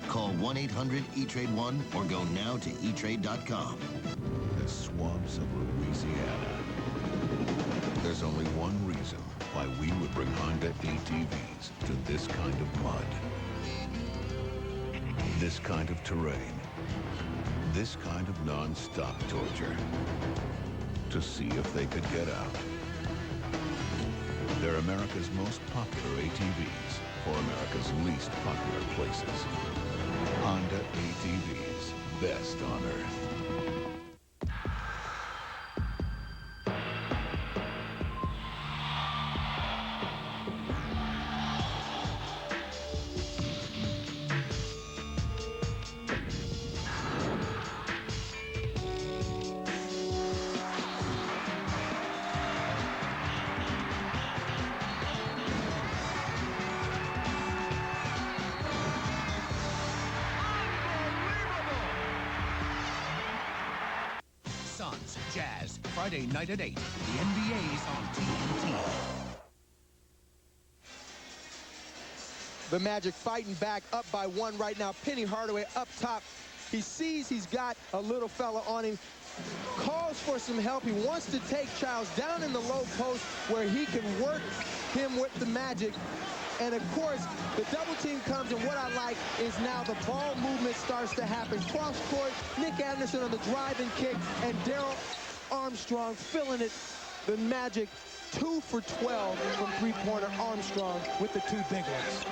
Call 1-800-E-TRADE-1 or go now to etrade.com. The swamps of Louisiana. There's only one reason why we would bring Honda ATVs to this kind of mud. This kind of terrain. This kind of non-stop torture. To see if they could get out. They're America's most popular ATVs for America's least popular places. Honda ATVs, best on earth. Suns, Jazz, Friday night at 8. The NBA's on TNT. The Magic fighting back, up by 1 right now. Penny Hardaway up top. He sees he's got a little fella on him. Calls for some help. He wants to take Childs down in the low post where he can work him with the Magic. And of course, the double team comes, and what I like is now the ball movement starts to happen. Cross court, Nick Anderson on the driving kick, and Darrell Armstrong filling it. The Magic 2 for 12 from three-pointer. Armstrong with the 2 big ones.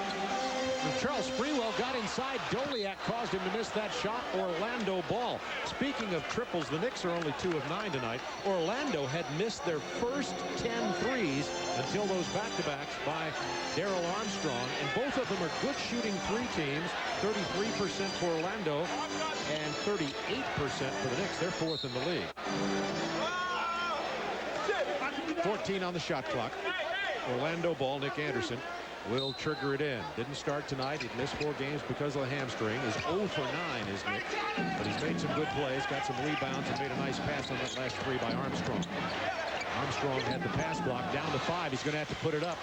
Charles Sprewell got inside. Doliak caused him to miss that shot. Orlando Ball. Speaking of triples, the Knicks are only 2 of 9 tonight. Orlando had missed their first 10 threes until those back-to-backs by Darrell Armstrong. And both of them are good shooting 3 teams. 33% for Orlando and 38% for the Knicks. They're 4th in the league. 14 on the shot clock. Orlando Ball, Nick Anderson will trigger it in. Didn't start tonight. He'd missed 4 games because of the hamstring. Is 0 for 9 is Nick. But he's made some good plays, got some rebounds, and made a nice pass on that last 3 by Armstrong. Armstrong had the pass block down to 5. He's going to have to put it up.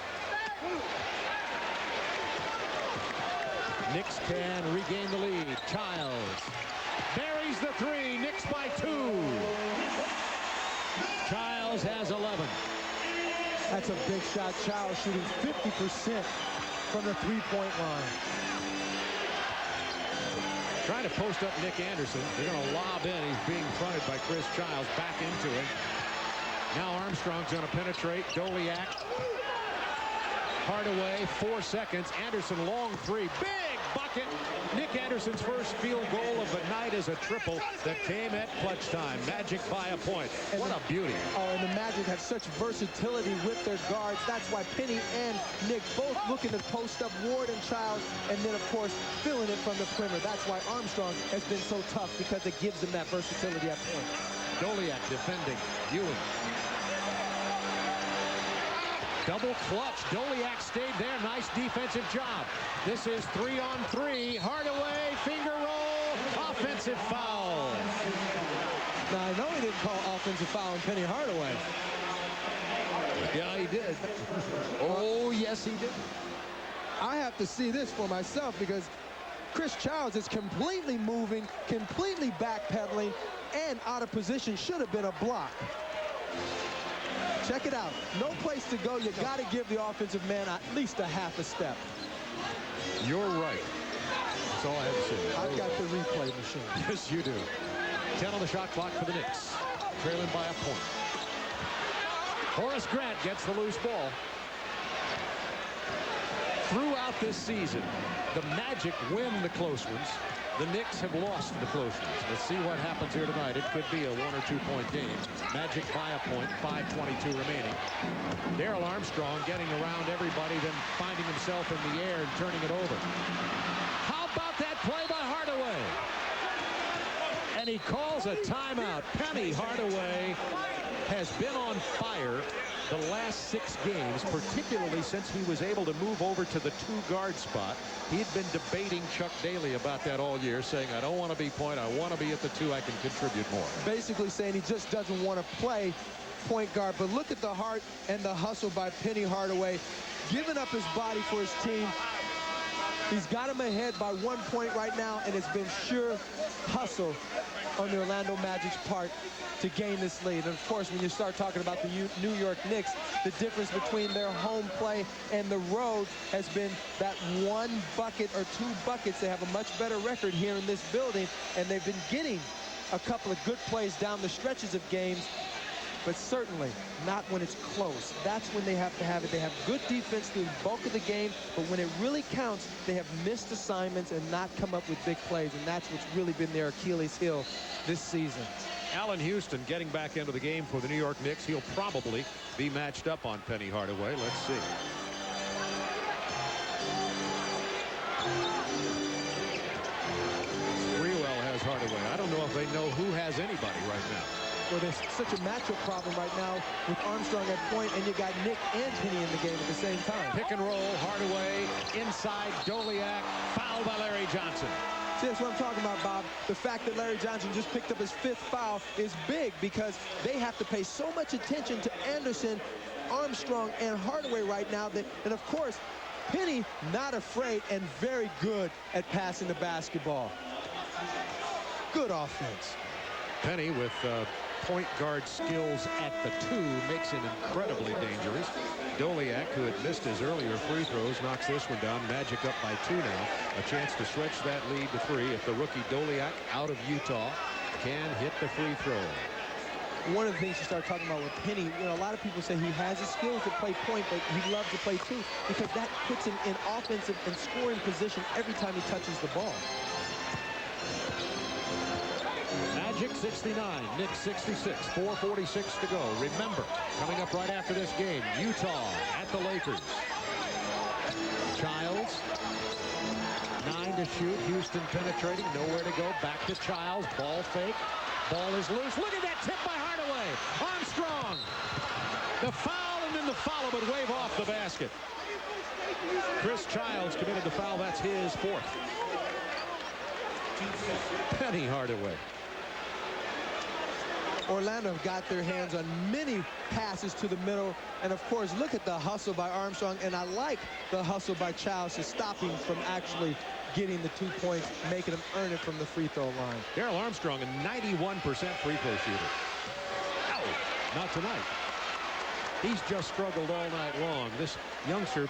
Knicks can regain the lead. Childs buries the 3. Knicks by 2. Childs has 11. That's a big shot. Childs shooting 50% from the three-point line. Trying to post up Nick Anderson. They're going to lob in. He's being fronted by Chris Childs. Back into it. Now Armstrong's going to penetrate. Doliak. Hardaway, 4 seconds. Anderson, long 3. Big bucket. Nick Anderson's first field goal of the night is a triple that came at clutch time. Magic by a point. And what a beauty. Oh, and the Magic have such versatility with their guards. That's why Penny and Nick both looking to post up Ward and Childs, and then, of course, filling it from the perimeter. That's why Armstrong has been so tough, because it gives them that versatility at point. Doliak defending. Ewing. Double clutch. Doliak stayed there. Nice defensive job. This is 3-on-3. Hardaway, finger roll, offensive foul. Now, I know he didn't call offensive foul on Penny Hardaway. Yeah, he did. Oh, yes, he did. I have to see this for myself, because Chris Childs is completely moving, completely backpedaling, and out of position. Should have been a block. Check it out. No place to go. You got to give the offensive man at least a half a step. You're right. That's all I have to say. I've got the replay machine. Yes, you do. 10 on the shot clock for the Knicks. Trailing by a point. Horace Grant gets the loose ball. Throughout this season, the Magic win the close ones. The Knicks have lost the close ones. Let's see what happens here tonight. It could be a 1 or 2 point game. Magic by a point, 5:22 remaining. Darrell Armstrong getting around everybody, then finding himself in the air and turning it over. How about that play by Hardaway? And he calls a timeout. Penny Hardaway has been on fire the last 6 games, particularly since he was able to move over to the 2-guard spot. He'd been debating Chuck Daly about that all year, saying, I don't want to be point, I want to be at the 2, I can contribute more. Basically saying he just doesn't want to play point guard. But look at the heart and the hustle by Penny Hardaway, giving up his body for his team. He's got him ahead by 1 point right now, and it's been sure hustle on the Orlando Magic's part to gain this lead. And of course, when you start talking about the New York Knicks, the difference between their home play and the road has been that 1 bucket or 2 buckets. They have a much better record here in this building, and they've been getting a couple of good plays down the stretches of games, but certainly not when it's close. That's when they have to have it. They have good defense through the bulk of the game, but when it really counts, they have missed assignments and not come up with big plays, and that's what's really been their Achilles heel this season. Allen Houston getting back into the game for the New York Knicks. He'll probably be matched up on Penny Hardaway. Let's see. Sprewell has Hardaway. I don't know if they know who has anybody right now. Well, there's such a matchup problem right now with Armstrong at point, and you got Nick and Penny in the game at the same time. Pick and roll, Hardaway, inside, Doliak, fouled by Larry Johnson. See, that's what I'm talking about, Bob. The fact that Larry Johnson just picked up his 5th foul is big because they have to pay so much attention to Anderson, Armstrong, and Hardaway right now. And, of course, Penny not afraid and very good at passing the basketball. Good offense. Penny with point guard skills at the 2 makes him incredibly dangerous. Doliak, who had missed his earlier free throws, knocks this one down. Magic up by 2 now. A chance to stretch that lead to 3 if the rookie Doliak out of Utah can hit the free throw. One of the things you start talking about with Penny, you know, a lot of people say he has the skills to play point, but he loves to play 2 because that puts him in offensive and scoring position every time he touches the ball. Magic 69, Knicks 66, 4:46 to go. Remember, coming up right after this game, Utah at the Lakers. Childs, 9 to shoot. Houston penetrating, nowhere to go. Back to Childs, ball fake. Ball is loose. Look at that tip by Hardaway. Armstrong. The foul and then the follow, but wave off the basket. Chris Childs committed the foul. That's his 4th. Penny Hardaway. Orlando got their hands on many passes to the middle. And, of course, look at the hustle by Armstrong. And I like the hustle by Childs to stop him from actually getting the 2 points, making him earn it from the free throw line. Darrell Armstrong, a 91% free throw shooter. Ow! Not tonight. He's just struggled all night long. This youngster,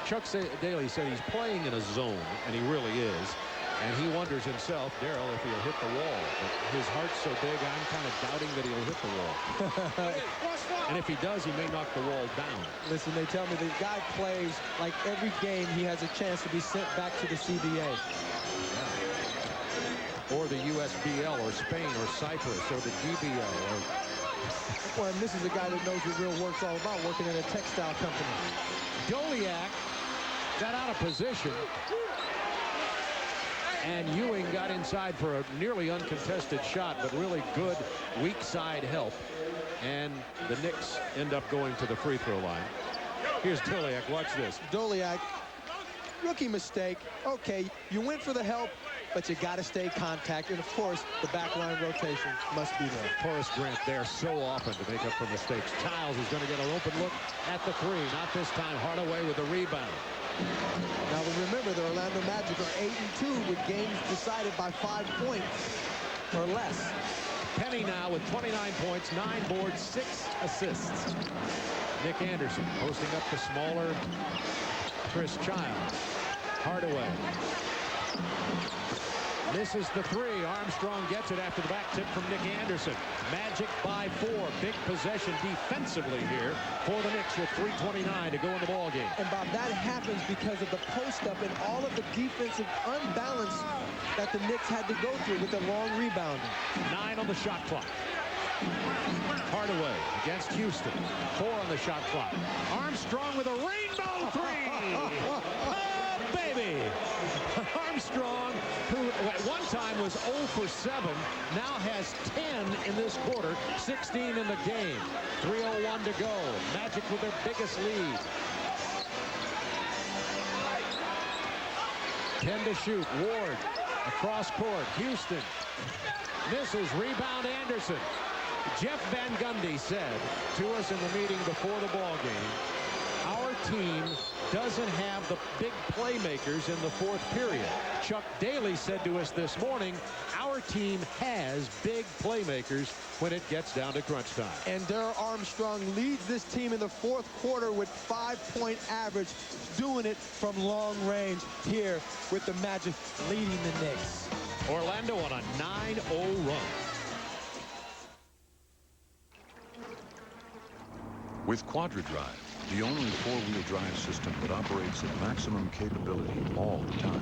Chuck Daly said he's playing in a zone, and he really is. And he wonders himself, Darrell, if he'll hit the wall. But his heart's so big, I'm kind of doubting that he'll hit the wall. And if he does, he may knock the wall down. Listen, they tell me the guy plays like every game he has a chance to be sent back to the CBA. Yeah. Or the USBL or Spain or Cyprus or the GBL. Well, and this is a guy that knows what real work's all about, working in a textile company. Doliak got out of position. And Ewing got inside for a nearly uncontested shot, but really good weak side help. And the Knicks end up going to the free throw line. Here's Doliak. Watch this. Doliak, rookie mistake. Okay, you went for the help, but you got to stay contact. And, of course, the backline rotation must be there. Horace Grant there so often to make up for mistakes. Childs is going to get an open look at the 3. Not this time. Hardaway with the rebound. Now remember, the Orlando Magic are 8-2 with games decided by 5 points or less. Penny now with 29 points, 9 boards, 6 assists. Nick Anderson posting up the smaller Chris Childs. Hardaway misses the three. Armstrong gets it after the back tip from Nick Anderson. Magic by 4. Big possession defensively here for the Knicks with 3:29 to go in the ball game. And Bob, that happens because of the post-up and all of the defensive unbalance that the Knicks had to go through with the long rebounding. 9 on the shot clock. Hardaway against Houston. 4 on the shot clock. Armstrong with a rainbow three. Oh, baby. Armstrong, who at one time was 0 for 7, now has 10 in this quarter, 16 in the game. 3:01 to go. Magic with their biggest lead. 10 to shoot. Ward across court. Houston misses. Rebound Anderson. Jeff Van Gundy said to us in the meeting before the ball game, our team doesn't have the big playmakers in the fourth period. Chuck Daly said to us this morning, our team has big playmakers when it gets down to crunch time. And Darrell Armstrong leads this team in the fourth quarter with 5-point average, doing it from long range here with the Magic leading the Knicks. Orlando on a 9-0 run. With QuadraDrive, the only four-wheel drive system that operates at maximum capability all the time,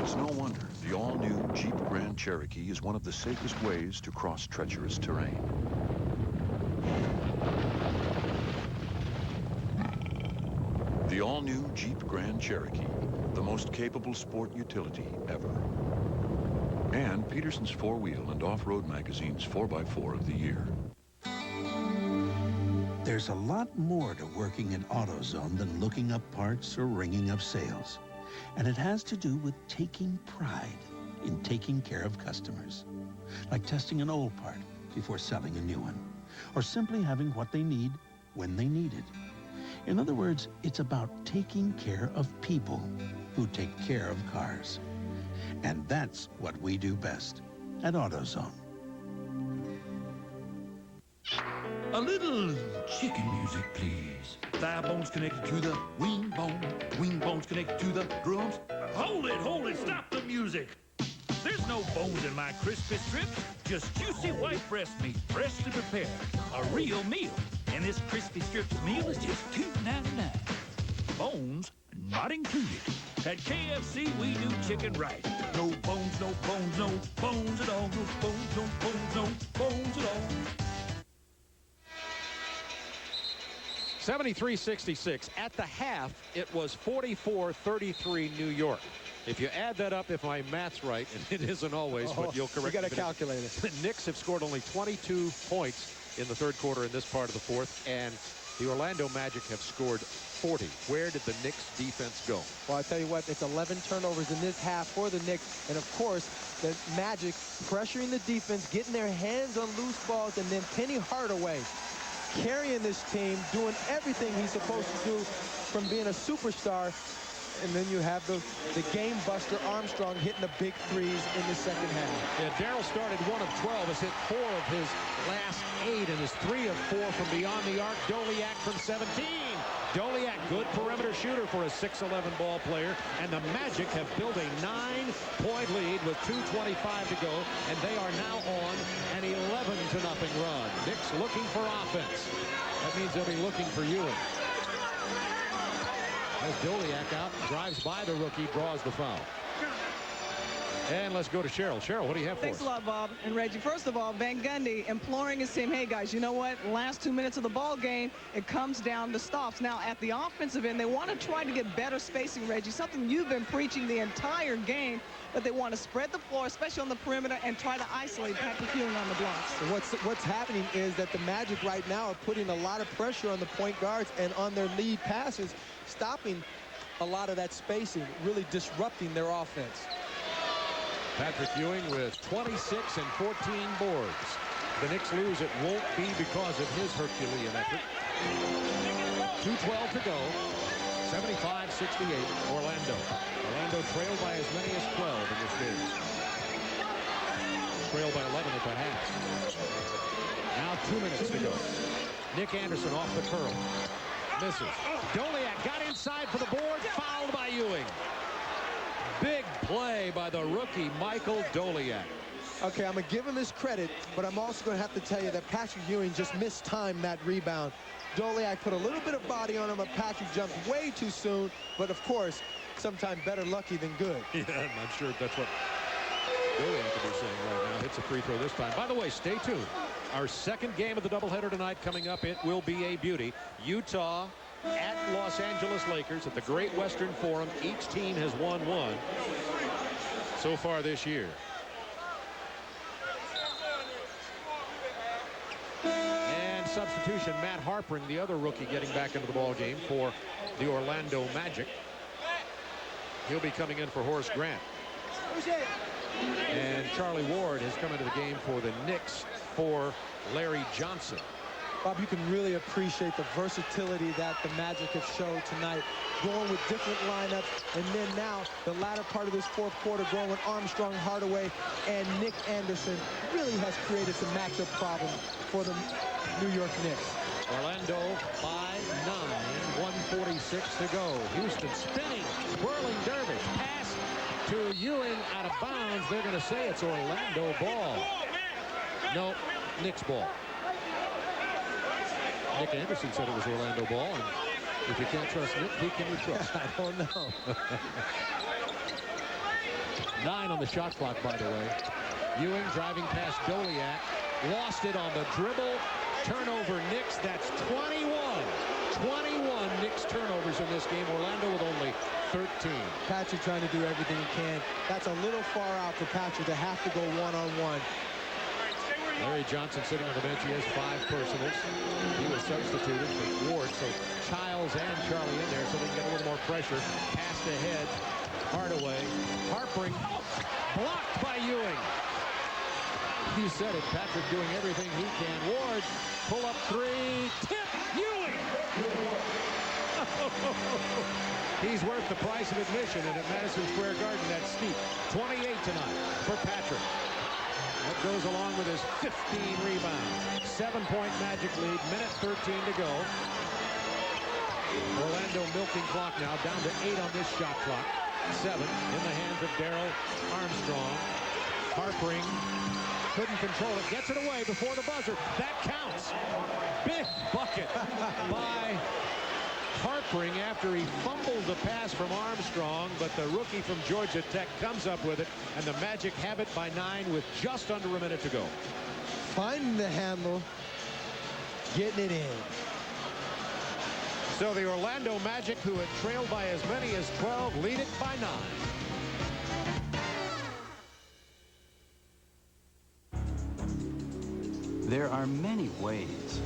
it's no wonder the all-new Jeep Grand Cherokee is one of the safest ways to cross treacherous terrain. The all-new Jeep Grand Cherokee, the most capable sport utility ever. And Peterson's Four-Wheel and Off-Road Magazine's 4x4 of the year. There's a lot more to working in AutoZone than looking up parts or ringing up sales. And it has to do with taking pride in taking care of customers. Like testing an old part before selling a new one. Or simply having what they need when they need it. In other words, it's about taking care of people who take care of cars. And that's what we do best at AutoZone. A little chicken music, please. Thigh bones connected to the wing bones connected to the drums. Hold it, stop the music. There's no bones in my crispy strips, just juicy white breast meat, freshly prepared. A real meal. And this crispy strips meal is just $2.99. Bones not included. At KFC, we do chicken right. No bones, no bones, no bones at all. No bones, no bones, no bones at all. 73-66. At the half, it was 44-33 New York. If you add that up, if my math's right, and it isn't always, but you'll correct me. You got to calculate it. The Knicks have scored only 22 points in the third quarter in this part of the fourth, and the Orlando Magic have scored 40. Where did the Knicks defense go? Well, I tell you what, it's 11 turnovers in this half for the Knicks, and of course, the Magic pressuring the defense, getting their hands on loose balls, and then Penny Hardaway carrying this team, doing everything he's supposed to do from being a superstar. And then you have the game buster Armstrong hitting the big threes in the second half. Yeah, Darrell started 1 of 12, has hit 4 of his last 8, and is 3 of 4 from beyond the arc. Doliak from 17. Doliak, good perimeter shooter for a 6'11 ball player, and the Magic have built a 9-point lead with 2:25 to go, and they are now on an 11-0 run. Knicks looking for offense. That means they'll be looking for Ewing. As Doliak out, drives by the rookie, draws the foul. And let's go to Cheryl. Cheryl, what do you have for us? Thanks a lot, Bob and Reggie. First of all, Van Gundy imploring his team, hey, guys, you know what? Last 2 minutes of the ball game, it comes down to stops. Now, at the offensive end, they want to try to get better spacing, Reggie, something you've been preaching the entire game, but they want to spread the floor, especially on the perimeter, and try to isolate Patrick Ewing on the blocks. So what's happening is that the Magic right now are putting a lot of pressure on the point guards and on their lead passes, stopping a lot of that spacing, really disrupting their offense. Patrick Ewing with 26 and 14 boards. The Knicks lose. It won't be because of his Herculean effort. 2:12 to go. 75-68, Orlando. Orlando trailed by as many as 12 in this game. Trailed by 11 at the half. Now 2 minutes to go. Nick Anderson off the curl. Misses. Doliak got inside for the board. Fouled by Ewing. Big play by the rookie Michael Doliak. Okay, I'm going to give him his credit, but I'm also going to have to tell you that Patrick Ewing just mistimed that rebound. Doliak put a little bit of body on him, but Patrick jumped way too soon. But, of course, sometimes better lucky than good. Yeah, I'm sure that's what Doliak could be saying right now. Hits a free throw this time. By the way, stay tuned. Our second game of the doubleheader tonight coming up. It will be a beauty. Utah at Los Angeles Lakers at the Great Western Forum. Each team has won one so far this year. And substitution, Matt Harpring, the other rookie, getting back into the ball game for the Orlando Magic. He'll be coming in for Horace Grant. And Charlie Ward has come into the game for the Knicks for Larry Johnson. Bob, you can really appreciate the versatility that the Magic have showed tonight, going with different lineups, and then now the latter part of this fourth quarter going with Armstrong, Hardaway, and Nick Anderson really has created some matchup problems for the New York Knicks. Orlando by 9, 1:46 to go. Houston spinning, whirling dervish, pass to Ewing out of bounds. They're going to say it's Orlando ball. No, Knicks ball. Nick Anderson said it was Orlando ball, and if you can't trust Nick, who can you trust? I don't know. 9 on the shot clock, by the way. Ewing driving past Doliak, lost it on the dribble. Turnover Knicks. That's 21. 21 Knicks turnovers in this game. Orlando with only 13. Patrick trying to do everything he can. That's a little far out for Patrick to have to go one-on-one. Larry Johnson sitting on the bench. He has 5 personals. He was substituted for Ward, so Childs and Charlie in there so they can get a little more pressure. Passed ahead. Hardaway. Harpring. Blocked by Ewing. You said it. Patrick doing everything he can. Ward. Pull up 3. Tip. Ewing. He's worth the price of admission, and at Madison Square Garden, that's steep. 28 tonight for Patrick. That goes along with his 15 rebounds. 7-point Magic lead, minute 13 to go. Orlando milking clock now, down to 8 on this shot clock. 7 in the hands of Darryl Armstrong. Harpring couldn't control it, gets it away before the buzzer. That counts. Big bucket by Harpring after he fumbled the pass from Armstrong, but the rookie from Georgia Tech comes up with it, and the Magic have it by 9 with just under a minute to go. Finding the handle, getting it in. So the Orlando Magic, who had trailed by as many as 12, lead it by 9. There are many ways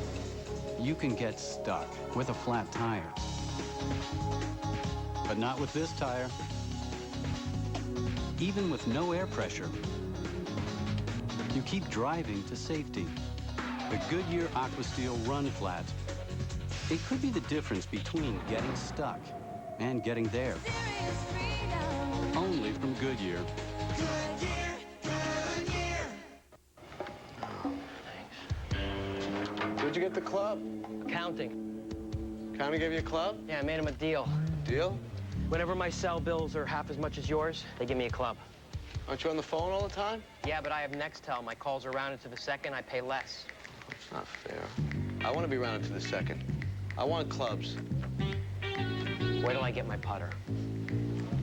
you can get stuck with a flat tire. But not with this tire. Even with no air pressure, you keep driving to safety. The Goodyear AquaSteel Run Flat. It could be the difference between getting stuck and getting there. Only from Goodyear. Where'd you get the club? Accounting. Accounting gave you a club? Yeah, I made him a deal. Deal? Whenever my cell bills are half as much as yours, they give me a club. Aren't you on the phone all the time? Yeah, but I have Nextel. My calls are rounded to the second. I pay less. It's not fair. I want to be rounded to the second. I want clubs. Wait till I get my putter.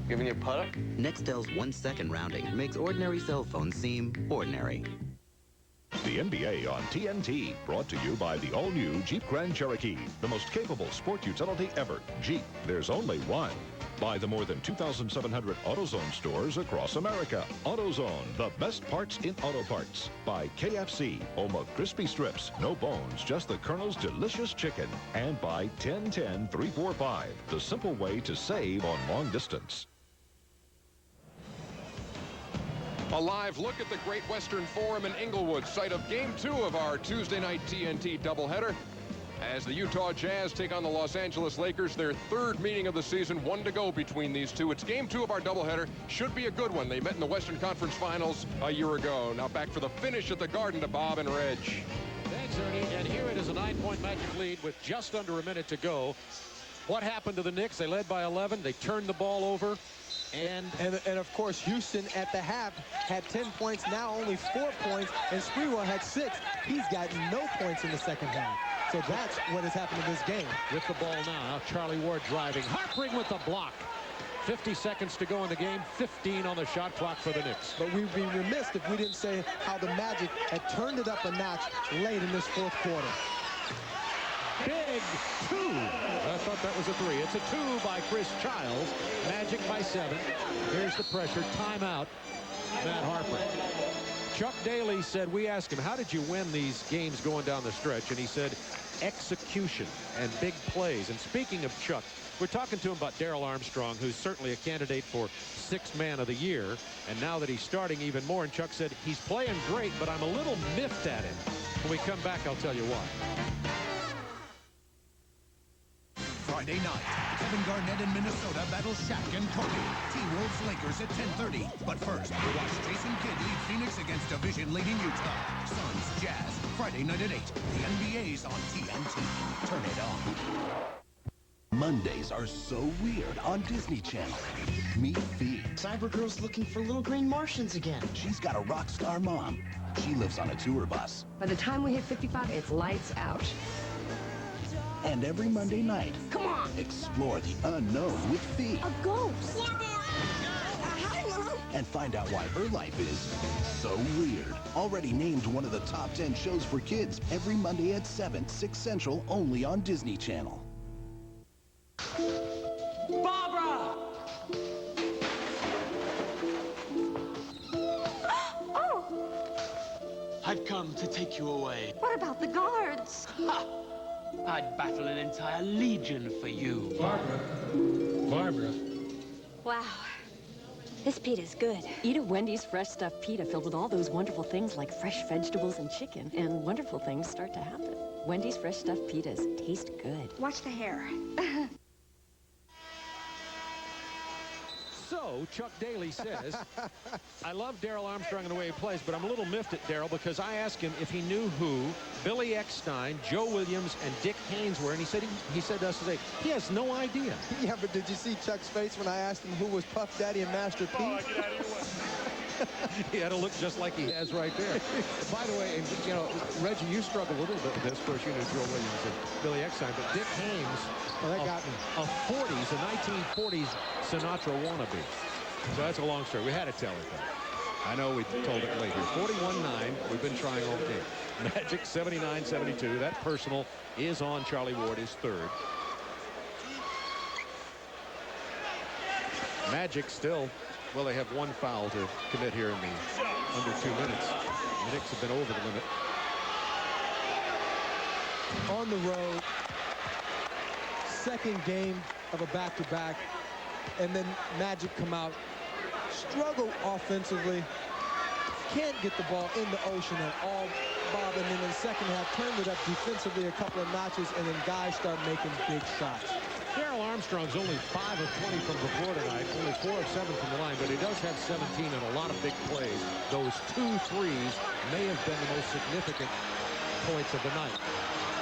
Giving you a putter? Nextel's 1-second rounding makes ordinary cell phones seem ordinary. The NBA on TNT, brought to you by the all-new Jeep Grand Cherokee, the most capable sport utility ever. Jeep, there's only one. By the more than 2,700 AutoZone stores across America. AutoZone, the best parts in auto parts. By KFC, home of crispy strips, no bones, just the Colonel's delicious chicken. And by 10-10-345, the simple way to save on long distance. A live look at the Great Western Forum in Inglewood, site of Game 2 of our Tuesday night TNT doubleheader. As the Utah Jazz take on the Los Angeles Lakers, their third meeting of the season, 1 to go between these two. It's game 2 of our doubleheader. Should be a good one. They met in the Western Conference Finals a year ago. Now back for the finish at the Garden to Bob and Reg. Thanks, Ernie. And here it is, a 9-point Magic lead with just under a minute to go. What happened to the Knicks? They led by 11. They turned the ball over. And of course, Houston at the half had 10 points, now only 4 points, and Sprewell had 6. He's got no points in the second half. So that's what has happened in this game. With the ball now, Charlie Ward driving. Harpering with the block. 50 seconds to go in the game, 15 on the shot clock for the Knicks. But we'd be remiss if we didn't say how the Magic had turned it up a notch late in this fourth quarter. Big 2. I thought that was a 3. It's a 2 by Chris Childs. Magic by 7. Here's the pressure. Timeout. Matt Harper. Chuck Daly said, we asked him, how did you win these games going down the stretch? And he said, execution and big plays. And speaking of Chuck, we're talking to him about Darrell Armstrong, who's certainly a candidate for 6th man of the year. And now that he's starting even more, and Chuck said, he's playing great, but I'm a little miffed at him. When we come back, I'll tell you why. Friday night, Kevin Garnett in Minnesota battles Shaq and Kobe. T-Wolves Lakers at 10:30. But first, watch Jason Kidd lead Phoenix against division-leading Utah. Suns Jazz, Friday night at 8. The NBA's on TNT. Turn it on. Mondays are so weird on Disney Channel. Meet Fee. Cybergirl's looking for little green Martians again. She's got a rock star mom. She lives on a tour bus. By the time we hit 55, it's lights out. And every Monday night, come on, explore the unknown with Fee. A ghost. Hi, Mom. And find out why her life is so weird. Already named one of the top 10 shows for kids every Monday at 7, 6 Central, only on Disney Channel. Barbara! Oh! I've come to take you away. What about the guards? Ha! I'd battle an entire legion for you. Barbara. Wow. This pita's good. Eat a Wendy's fresh stuffed pita filled with all those wonderful things like fresh vegetables and chicken, and wonderful things start to happen. Wendy's fresh stuffed pitas taste good. Watch the hair. So, Chuck Daly says, I love Darrell Armstrong and the way he plays, but I'm a little miffed at Darrell because I asked him if he knew who Billy Eckstein, Joe Williams, and Dick Haynes were, and he said to us today, he has no idea. Yeah, but did you see Chuck's face when I asked him who was Puff Daddy and Master P? Oh, get out of your way. He had to look just like he has right there. By the way, you know, Reggie, you struggled a little bit with this. Of course, you knew Joe Williams and Billy Eckstein, but Dick Haynes, that got me. A 1940s Sinatra wannabe. So that's a long story. We had to tell it, though. I know we told it late here. 41-9. We've been trying all game. Magic 79-72. That personal is on Charlie Ward, his third. Magic still, well, they have one foul to commit here in the under 2 minutes. The Knicks have been over the limit. On the road, second game of a back-to-back, and then Magic come out, struggle offensively, can't get the ball in the ocean at all, Bob, and then in the second half turned it up defensively a couple of notches, and then guys start making big shots. Darrell Armstrong's only 5 of 20 from the floor tonight, only 4 of 7 from the line, but he does have 17 and a lot of big plays. Those 2 threes may have been the most significant points of the night.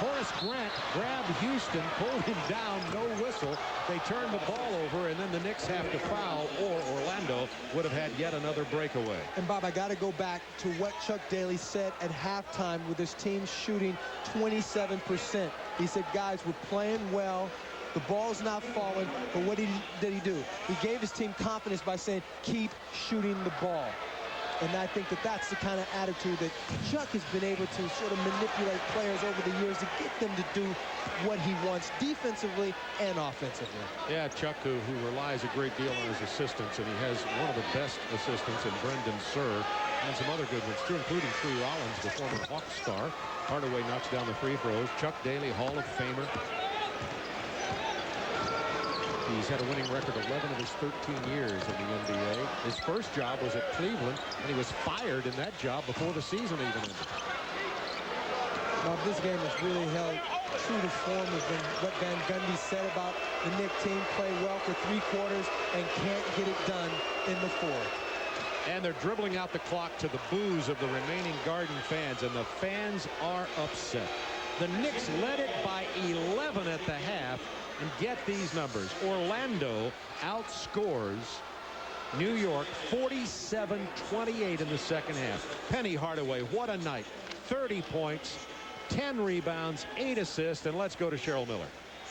Horace Grant grabbed Houston, pulled him down, no whistle. They turned the ball over, and then the Knicks have to foul, or Orlando would have had yet another breakaway. And, Bob, I got to go back to what Chuck Daly said at halftime with his team shooting 27%. He said, guys, we're playing well. The ball's not falling, but what did he do? He gave his team confidence by saying, keep shooting the ball. And I think that that's the kind of attitude that Chuck has been able to sort of manipulate players over the years to get them to do what he wants defensively and offensively. Yeah, Chuck, who relies a great deal on his assistants, and he has one of the best assistants in Brendan Surr, and some other good ones too, including Tree Rollins, the former Hawks star. Hardaway knocks down the free throws. Chuck Daly, Hall of Famer. He's had a winning record 11 of his 13 years in the NBA. His first job was at Cleveland, and he was fired in that job before the season even ended. Now, this game has really held true to form has been what Van Gundy said about the Knick team. Play well for 3 quarters and can't get it done in the 4th. And they're dribbling out the clock to the boos of the remaining Garden fans, and the fans are upset. The Knicks led it by 11 at the half, and get these numbers. Orlando outscores New York 47-28 in the second half. Penny Hardaway, what a night. 30 points, 10 rebounds, 8 assists, and let's go to Cheryl Miller.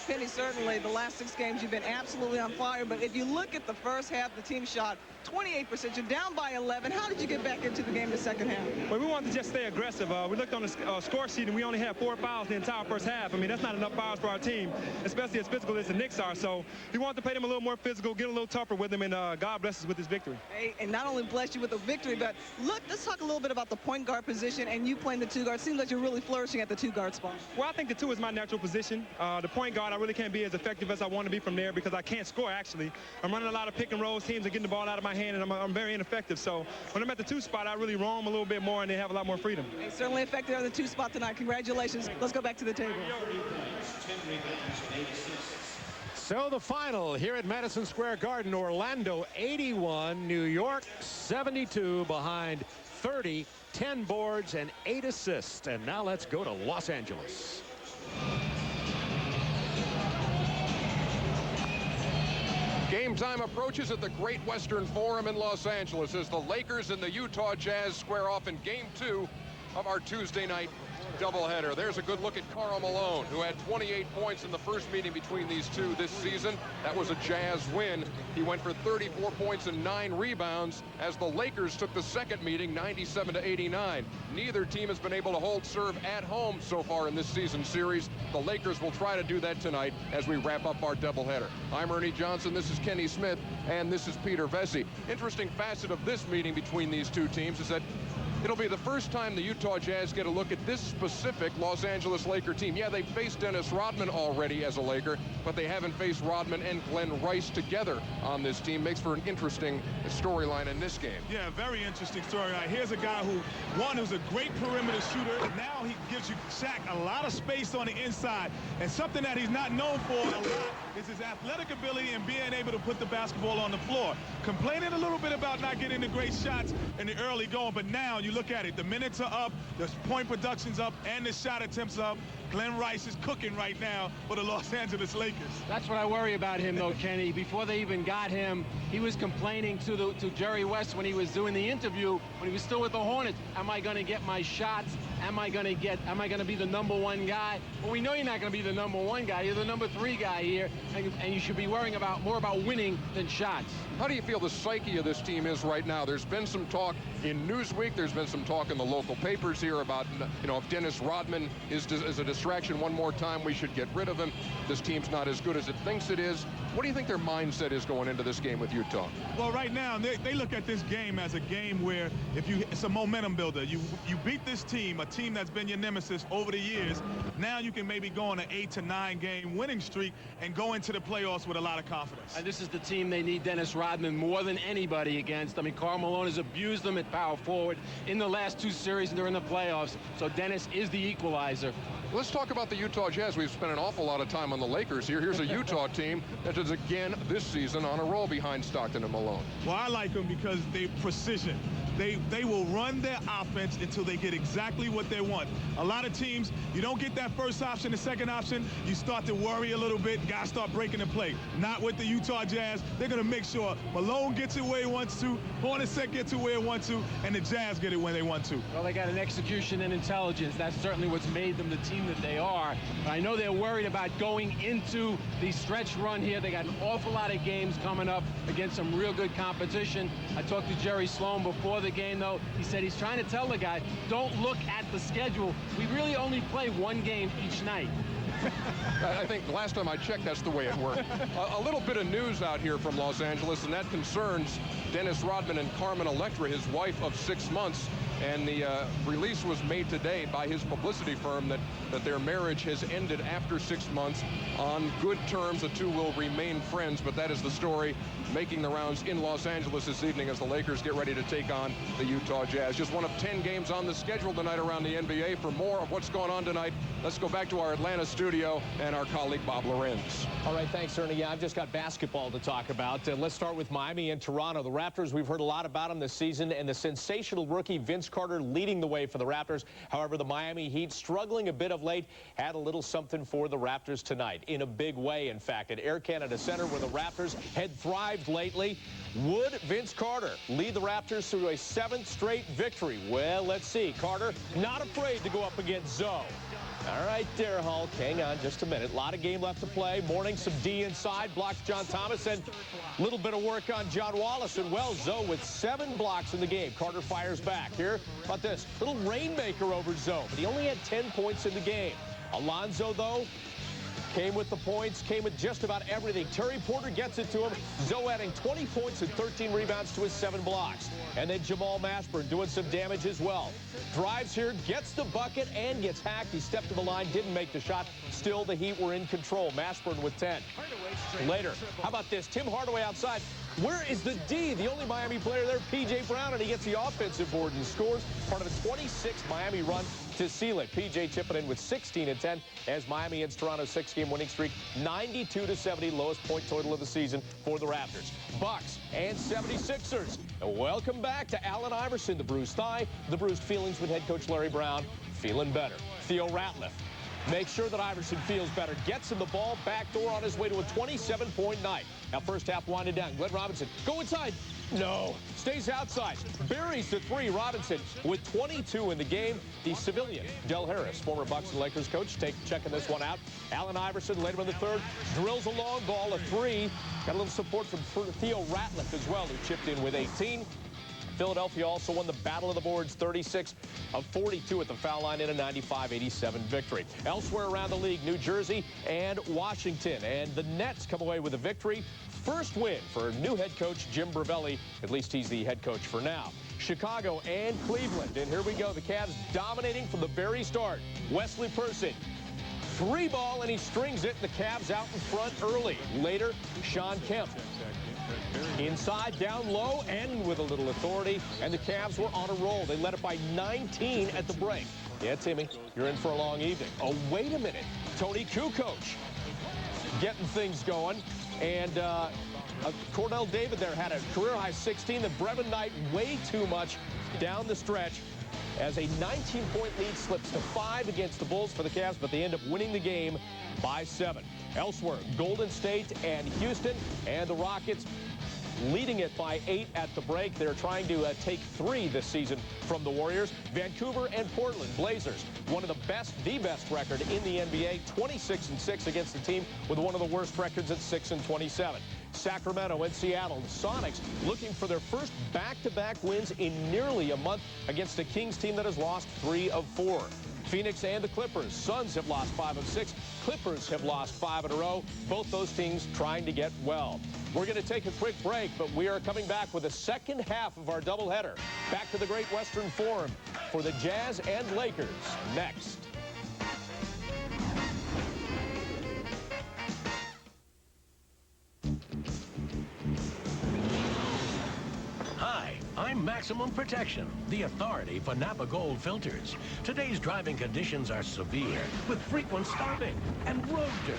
Penny, certainly the last 6 games you've been absolutely on fire, but if you look at the first half, the team shot 28%. You're down by 11. How did you get back into the game in the second half? Well, we wanted to just stay aggressive. We looked on the score sheet, and we only had 4 fouls the entire first half. I mean, that's not enough fouls for our team, especially as physical as the Knicks are. So we wanted to play them a little more physical, get a little tougher with them, and God bless us with this victory. Hey, and not only bless you with a victory, but look, let's talk a little bit about the point guard position and you playing the 2 guard. Seems like you're really flourishing at the 2 guard spot. Well, I think the 2 is my natural position. The point guard, I really can't be as effective as I want to be from there because I can't score, actually. I'm running a lot of pick and rolls. Teams are getting the ball out of my hand, and I'm very ineffective. So when I'm at the 2 spot, I really roam a little bit more, and they have a lot more freedom. Hey, certainly effective at the 2 spot tonight. Congratulations. Let's go back to the table. So the final here at Madison Square Garden, Orlando 81, New York 72, behind 30, 10 boards and 8 assists. And now let's go to Los Angeles. Game time approaches at the Great Western Forum in Los Angeles as the Lakers and the Utah Jazz square off in Game 2 of our Tuesday night doubleheader. There's a good look at Karl Malone, who had 28 points in the first meeting between these two this season. That was a Jazz win. He went for 34 points and 9 rebounds as the Lakers took the second meeting 97-89. Neither team has been able to hold serve at home so far in this season series. The Lakers will try to do that tonight as we wrap up our doubleheader. I'm Ernie Johnson, this is Kenny Smith, and this is Peter Vesey. Interesting facet of this meeting between these two teams is that it'll be the first time the Utah Jazz get a look at this specific Los Angeles Laker team. Yeah, they faced Dennis Rodman already as a Laker, but they haven't faced Rodman and Glenn Rice together on this team. Makes for an interesting storyline in this game. Yeah, very interesting storyline. Here's a guy who's a great perimeter shooter. Now he gives you Shaq a lot of space on the inside. And something that he's not known for a lot is his athletic ability and being able to put the basketball on the floor. Complaining a little bit about not getting the great shots in the early going, but now you look at it, the minutes are up, the point production's up, and the shot attempts up. Glenn Rice is cooking right now for the Los Angeles Lakers. That's what I worry about him, though, Kenny. Before they even got him, he was complaining to Jerry West when he was doing the interview, when he was still with the Hornets. Am I going to get my shots? Am I going to be the #1 guy? Well, we know you're not going to be the #1 guy. You're the #3 guy here, and you should be worrying more about winning than shots. How do you feel the psyche of this team is right now? There's been some talk in Newsweek. There's been some talk in the local papers here about, if Dennis Rodman is a distraction one more time, we should get rid of him. This team's not as good as it thinks it is. What do you think their mindset is going into this game with Utah? Well, right now, they look at this game as a game where it's a momentum builder. You beat this team, a team that's been your nemesis over the years. Now you can maybe go on an 8 to 9 game winning streak and go into the playoffs with a lot of confidence. And this is the team they need Dennis Rodman more than anybody against. I mean, Karl Malone has abused them at power forward in the last 2 series and during the playoffs. So Dennis is the equalizer. Let's talk about the Utah Jazz. We've spent an awful lot of time on the Lakers here. Here's a Utah team that is again this season on a roll behind Stockton and Malone. Well, I like them because they're precision. They will run their offense until they get exactly what they want. A lot of teams, you don't get that first option, the second option, you start to worry a little bit, guys start breaking the play. Not with the Utah Jazz. They're going to make sure Malone gets it where he wants to, Hornacek gets it where he wants to, and the Jazz get it when they want to. Well, they got an execution and intelligence. That's certainly what's made them the team that they are. I know they're worried about going into the stretch run here. They got an awful lot of games coming up against some real good competition. I talked to Jerry Sloan before the game, though. He said he's trying to tell the guys, don't look at the schedule. We really only play 1 game each night. I think the last time I checked, that's the way it worked. A little bit of news out here from Los Angeles, and that concerns Dennis Rodman and Carmen Electra, his wife of 6 months. And the release was made today by his publicity firm that their marriage has ended after 6 months on good terms. The two will remain friends, but that is the story making the rounds in Los Angeles this evening as the Lakers get ready to take on the Utah Jazz. Just one of 10 games on the schedule tonight around the NBA. For more of what's going on tonight, let's go back to our Atlanta studio. studio and our colleague Bob Lorenz. All right, thanks, Ernie. Yeah, I've just got basketball to talk about. Let's start with Miami and Toronto. The Raptors, we've heard a lot about them this season, and the sensational rookie Vince Carter leading the way for the Raptors. However, the Miami Heat, struggling a bit of late, had a little something for the Raptors tonight, in a big way, in fact. At Air Canada Center, where the Raptors had thrived lately, would Vince Carter lead the Raptors to a 7th straight victory? Well, let's see. Carter not afraid to go up against Zoe. All right there, Hulk. Hang on just a minute. A lot of game left to play. Morning, some D inside. Blocks John Thomas, and a little bit of work on John Wallace. And, well, Zoe with 7 blocks in the game. Carter fires back. Here, how about this? Little rainmaker over Zoe, but he only had 10 points in the game. Alonzo, though, came with the points, came with just about everything. Terry Porter gets it to him. Zoe adding 20 points and 13 rebounds to his 7 blocks. And then Jamal Mashburn doing some damage as well. Drives here, gets the bucket, and gets hacked. He stepped to the line, didn't make the shot. Still, the Heat were in control. Mashburn with 10. Later, how about this? Tim Hardaway outside. Where is the D? The only Miami player there, P.J. Brown, and he gets the offensive board and scores. Part of a 26 Miami run to seal it. P.J. chipping in with 16 and 10 as Miami ends Toronto's 6-game winning streak, 92-70, lowest point total of the season for the Raptors. Bucks and 76ers. Welcome back to Allen Iverson, the bruised thigh, the bruised feelings with head coach Larry Brown. Feeling better. Theo Ratliff makes sure that Iverson feels better. Gets him the ball, backdoor on his way to a 27-point night. Now, first half winding down. Glenn Robinson, go inside. No, stays outside. Buries the 3. Robinson with 22 in the game. The civilian, Del Harris, former Bucks and Lakers coach, checking this one out. Allen Iverson later in the third drills a long ball, a 3. Got a little support from Theo Ratliff as well, who chipped in with 18. Philadelphia also won the Battle of the Boards, 36 of 42 at the foul line in a 95-87 victory. Elsewhere around the league, New Jersey and Washington. And the Nets come away with a victory. First win for new head coach Jim Bravelli. At least he's the head coach for now. Chicago and Cleveland. And here we go. The Cavs dominating from the very start. Wesley Person. 3-ball, and he strings it. The Cavs out in front early. Later, Sean Kemp. Inside, down low, and with a little authority. And the Cavs were on a roll. They led it by 19 at the break. Yeah, Timmy, you're in for a long evening. Oh, wait a minute. Tony Kukoc getting things going. And Cordell David there had a career-high 16. Then Brevin Knight way too much down the stretch as a 19-point lead slips to 5 against the Bulls for the Cavs, but they end up winning the game by 7. Elsewhere, Golden State and Houston, and the Rockets leading it by 8 at the break. They're trying to take 3 this season from the Warriors. Vancouver and Portland Blazers, one of the best record in the NBA, 26-6 against the team with one of the worst records at 6-27. Sacramento and Seattle. The Sonics looking for their first back-to-back wins in nearly a month against a Kings team that has lost 3 of 4. Phoenix and the Clippers. Suns have lost 5 of 6. Clippers have lost 5 in a row. Both those teams trying to get well. We're going to take a quick break, but we are coming back with the second half of our doubleheader. Back to the Great Western Forum for the Jazz and Lakers next. Hi, I'm Maximum Protection, the authority for Napa Gold filters. Today's driving conditions are severe, with frequent stopping and road dirt.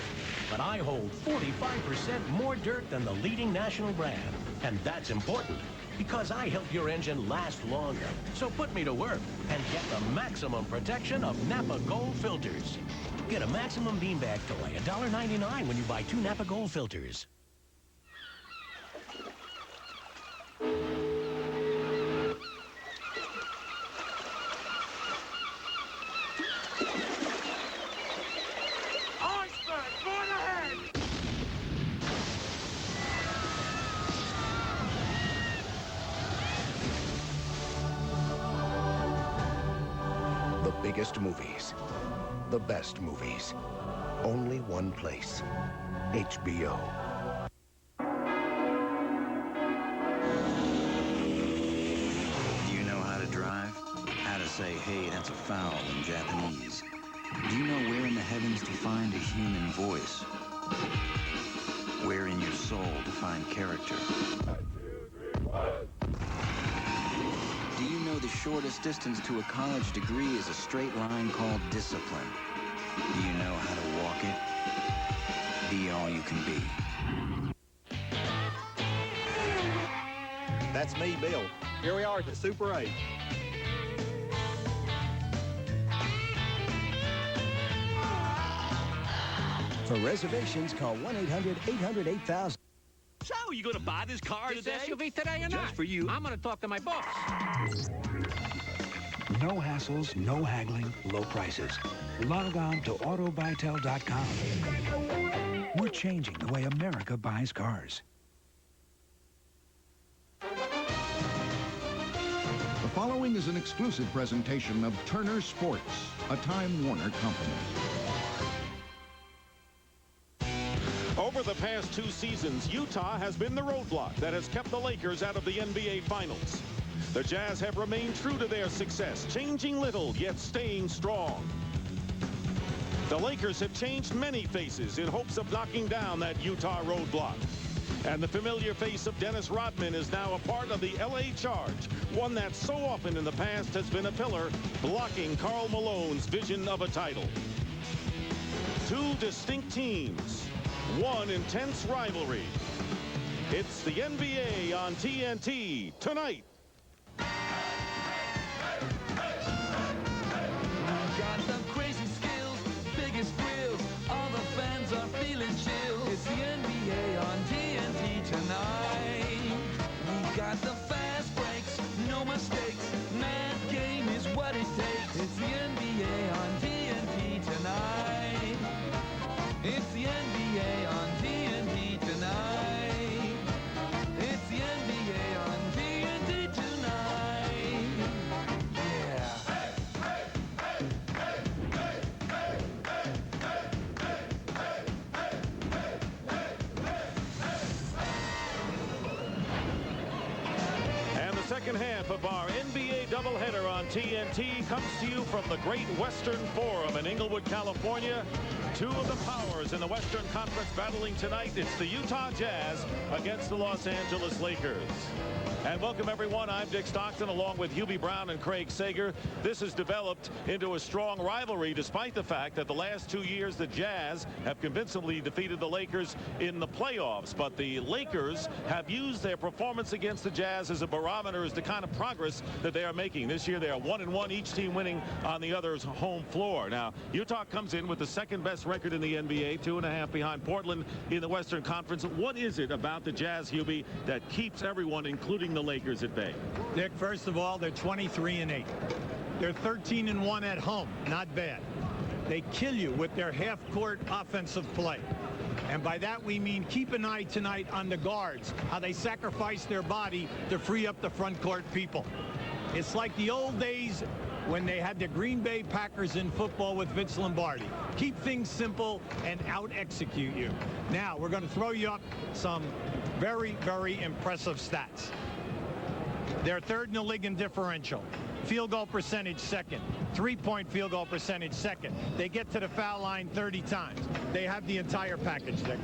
But I hold 45% more dirt than the leading national brand. And that's important, because I help your engine last longer. So put me to work and get the maximum protection of Napa Gold filters. Get a Maximum beanbag toy, $1.99 when you buy 2 Napa Gold filters. Biggest movies, the best movies, only one place, HBO. Do you know how to drive? How to say, hey, that's a foul in Japanese? Do you know where in the heavens to find a human voice? Where in your soul to find character? Do you know the shortest distance to a college degree is a straight line called discipline? Do you know how to walk it be all you can be. That's me, Bill. Here we are at the Super 8. For reservations, call 1-800-800-8000. So, you going to buy this car This today? SUV today or not? Just for you. I'm going to talk to my boss. No hassles, no haggling, low prices. Log on to autobytel.com. We're changing the way America buys cars. The following is an exclusive presentation of Turner Sports, a Time Warner company. Over the past 2 seasons, Utah has been the roadblock that has kept the Lakers out of the NBA Finals. The Jazz have remained true to their success, changing little, yet staying strong. The Lakers have changed many faces in hopes of knocking down that Utah roadblock. And the familiar face of Dennis Rodman is now a part of the LA Charge, one that so often in the past has been a pillar blocking Karl Malone's vision of a title. 2 distinct teams, one intense rivalry. It's the NBA on TNT tonight. Got some crazy skills, biggest thrills, all the fans are feeling chills. It's the NBA on TNT tonight. We got the fast breaks, no mistakes, mad game is what it takes. It's the NBA on TNT tonight. It's the NBA on TNT tonight. It's the NBA on TNT tonight. Yeah. And the second half of our NBA doubleheader on TNT comes to you from the Great Western Forum in Inglewood, California. 2 of the powers in the Western Conference battling tonight. It's the Utah Jazz against the Los Angeles Lakers. And welcome, everyone. I'm Dick Stockton, along with Hubie Brown and Craig Sager. This has developed into a strong rivalry, despite the fact that the last 2 years the Jazz have convincingly defeated the Lakers in the playoffs. But the Lakers have used their performance against the Jazz as a barometer as the kind of progress that they are making. This year they are 1-1, each team winning on the other's home floor. Now, Utah comes in with the second best record in the NBA, 2.5 behind Portland in the Western Conference. What is it about the Jazz, Hubie, that keeps everyone, including the Lakers, at bay? Nick, first of all, they're 23-8. They're 13-1 at home. Not bad. They kill you with their half-court offensive play. And by that we mean keep an eye tonight on the guards, how they sacrifice their body to free up the front court people. It's like the old days when they had the Green Bay Packers in football with Vince Lombardi. Keep things simple and out-execute you. Now, we're going to throw you up some very, very impressive stats. They're third in the league in differential. Field goal percentage second. 3-point field goal percentage second. They get to the foul line 30 times. They have the entire package, Dick.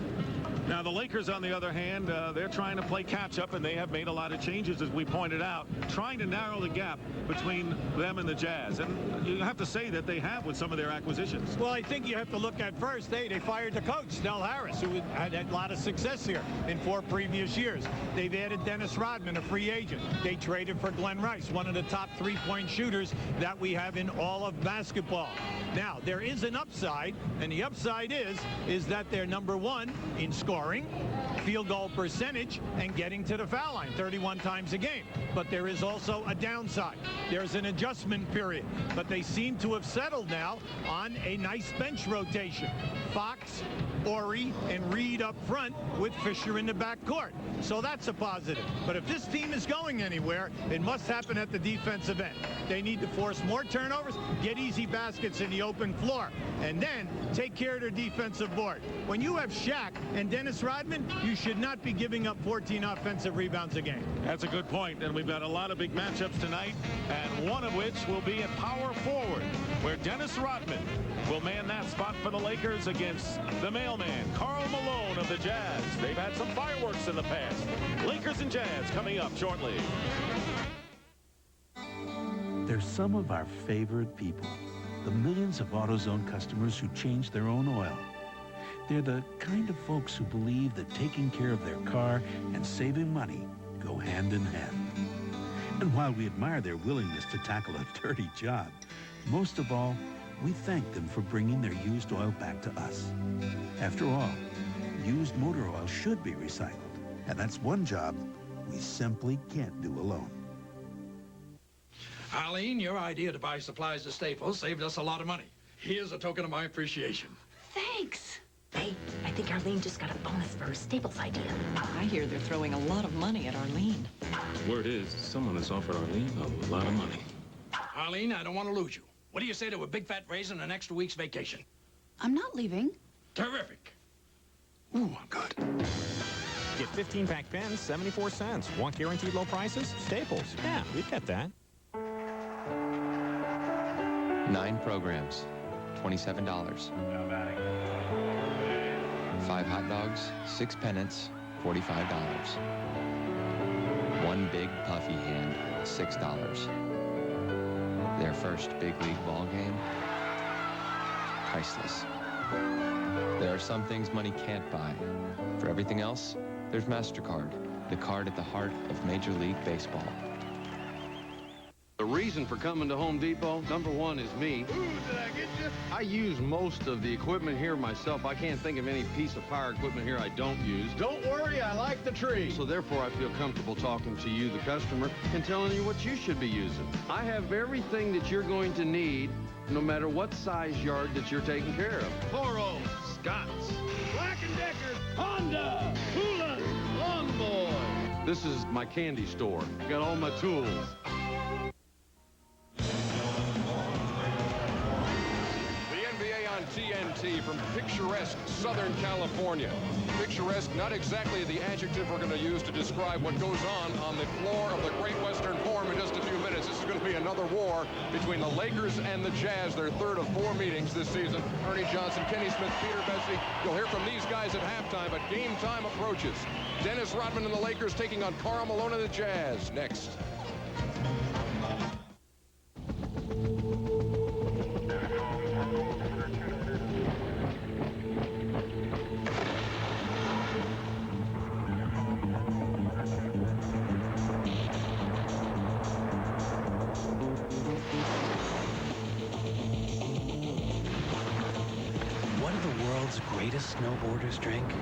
Now, the Lakers, on the other hand, they're trying to play catch-up, and they have made a lot of changes, as we pointed out, trying to narrow the gap between them and the Jazz. And you have to say that they have with some of their acquisitions. Well, I think you have to look at first, they fired the coach, Del Harris, who had a lot of success here in 4 previous years. They've added Dennis Rodman, a free agent. They traded for Glenn Rice, one of the top 3-point shooters that we have in all of basketball. Now, there is an upside, and the upside is that they're number 1 in scoring, field goal percentage, and getting to the foul line 31 times a game. But there is also a downside. There's an adjustment period. But they seem to have settled now on a nice bench rotation. Fox, Ori, and Reed up front with Fisher in the backcourt. So that's a positive. But if this team is going anywhere, it must happen at the defensive end. They need to force more turnovers, get easy baskets in the open floor, and then take care of their defensive board. When you have Shaq and Dennis Rodman, you should not be giving up 14 offensive rebounds a game. That's a good point, and we've got a lot of big matchups tonight, and one of which will be at power forward, where Dennis Rodman will man that spot for the Lakers against the mailman, Karl Malone of the Jazz. They've had some fireworks in the past. Lakers and Jazz coming up shortly. They're some of our favorite people, the millions of AutoZone customers who change their own oil. They're the kind of folks who believe that taking care of their car and saving money go hand in hand. And while we admire their willingness to tackle a dirty job, most of all, we thank them for bringing their used oil back to us. After all, used motor oil should be recycled, and that's one job we simply can't do alone. Eileen, your idea to buy supplies at Staples saved us a lot of money. Here's a token of my appreciation. Thanks. Hey, I think Arlene just got a bonus for her Staples idea. I hear they're throwing a lot of money at Arlene. Word is, someone has offered Arlene a lot of money. Arlene, I don't want to lose you. What do you say to a big fat raise and an extra week's vacation? I'm not leaving. Terrific. Ooh, I'm good. Get 15-pack pens, 74 cents. Want guaranteed low prices? Staples. Yeah, we've got that. 9 programs, $27. 5 hot dogs, 6 pennants, $45. 1 big puffy hand, $6. Their first big league ball game, priceless. There are some things money can't buy. For everything else, there's MasterCard, the card at the heart of Major League Baseball. The reason for coming to Home Depot, number one, is me. Ooh, did I get you? I use most of the equipment here myself. I can't think of any piece of power equipment here I don't use. Don't worry, I like the tree. So therefore, I feel comfortable talking to you, the customer, and telling you what you should be using. I have everything that you're going to need, no matter what size yard that you're taking care of. Toro, Scott's, Black & Decker, Honda, Hula, Lawn Boy. This is my candy store. Got all my tools. TNT from picturesque Southern California. Picturesque, not exactly the adjective we're going to use to describe what goes on the floor of the Great Western Forum in just a few minutes. This is going to be another war between the Lakers and the Jazz, their third of 4 meetings this season. Ernie Johnson, Kenny Smith, Peter Bessie. You'll hear from these guys at halftime, but game time approaches. Dennis Rodman and the Lakers taking on Karl Malone and the Jazz next. Greatest snowboarders drink?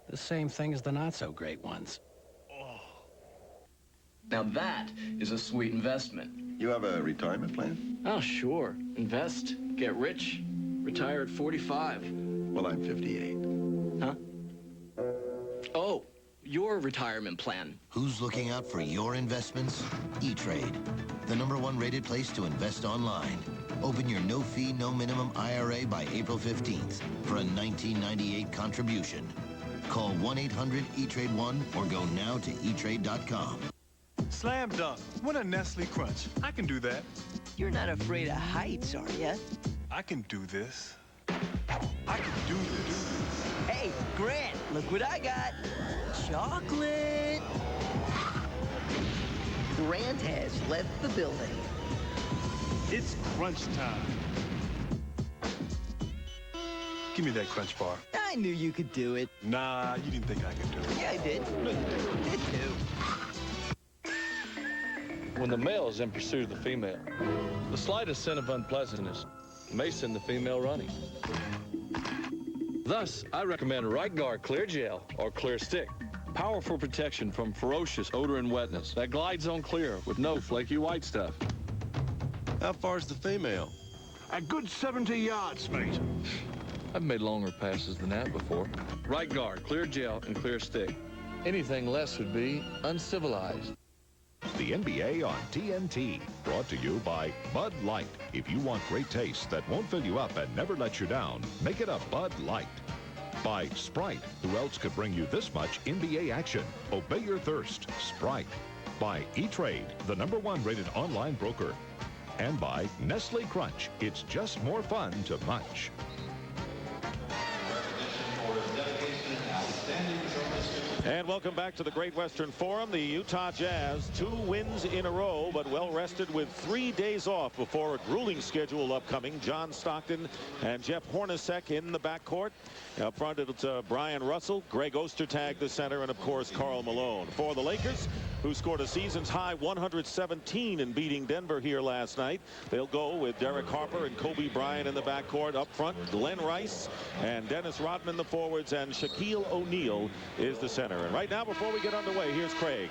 The same thing as the not-so-great ones. Now that is a sweet investment. You have a retirement plan? Oh, sure. Invest, get rich, retire at 45. Well, I'm 58. Huh? Oh, your retirement plan. Who's looking out for your investments? E-Trade, the #1 rated place to invest online. Open your no-fee, no-minimum IRA by April 15th for a $19.98 contribution. Call 1-800-E-TRADE-1 or go now to etrade.com. Slam dunk. Win a Nestle Crunch. I can do that. You're not afraid of heights, are you? I can do this. I can do this. Hey, Grant, look what I got. Chocolate. Grant has left the building. It's crunch time. Give me that crunch bar. I knew you could do it. Nah, you didn't think I could do it. Yeah, I did. Look, did too. When the male is in pursuit of the female, the slightest scent of unpleasantness may send the female running. Thus, I recommend Right Guard Clear Gel or Clear Stick. Powerful protection from ferocious odor and wetness that glides on clear with no flaky white stuff. How far is the female? A good 70 yards, mate. I've made longer passes than that before. Right Guard, Clear Gel, and Clear Stick. Anything less would be uncivilized. The NBA on TNT, brought to you by Bud Light. If you want great taste that won't fill you up and never let you down, make it a Bud Light. By Sprite, who else could bring you this much NBA action? Obey your thirst, Sprite. By E-Trade, the #1 rated online broker. And by Nestle Crunch, it's just more fun to munch. Recognition for his dedication and outstanding service to And welcome back to the Great Western Forum. The Utah Jazz, 2 wins in a row, but well rested with 3 days off before a grueling schedule upcoming. John Stockton and Jeff Hornacek in the backcourt. Up front, it's Brian Russell, Greg Ostertag, the center, and of course, Karl Malone. For the Lakers, who scored a season's high 117 in beating Denver here last night, they'll go with Derek Harper and Kobe Bryant in the backcourt. Up front, Glenn Rice and Dennis Rodman, the forwards, and Shaquille O'Neal is the center. And right now, before we get underway, here's Craig.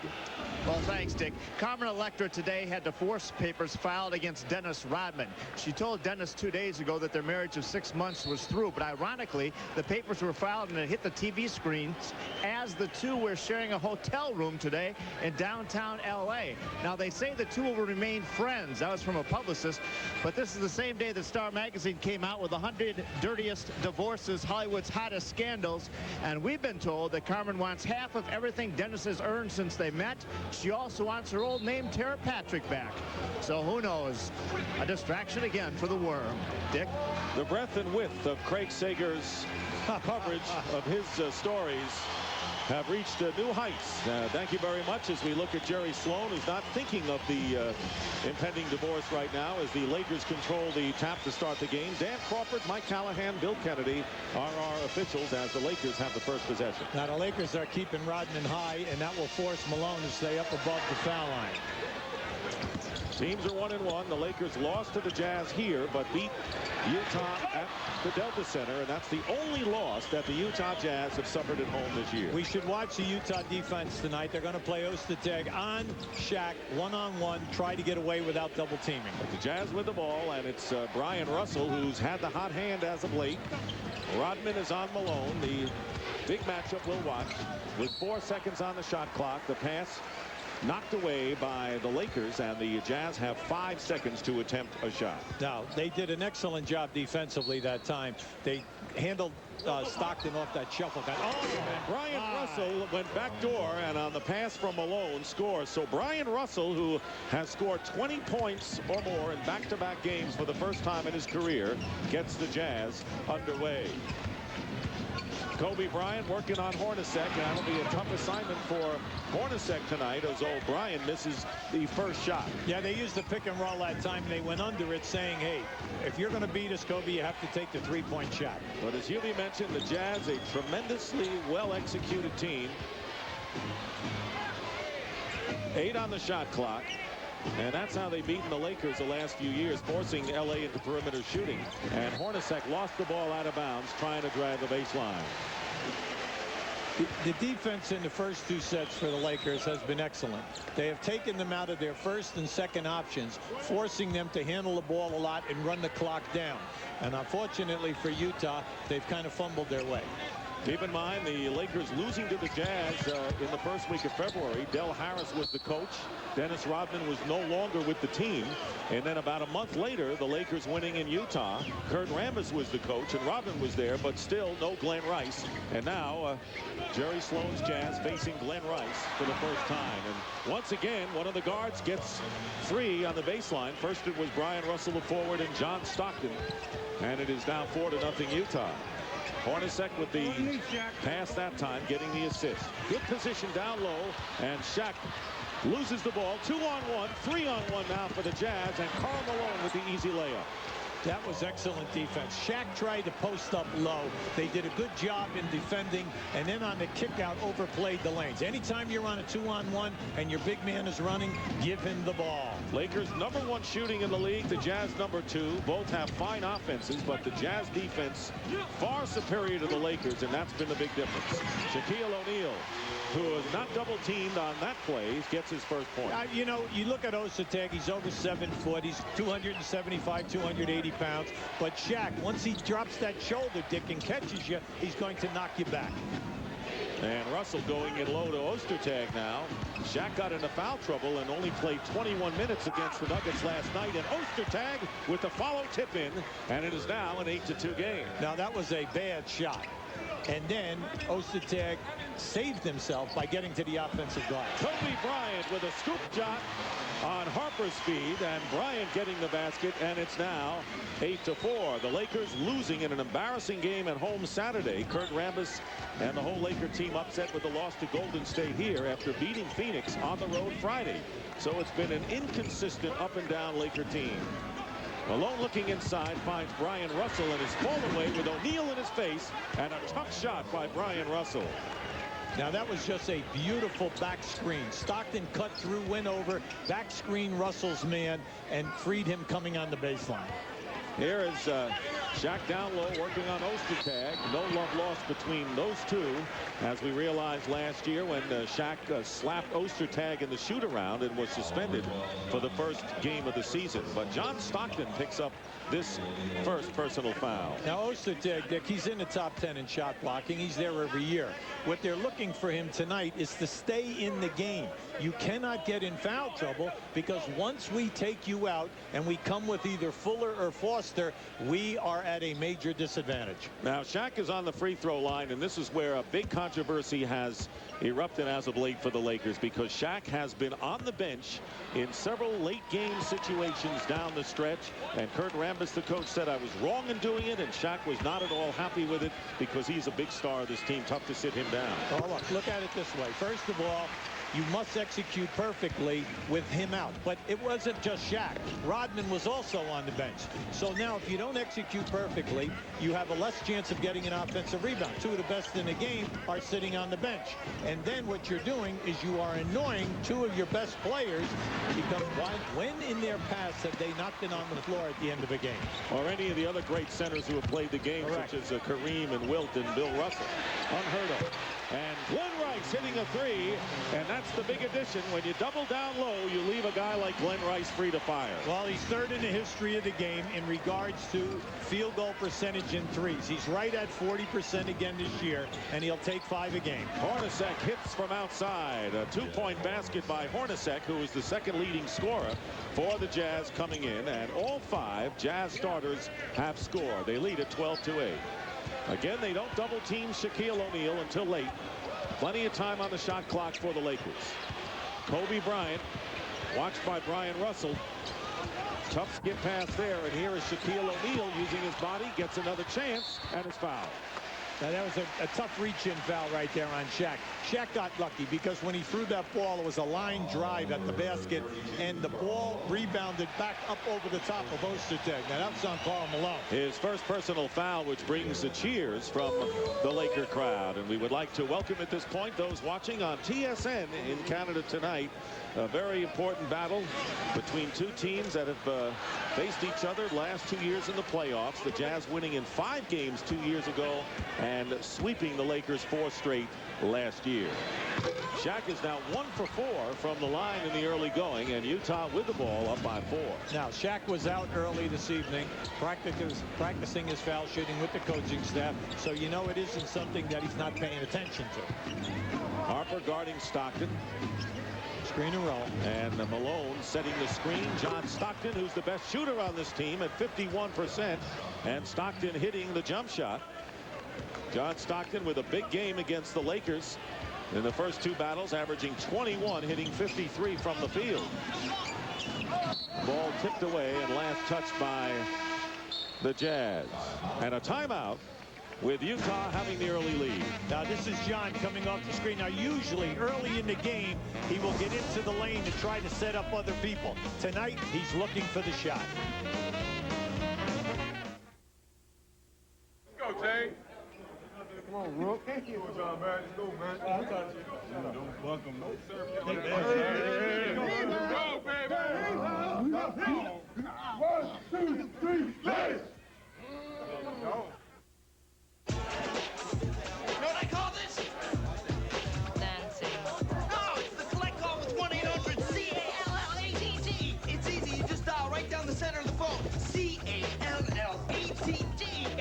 Well, thanks, Dick. Carmen Electra today had divorce papers filed against Dennis Rodman. She told Dennis 2 days ago that their marriage of 6 months was through, but ironically, the papers were filed and it hit the TV screens as the two were sharing a hotel room today in downtown L.A. Now, they say the two will remain friends. That was from a publicist, but this is the same day that Star Magazine came out with 100 dirtiest divorces, Hollywood's hottest scandals, and we've been told that Carmen wants half of everything Dennis has earned since they met. She also wants her old name, Tara Patrick, back. So who knows? A distraction again for the Worm. Dick? The breadth and width of Craig Sager's coverage of his stories have reached new heights. Thank you very much as we look at Jerry Sloan, who's not thinking of the impending divorce right now as the Lakers control the tap to start the game. Dan Crawford, Mike Callahan, Bill Kennedy are our officials as the Lakers have the first possession. Now the Lakers are keeping Rodman high, and that will force Malone to stay up above the foul line. Teams are 1-1. The Lakers lost to the Jazz here, but beat Utah at the Delta Center, and that's the only loss that the Utah Jazz have suffered at home this year. We should watch the Utah defense tonight. They're going to play Ostertag on Shaq, one-on-one, try to get away without double teaming. But the Jazz with the ball, and it's Brian Russell who's had the hot hand as of late. Rodman is on Malone. The big matchup we'll watch with 4 seconds on the shot clock. The pass knocked away by the Lakers, and the Jazz have 5 seconds to attempt a shot. Now, they did an excellent job defensively that time. They handled Stockton off that shuffle. And Brian Russell went backdoor, and on the pass from Malone scores. So Brian Russell, who has scored 20 points or more in back-to-back games for the first time in his career, gets the Jazz underway. Kobe Bryant working on Hornacek, and that'll be a tough assignment for Hornacek tonight as O'Brien misses the first shot. Yeah, they used the pick and roll that time. They went under it saying, hey, if you're going to beat us, Kobe, you have to take the 3-point shot. But as Hubie mentioned, the Jazz, a tremendously well-executed team. 8 on the shot clock. And that's how they've beaten the Lakers the last few years, forcing L.A. into perimeter shooting. And Hornacek lost the ball out of bounds, trying to drive the baseline. The defense in the first 2 sets for the Lakers has been excellent. They have taken them out of their first and second options, forcing them to handle the ball a lot and run the clock down. And unfortunately for Utah, they've kind of fumbled their way. Keep in mind, the Lakers losing to the Jazz in the first week of February. Del Harris was the coach. Dennis Rodman was no longer with the team. And then about a month later, the Lakers winning in Utah. Kurt Rambis was the coach, and Rodman was there, but still no Glenn Rice. And now Jerry Sloan's Jazz facing Glenn Rice for the first time. And once again, one of the guards gets 3 on the baseline. First it was Brian Russell, the forward, and John Stockton. And it is now 4-0 Utah. Hornacek with the pass that time, getting the assist. Good position down low, and Shaq loses the ball. 2-on-1, 3-on-1 now for the Jazz, and Karl Malone with the easy layup. That was excellent defense. Shaq tried to post up low. They did a good job in defending, and then on the kick out overplayed the lanes. Anytime you're on a 2-on-1 and your big man is running, give him the ball. Lakers #1 shooting in the league, the Jazz #2. Both have fine offenses, but the Jazz defense far superior to the Lakers, and that's been the big difference. Shaquille O'Neal, who is not double teamed on that play, gets his first point. You know, you look at Ostertag, he's over 7 foot. He's 275, 280 pounds. But Shaq, once he drops that shoulder, Dick, and catches you, he's going to knock you back. And Russell going in low to Ostertag now. Shaq got into foul trouble and only played 21 minutes against the Nuggets last night. And Ostertag with the follow tip in, and it is now an 8-2 game. Now that was a bad shot. And then Ostertag saved himself by getting to the offensive glass. Kobe Bryant with a scoop shot on Harper's feed, and Bryant getting the basket, and it's now 8-4. The Lakers losing in an embarrassing game at home Saturday. Kurt Rambis and the whole Laker team upset with the loss to Golden State here after beating Phoenix on the road Friday. So it's been an inconsistent up and down Laker team. Malone looking inside finds Brian Russell and is fallen away with O'Neal in his face, and a tough shot by Brian Russell. Now that was just a beautiful back screen. Stockton cut through, went over, back screen Russell's man, and freed him coming on the baseline. Here is Shaq down low working on Ostertag. No love lost between those two, as we realized last year when Shaq slapped Ostertag in the shoot-around and was suspended for the first game of the season. But John Stockton picks up this first personal foul. Now Ostertag, Dick, he's in the top 10 in shot blocking. He's there every year. What they're looking for him tonight is to stay in the game. You cannot get in foul trouble, because once we take you out and we come with either Fuller or Foster, we are at a major disadvantage. Now Shaq is on the free throw line, and this is where a big controversy has erupted as of late for the Lakers, because Shaq has been on the bench in several late game situations down the stretch, and Kurt Rambis, the coach, said I was wrong in doing it, and Shaq was not at all happy with it because he's a big star of this team. Tough to sit him down. Oh, look at it this way. First of all, you must execute perfectly with him out. But it wasn't just Shaq. Rodman was also on the bench. So now if you don't execute perfectly, you have a less chance of getting an offensive rebound. Two of the best in the game are sitting on the bench. And then what you're doing is you are annoying two of your best players, because when in their past have they not been on the floor at the end of a game? Or any of the other great centers who have played the game, correct, such as Kareem and Wilt and Bill Russell. Unheard of. And Glenn Rice hitting a three, and that's the big addition. When you double down low, you leave a guy like Glenn Rice free to fire. Well, he's third in the history of the game in regards to field goal percentage in threes. He's right at 40% again this year, and he'll take 5 a game. Hornacek hits from outside. A 2-point basket by Hornacek, who is the second leading scorer for the Jazz coming in, and all 5 Jazz starters have scored. They lead at 12-8. Again, they don't double team Shaquille O'Neal until late. Plenty of time on the shot clock for the Lakers. Kobe Bryant, watched by Brian Russell. Tough skip pass there, and here is Shaquille O'Neal using his body, gets another chance, and is fouled. Now that was a tough reach-in foul right there on Shaq. Shaq got lucky because when he threw that ball, it was a line drive at the basket, and the ball rebounded back up over the top of Ostertag. Now that's on Karl Malone. His first personal foul, which brings the cheers from the Laker crowd. And we would like to welcome at this point those watching on TSN in Canada tonight. A very important battle between two teams that have faced each other last 2 years in the playoffs. The Jazz winning in 5 games 2 years ago and sweeping the Lakers 4 straight last year. Shaq is now 1 for 4 from the line in the early going, and Utah with the ball up by 4. Now Shaq was out early this evening practicing his foul shooting with the coaching staff, so you know it isn't something that he's not paying attention to. Harper guarding Stockton. Screen and roll. And Malone setting the screen. John Stockton, who's the best shooter on this team at 51%, and Stockton hitting the jump shot. John Stockton with a big game against the Lakers in the first 2 battles, averaging 21, hitting 53 from the field. Ball tipped away and last touched by the Jazz. And a timeout, with Utah having the early lead. Now this is John coming off the screen. Now usually early in the game he will get into the lane to try to set up other people. Tonight he's looking for the shot. Let's go, Jay. Come on, Rook. Thank you, John, man. Let's go, man. I got you. Don't bunk him. No, sir. Hey, go, baby. 1, 2, 3, let's go. You know what I call this? Dancing. No, it's the collect call with 1-800-CALLATT. It's easy. You just dial right down the center of the phone. CALLATT.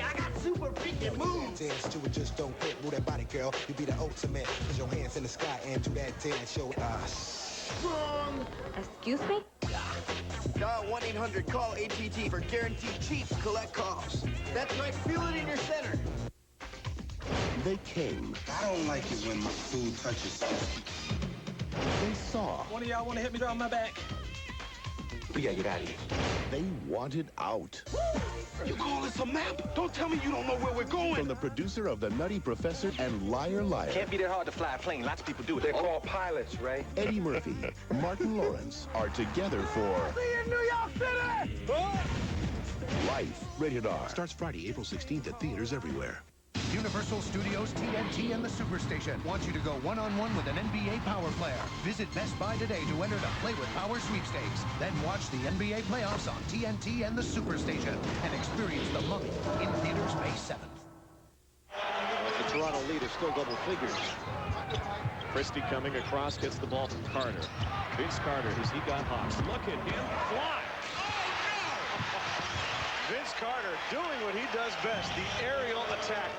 I got super freaking moves. Dance to it, just don't quit. Move that body, girl. You be the ultimate. Put your hands in the sky and do that dance. Show Strong. Excuse me? Dial 1-800-CALL-ATT for guaranteed cheap collect calls. That's right. Feel it in your center. They came. I don't like it when my food touches skin. They saw. One of y'all want to hit me around my back? We gotta get out of here. They wanted out. You call this a map? Don't tell me you don't know where we're going. From the producer of The Nutty Professor and Liar Liar. Can't be that hard to fly a plane. Lots of people do it. They're called pilots, Ray. Eddie Murphy, Martin Lawrence are together for See you in New York City! Life. Rated R. Starts Friday, April 16th at theaters everywhere. Universal Studios TNT and the Superstation wants you to go one-on-one with an NBA Power player. Visit Best Buy today to enter the Play with Power sweepstakes. Then watch the NBA playoffs on TNT and the Superstation and experience the Mummy in theaters May 7th. The Toronto lead is still double figures. Christie coming across, gets the ball from Carter. Vince Carter, as he got Hawks. Look at him fly. Vince Carter doing what he does best, the aerial attack.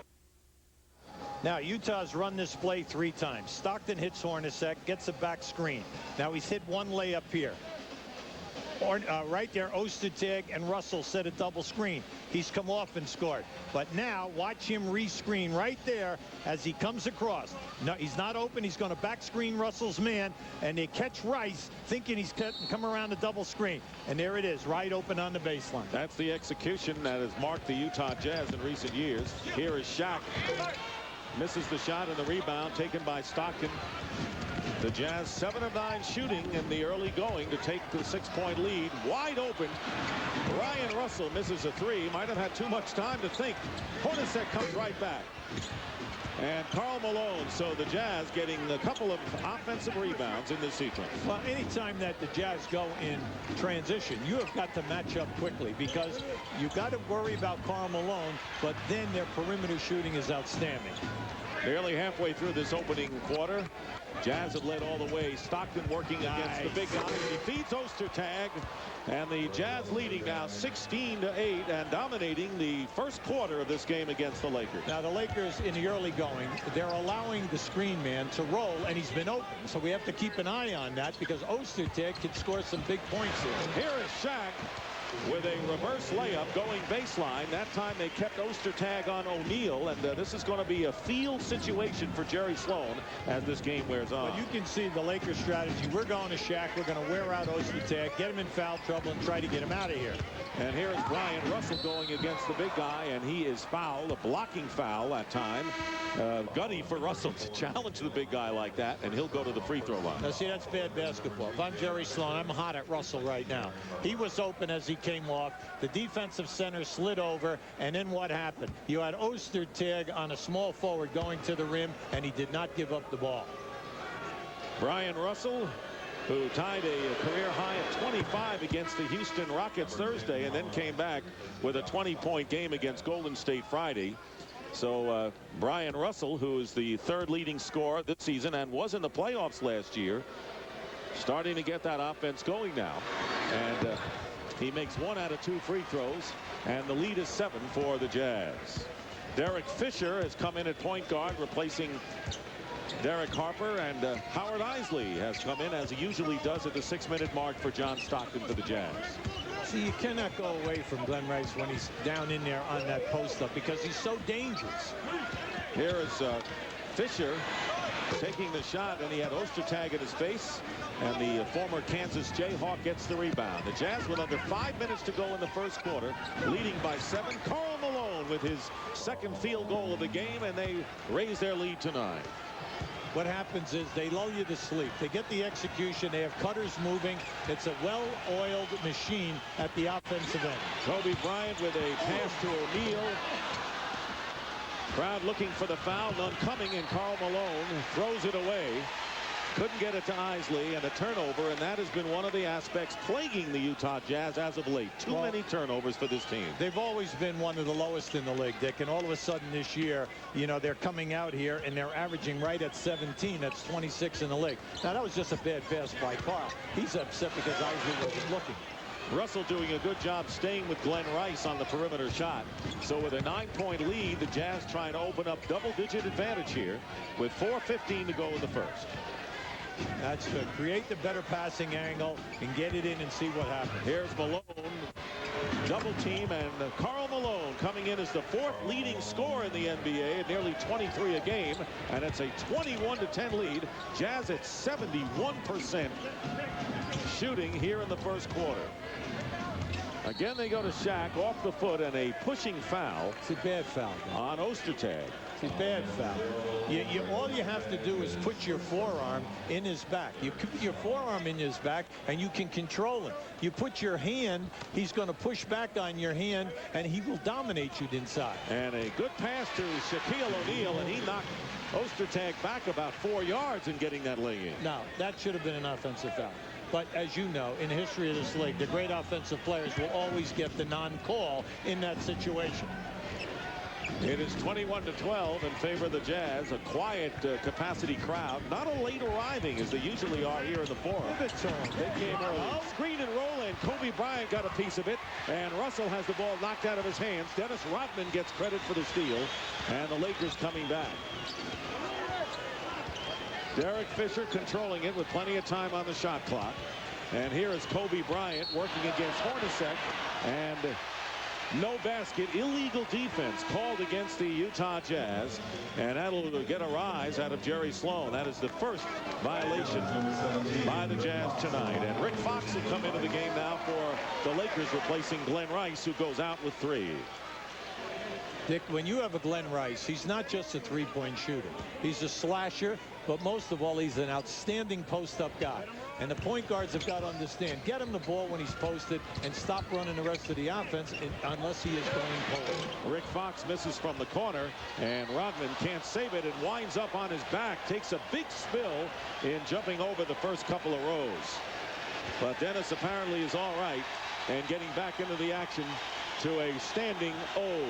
Now, Utah's run this play 3 times. Stockton hits Hornacek, gets a back screen. Now, he's hit one layup here. Right there, Ostertag and Russell set a double screen. He's come off and scored. But now, watch him re-screen right there as he comes across. No, he's not open. He's going to back screen Russell's man, and they catch Rice thinking he's come around the double screen. And there it is, right open on the baseline. That's the execution that has marked the Utah Jazz in recent years. Here is Shaq. Misses the shot and the rebound taken by Stockton. The Jazz 7 of 9 shooting in the early going to take the 6-point lead. Wide open. Ryan Russell misses a 3. Might have had too much time to think. Hornacek comes right back. And Karl Malone. So the Jazz getting a couple of offensive rebounds in this sequence. Well, anytime that the Jazz go in transition, you have got to match up quickly because you've got to worry about Karl Malone, but then their perimeter shooting is outstanding. Nearly halfway through this opening quarter, Jazz have led all the way. Stockton working against the big guy. He feeds Ostertag, and the Jazz leading now 16-8 and dominating the first quarter of this game against the Lakers. Now the Lakers in the early going, they're allowing the screen man to roll, and he's been open. So we have to keep an eye on that because Ostertag can score some big points here. Here is Shaq with a reverse layup going baseline. That time they kept Ostertag on O'Neal, and this is going to be a field situation for Jerry Sloan as this game wears on. Well, you can see the Lakers strategy. We're going to Shaq. We're going to wear out Ostertag, get him in foul trouble, and try to get him out of here. And here is Brian Russell going against the big guy, and he is fouled, a blocking foul that time. Gutty for Russell to challenge the big guy like that, and he'll go to the free throw line. Now, see, that's bad basketball. If I'm Jerry Sloan, I'm hot at Russell right now. He was open as he came off. The defensive center slid over, and then what happened? You had Ostertag on a small forward going to the rim, and he did not give up the ball. Brian Russell, who tied a career high of 25 against the Houston Rockets Thursday and then came back with a 20-point game against Golden State Friday. So Brian Russell, who is the 3rd leading scorer this season and was in the playoffs last year, starting to get that offense going now. And he makes 1 out of 2 free throws, and the lead is 7 for the Jazz. Derek Fisher has come in at point guard, replacing Derek Harper, and Howard Isley has come in, as he usually does, at the 6-minute mark for John Stockton for the Jazz. See, you cannot go away from Glenn Rice when he's down in there on that post-up because he's so dangerous. Here is Fisher taking the shot, and he had Ostertag in his face, and the former Kansas Jayhawk gets the rebound. The Jazz with under 5 minutes to go in the first quarter, leading by 7. Karl Malone with his 2nd field goal of the game, and they raise their lead to 9. What happens is they lull you to sleep. They get the execution. They have cutters moving. It's a well-oiled machine at the offensive end. Kobe Bryant with a pass to O'Neal. Crowd looking for the foul, none coming, and Karl Malone throws it away. Couldn't get it to Isley, and a turnover, and that has been one of the aspects plaguing the Utah Jazz as of late. Too many turnovers for this team. They've always been one of the lowest in the league, Dick, and all of a sudden this year, you know, they're coming out here and they're averaging right at 17. That's 26 in the league. Now, that was just a bad pass by Karl. He's upset because Isley wasn't looking. Russell doing a good job staying with Glenn Rice on the perimeter shot. So with a 9-point lead, the Jazz trying to open up double-digit advantage here with 4:15 to go in the first. That's good. Create the better passing angle and get it in and see what happens. Here's Malone. Double team, and Karl Malone coming in as the 4th leading scorer in the NBA at nearly 23 a game, and it's a 21-10 lead. Jazz at 71% shooting here in the first quarter. Again, they go to Shaq off the foot, and a pushing foul. It's a bad foul on Ostertag. It's a bad foul. All you have to do is put your forearm in his back. You put your forearm in his back, and you can control him. You put your hand, he's going to push back on your hand, and he will dominate you inside. And a good pass to Shaquille O'Neal, and he knocked Ostertag back about 4 yards in getting that lay in. Now, that should have been an offensive foul. But as you know, in the history of this league, the great offensive players will always get the non-call in that situation. It is 21-12 in favor of the Jazz. A quiet capacity crowd. Not a late arriving as they usually are here in the Forum. They came early. Screen and roll, and Kobe Bryant got a piece of it. And Russell has the ball knocked out of his hands. Dennis Rodman gets credit for the steal. And the Lakers coming back. Derek Fisher controlling it with plenty of time on the shot clock. And here is Kobe Bryant working against Hornacek. And no basket. Illegal defense called against the Utah Jazz. And that'll get a rise out of Jerry Sloan. That is the first violation by the Jazz tonight. And Rick Fox will come into the game now for the Lakers, replacing Glenn Rice, who goes out with 3. Dick, when you have a Glenn Rice, he's not just a three-point shooter. He's a slasher, but most of all, he's an outstanding post-up guy. And the point guards have got to understand, get him the ball when he's posted and stop running the rest of the offense unless he is going cold. Rick Fox misses from the corner, and Rodman can't save it and winds up on his back. Takes a big spill in jumping over the first couple of rows. But Dennis apparently is all right and getting back into the action to a standing O.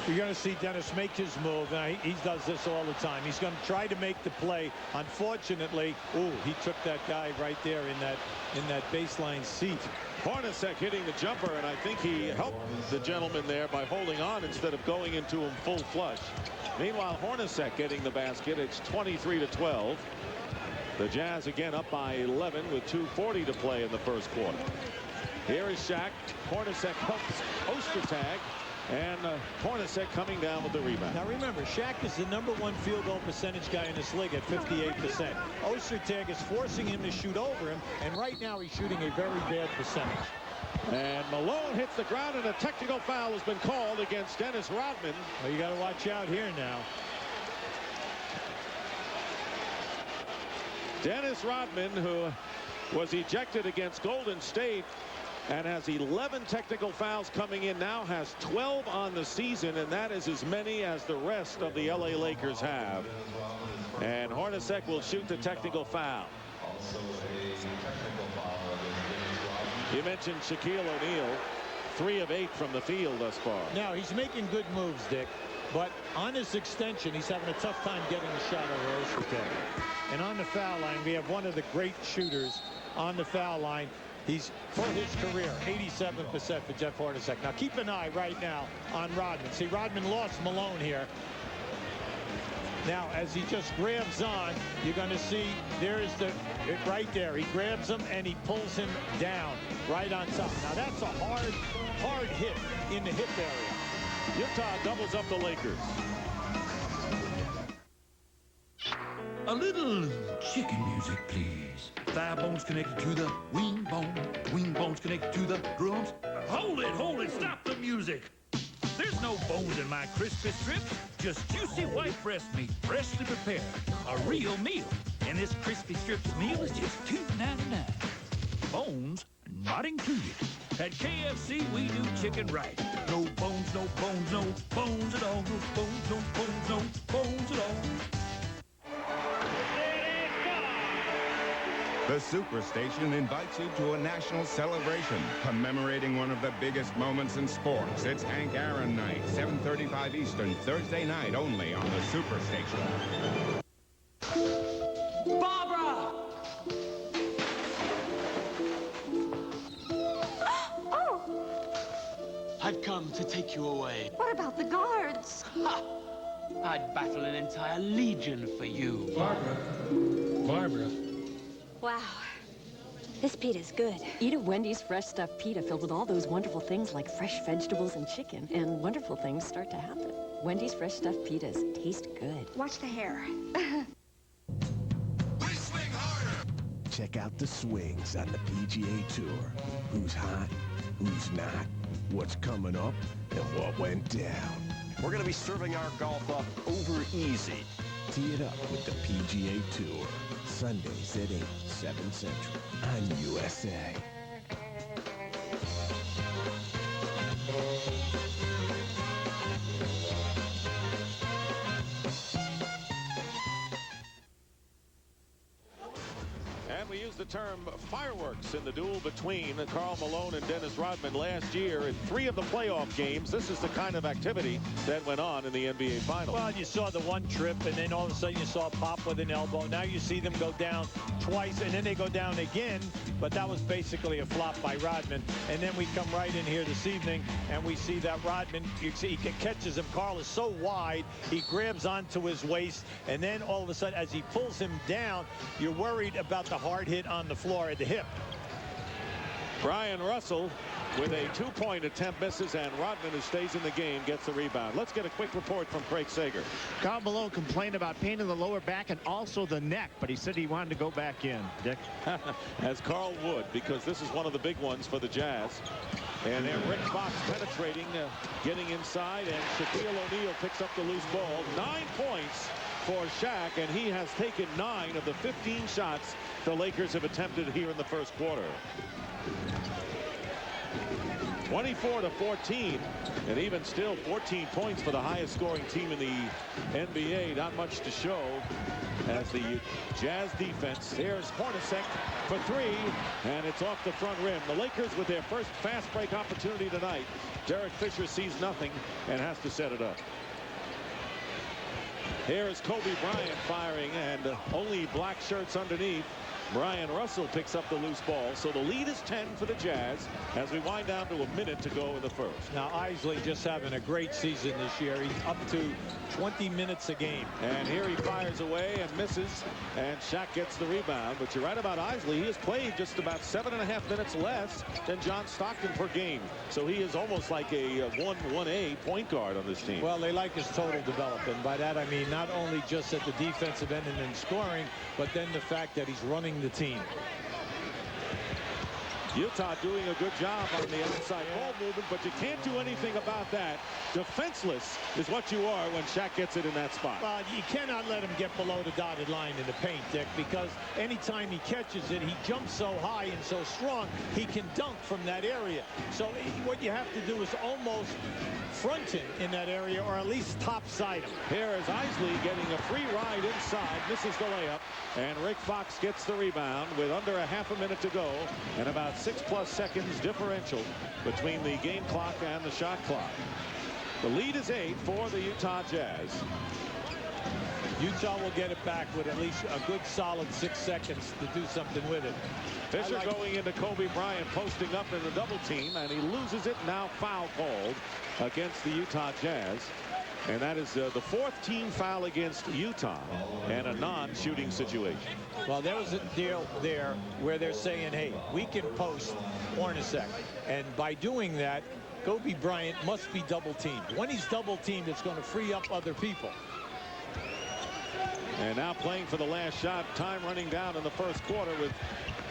You're going to see Dennis make his move. Now, he does this all the time. He's going to try to make the play. Unfortunately, he took that guy right there in that baseline seat. Hornacek hitting the jumper, and I think he helped the gentleman there by holding on instead of going into him full flush. Meanwhile, Hornacek getting the basket. It's 23-12. The Jazz again up by 11 with 2:40 to play in the first quarter. Here is Shaq. Hornacek helps Ostertag. And Hornacek coming down with the rebound. Now remember, Shaq is the #1 field goal percentage guy in this league at 58%. Ostertag is forcing him to shoot over him, and right now he's shooting a very bad percentage. And Malone hits the ground, and a technical foul has been called against Dennis Rodman. Well, you got to watch out here now. Dennis Rodman, who was ejected against Golden State and has 11 technical fouls coming in now, has 12 on the season, and that is as many as the rest of the LA Lakers have. And Hornacek will shoot the technical foul. You mentioned Shaquille O'Neal, 3 of 8 from the field thus far. Now he's making good moves, Dick, but on his extension he's having a tough time getting a shot over Ostertag. And on the foul line, we have one of the great shooters on the foul line. He's, for his career, 87% for Jeff Hornacek. Now keep an eye right now on Rodman. See, Rodman lost Malone here. Now, as he just grabs on, you're going to see there's right there. He grabs him and he pulls him down right on top. Now that's a hard hit in the hip area. Utah doubles up the Lakers. A little chicken music, please. Thigh bones connected to the wing bones connected to the drums. Hold it, stop the music. There's no bones in my crispy strips, just juicy white breast meat, freshly prepared. A real meal. And this crispy strips meal is just $2.99. Bones not included. At KFC, we do chicken right. No bones, no bones, no bones at all. No bones, no bones, no bones at all. The Superstation invites you to a national celebration commemorating one of the biggest moments in sports. It's Hank Aaron Night, 7:35 Eastern, Thursday night only on the Superstation. Barbara! Oh! I've come to take you away. What about the guards? Ha! I'd battle an entire legion for you. Wow. This pita's good. Eat a Wendy's fresh stuffed pita filled with all those wonderful things like fresh vegetables and chicken, and wonderful things start to happen. Wendy's fresh stuffed pitas taste good. Watch the hair. Check out the swings on the PGA Tour. Who's hot, who's not, what's coming up, and what went down. We're going to be serving our golf up over easy. Tee it up with the PGA Tour. Sundays at 8, 7 Central on USA. And we used the term fireworks in the duel between Karl Malone and Dennis Rodman last year in 3 of the playoff games. This is the kind of activity that went on in the NBA Finals. Well, you saw the one trip, and then all of a sudden you saw a pop with an elbow. Now you see them go down twice, and then they go down again. But that was basically a flop by Rodman. And then we come right in here this evening, and we see that Rodman, you see, he catches him. Karl is so wide, he grabs onto his waist, and then all of a sudden, as he pulls him down, you're worried about the hard hit on the floor at the hip. Brian Russell with a 2-point attempt misses, and Rodman, who stays in the game, gets the rebound. Let's get a quick report from Craig Sager. Karl Malone complained about pain in the lower back and also the neck, but he said he wanted to go back in. Dick? As Karl would, because this is one of the big ones for the Jazz. And there, Rick Fox penetrating, getting inside, and Shaquille O'Neal picks up the loose ball. 9 points for Shaq, and he has taken 9 of the 15 shots the Lakers have attempted here in the first quarter. 24-14, and even still 14 points for the highest scoring team in the NBA. Not much to show as the Jazz defense. There's Hornacek for 3, and it's off the front rim. The Lakers with their first fast break opportunity tonight. Derek Fisher sees nothing and has to set it up. Here is Kobe Bryant firing, and only black shirts underneath. Brian Russell picks up the loose ball, so the lead is 10 for the Jazz as we wind down to a minute to go in the first. Now Isley just having a great season this year. He's up to 20 minutes a game. And here he fires away and misses, and Shaq gets the rebound. But you're right about Isley. He has played just about 7.5 minutes less than John Stockton per game. So he is almost like a 1A point guard on this team. Well, they like his total development. By that I mean not only just at the defensive end and in scoring, but then the fact that he's running the team. Utah doing a good job on the outside ball movement, but you can't do anything about that. Defenseless is what you are when Shaq gets it in that spot. Well, you cannot let him get below the dotted line in the paint, Dick, because anytime he catches it, he jumps so high and so strong, he can dunk from that area. So what you have to do is almost front him in that area, or at least topside him. Here is Isley getting a free ride inside, misses the layup, and Rick Fox gets the rebound with under a half a minute to go and about 6+ seconds differential between the game clock and the shot clock. The lead is 8 for the Utah Jazz. Utah will get it back with at least a good solid 6 seconds to do something with it. Fisher going into Kobe Bryant, posting up in the double team, and he loses it. Now foul called against the Utah Jazz. And that is the 4th team foul against Utah and a non-shooting situation. Well, there was a deal there where they're saying, hey, we can post Hornacek. And by doing that, Kobe Bryant must be double teamed. When he's double teamed, it's going to free up other people. And now playing for the last shot. Time running down in the first quarter with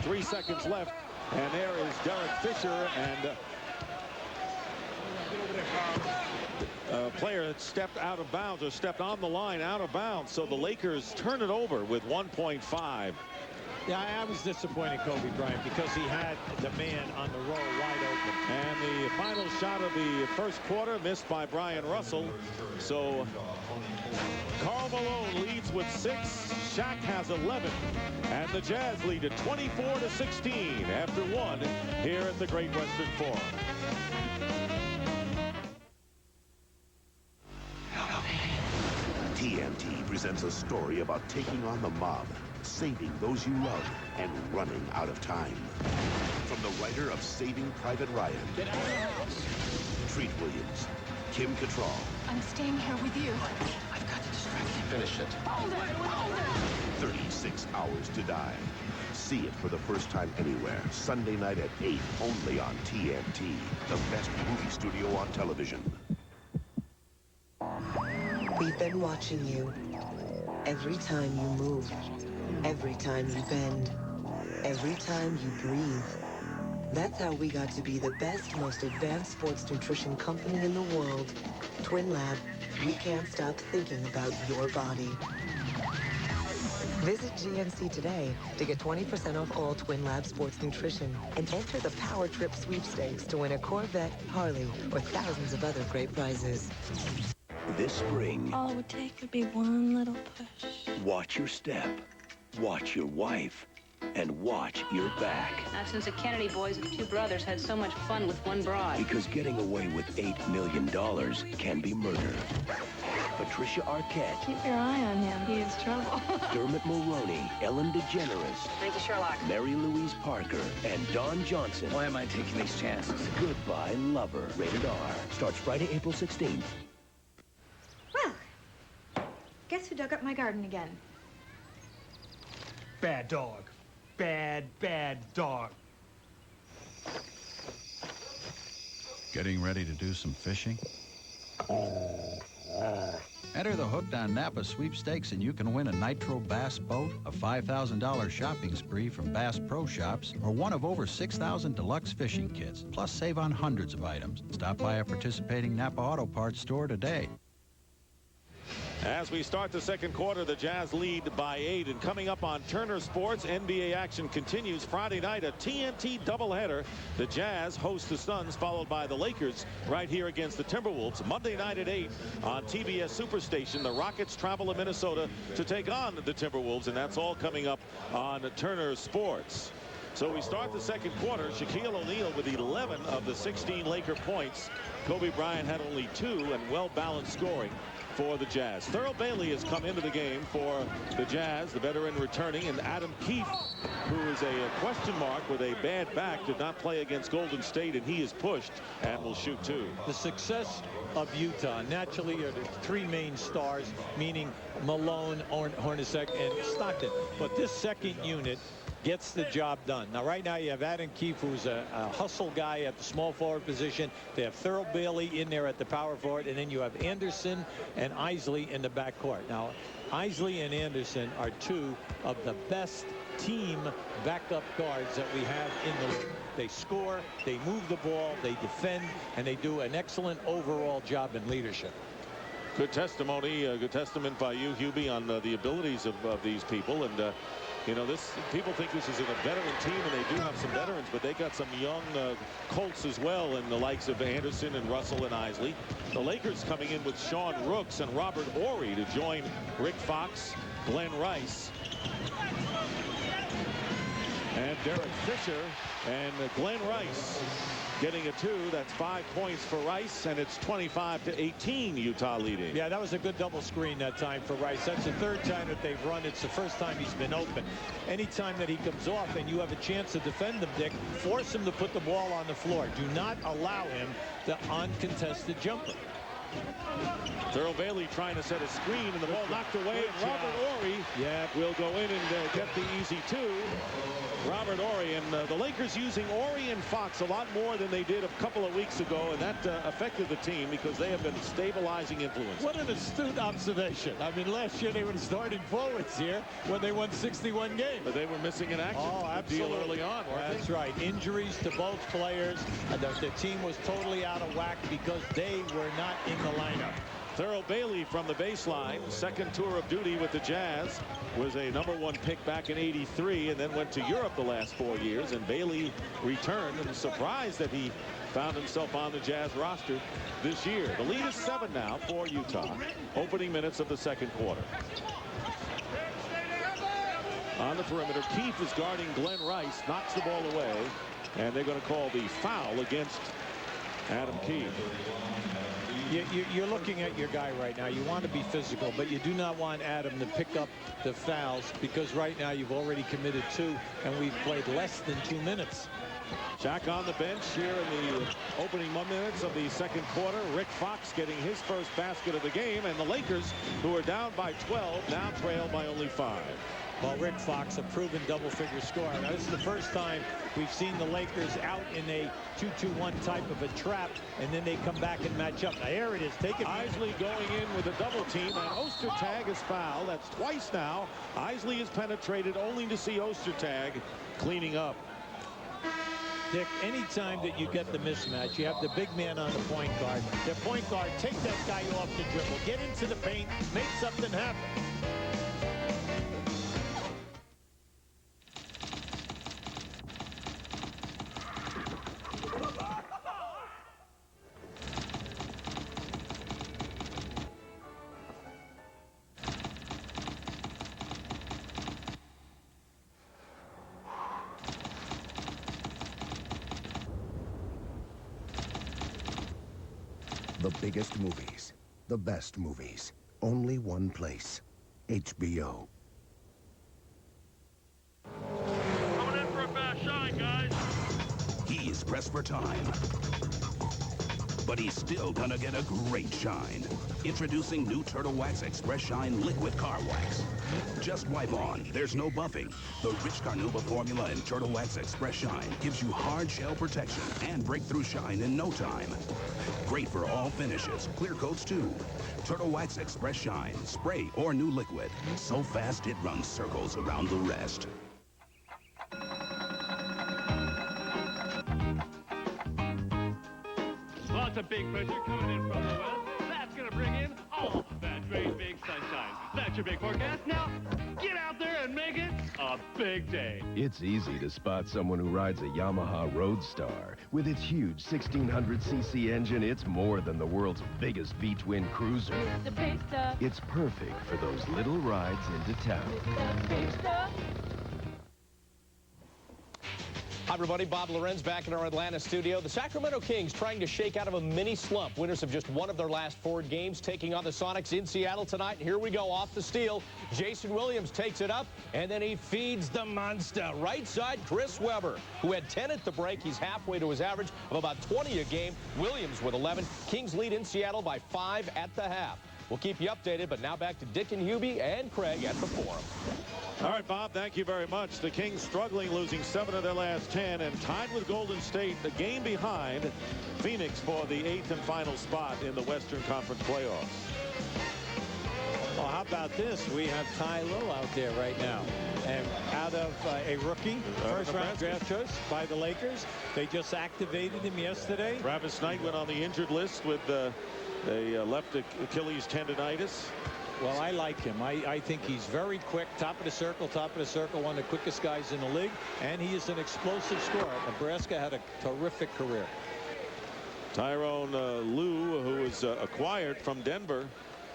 3 seconds left. And there is Derek Fisher, and a player that stepped out of bounds, or stepped on the line out of bounds. So the Lakers turn it over with 1.5. Yeah, I was disappointed in Kobe Bryant because he had the man on the roll wide open. And the final shot of the first quarter missed by Brian Russell. So Karl Malone leads with 6. Shaq has 11. And the Jazz lead at 24-16 after 1 here at the Great Western Forum. TNT presents a story about taking on the mob, saving those you love, and running out of time. From the writer of Saving Private Ryan, Treat Williams, Kim Cattrall. I'm staying here with you. I've got to distract him. finish it. 36 Hours to Die. See it for the first time anywhere. Sunday night at 8, only on TNT. The best movie studio on television. We've been watching you. Every time you move. Every time you bend. Every time you breathe. That's how we got to be the best, most advanced sports nutrition company in the world. Twin Lab, we can't stop thinking about your body. Visit GNC today to get 20% off all Twin Lab sports nutrition and enter the Power Trip sweepstakes to win a Corvette, Harley, or thousands of other great prizes. This spring, All it would take would be one little push. watch your step, watch your wife, and watch your back. Not since the Kennedy boys and two brothers had so much fun with one broad. Because getting away with $8 million can be murder. Patricia Arquette, Keep your eye on him. He is trouble. Dermot Mulroney, Ellen DeGeneres, Thank you, Sherlock. Mary Louise Parker, and Don Johnson. Why am I taking these chances? Goodbye, Lover. Rated R. Starts Friday, April 16th. Well, guess who dug up my garden again? Bad dog. Bad dog. Getting ready to do some fishing? Enter the Hooked on Napa sweepstakes and you can win a Nitro Bass boat, a $5,000 shopping spree from Bass Pro Shops, or one of over 6,000 deluxe fishing kits. Plus, save on hundreds of items. Stop by a participating Napa Auto Parts store today. As we start the second quarter, the Jazz lead by 8. And coming up on Turner Sports, NBA action continues Friday night, a TNT doubleheader. The Jazz host the Suns, followed by the Lakers right here against the Timberwolves. Monday night at 8 on TBS Superstation. The Rockets travel to Minnesota to take on the Timberwolves, and that's all coming up on Turner Sports. So we start the second quarter. Shaquille O'Neal with 11 of the 16 Laker points. Kobe Bryant had only 2, and well-balanced scoring for the Jazz. Thurl Bailey has come into the game for the Jazz, the veteran returning, and Adam Keefe, who is a question mark with a bad back, did not play against Golden State, and he is pushed and will shoot 2. The success of Utah naturally are the 3 main stars, meaning Malone, Hornacek, and Stockton. But this second unit gets the job done. Now, right now, you have Adam Keefe, who's a hustle guy at the small forward position. They have Thurl Bailey in there at the power forward, and then you have Anderson and Isley in the backcourt. Now, Isley and Anderson are 2 of the best team backup guards that we have in the league. They score, they move the ball, they defend, and they do an excellent overall job in leadership. Good testimony, good testament by you, Hubie, on the abilities of these people. And you know, people think this is a veteran team, and they do have some veterans, but they got some young Colts as well, and the likes of Anderson and Russell and Isley. The Lakers coming in with Sean Rooks and Robert Horry to join Rick Fox, Glenn Rice, and Derek Fisher, and Glenn Rice getting a 2. That's 5 points for Rice, and it's 25-18, Utah leading. Yeah, that was a good double screen that time for Rice. That's the 3rd time that they've run. It's the 1st time he's been open. Anytime that he comes off and you have a chance to defend him, Dick, force him to put the ball on the floor. Do not allow him the uncontested jumper. Thurl Bailey trying to set a screen, and the ball knocked away, and Robert Horry will go in and get the easy 2. Robert Horry, and the Lakers using Horry and Fox a lot more than they did a couple of weeks ago, and that affected the team because they have been stabilizing influence. What an astute observation. I mean, last year they would have started forwards here when they won 61 games. But they were missing in action. Oh, absolutely. Deal early on, weren't That's they? right. Injuries to both players. The team was totally out of whack because they were not in the lineup. Thurl Bailey from the baseline, second tour of duty with the Jazz, was a #1 pick back in '83 and then went to Europe the last 4 years, and Bailey returned and was surprised that he found himself on the Jazz roster this year. The lead is 7 now for Utah. Opening minutes of the second quarter. On the perimeter, Keefe is guarding Glenn Rice, knocks the ball away, and they're going to call the foul against Adam Keefe. You're looking at your guy right now. You want to be physical, but you do not want Adam to pick up the fouls because right now you've already committed 2, and we've played less than 2 minutes. Shaq on the bench here in the opening minutes of the second quarter. Rick Fox getting his first basket of the game, and the Lakers, who are down by 12, now trail by only 5. Well, Rick Fox, a proven double-figure scorer. Now, this is the first time we've seen the Lakers out in a 2-2-1 type of a trap, and then they come back and match up. Now, here it is. Take it. Isley going in with a double team, and Ostertag is fouled. That's twice now. Isley is penetrated, only to see Ostertag cleaning up. Dick, anytime that you get the mismatch, you have the big man on the point guard. The point guard, take that guy off the dribble, get into the paint, make something happen. The biggest movies, the best movies, only one place, HBO. Coming in for a fast shine, guys. He's pressed for time, but he's still gonna get a great shine. Introducing new Turtle Wax Express Shine Liquid Car Wax. Just wipe on. There's no buffing. The rich Carnauba formula in Turtle Wax Express Shine gives you hard shell protection and breakthrough shine in no time. Great for all finishes. Clear coats too. Turtle Wax Express Shine. Spray or new liquid. So fast it runs circles around the rest. Lots of big pressure coming in from the west. That's going to bring in all that great big sunshine. That's your big forecast. Now, get out there and make it a big day. It's easy to spot someone who rides a Yamaha Roadstar. With its huge 1600cc engine, it's more than the world's biggest V-twin cruiser. It's the big stuff. It's perfect for those little rides into town. It's the big stuff. Hi, everybody. Bob Lorenz back in our Atlanta studio. The Sacramento Kings trying to shake out of a mini slump. Winners of just one of their last 4 games, taking on the Sonics in Seattle tonight. Here we go off the steal. Jason Williams takes it up, and then he feeds the monster. Right side, Chris Webber, who had 10 at the break. He's halfway to his average of about 20 a game. Williams with 11. Kings lead in Seattle by 5 at the half. We'll keep you updated, but now back to Dick and Hubie and Craig at the Forum. All right, Bob, thank you very much. The Kings struggling, losing 7 of their last 10, and tied with Golden State, the game behind Phoenix for the 8th and final spot in the Western Conference playoffs. Well, how about this? We have Ty Lue out there right now. And out of a rookie, first-round draft choice by the Lakers. They just activated him yesterday. Travis Knight went on the injured list with a left Achilles tendonitis. Well, I like him. I think he's very quick, top of the circle, one of the quickest guys in the league, and he is an explosive scorer. Nebraska had a terrific career. Tyrone Lue, who was acquired from Denver